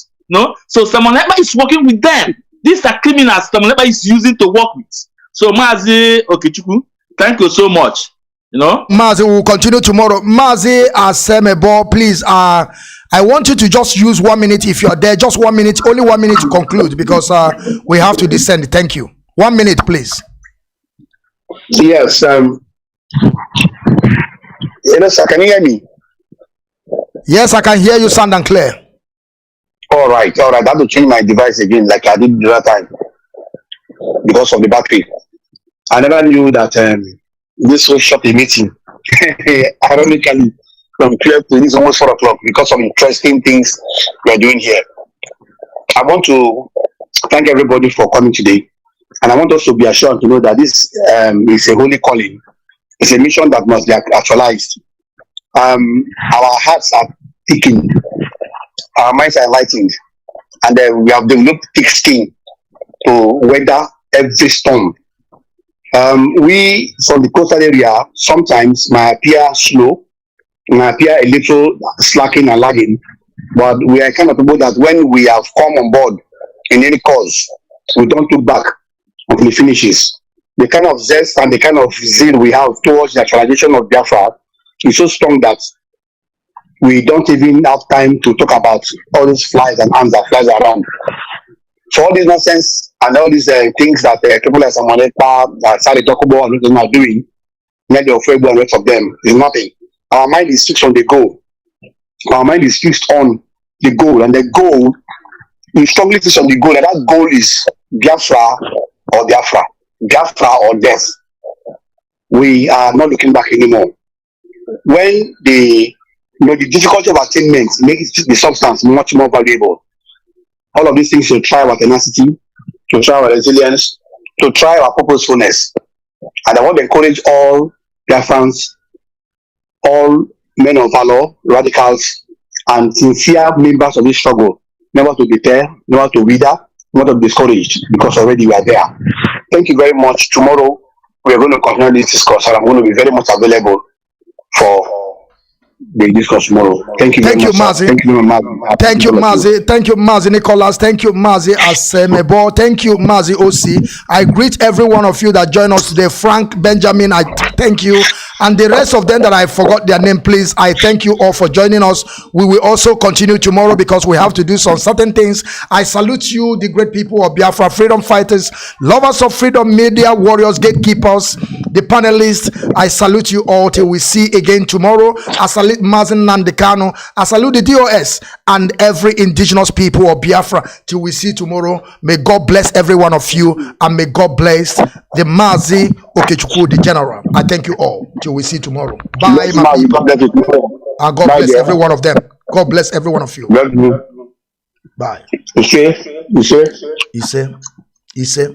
So Samuel Ekpa is working with them. These are criminals Samuel Ekpa is using to work with. So Mazi Okechukwu, thank you so much. Mazi, we will continue tomorrow. Mazi Asemebo, please. I want you to just use 1 minute if you are there. Just 1 minute, only 1 minute to conclude, because we have to descend. Thank you. 1 minute, please. Yes. Sir, can you hear me? Yes, I can hear you sound and clear. All right. I have to change my device again, like I did the other time, because of the battery. I never knew that this was short a meeting. Ironically, from 12 to this almost 4 o'clock, because of interesting things we are doing here. I want to thank everybody for coming today. And I want us to be assured to know that this is a holy calling. It's a mission that must be actualized. Our hearts are thickened. Our minds are enlightened. And we have developed thick skin to weather every storm. We, from the coastal area, sometimes might appear slow, might appear a little slacking and lagging. But we are kind of people that when we have come on board in any cause, we don't look back until it finishes. The kind of zest and the kind of zeal we have towards the actualization of Biafra is so strong that we don't even have time to talk about all these flies and ants that flies around. So all this nonsense and all these things that people like Samuel Ekpa, Sari Dokubo and others are doing, Nelly Ofebu and the rest of them, is nothing. Our mind is fixed on the goal. Our mind is fixed on the goal, and the goal is strongly fixed on the goal, and that goal is Biafra or Biafra, Biafra or death. We are not looking back anymore. When the difficulty of attainment makes the substance much more valuable. All of these things to try our tenacity, to try our resilience, to try our purposefulness. And I want to encourage all Biafrans, all men of valor, radicals, and sincere members of this struggle, never to deter, never to wither, not to be discouraged, because already we are there. Thank you very much. Tomorrow we are going to continue this discourse, and I'm going to be very much available for the discourse tomorrow. Thank you very much. Mazi. Thank you, Mazi. Thank you, Mazi. Thank you, Mazi Nicholas. Thank you, Mazi Asemebo. Thank you, Mazi OC. I greet every one of you that join us today. Frank Benjamin, I thank you. And the rest of them that I forgot their name, please, I thank you all for joining us. We will also continue tomorrow because we have to do some certain things. I salute you, the great people of Biafra, freedom fighters, lovers of freedom, media warriors, gatekeepers, the panelists. I salute you all till we see again tomorrow. I salute Mazi Nnamdi Kanu. I salute the DOS and every indigenous people of Biafra till we see tomorrow. May God bless every one of you, and may God bless the Mazi Okechukwu, the general. I thank you all till we see tomorrow. Bye, my people. God bless every one of them. God bless every one of you. Bye. Ise.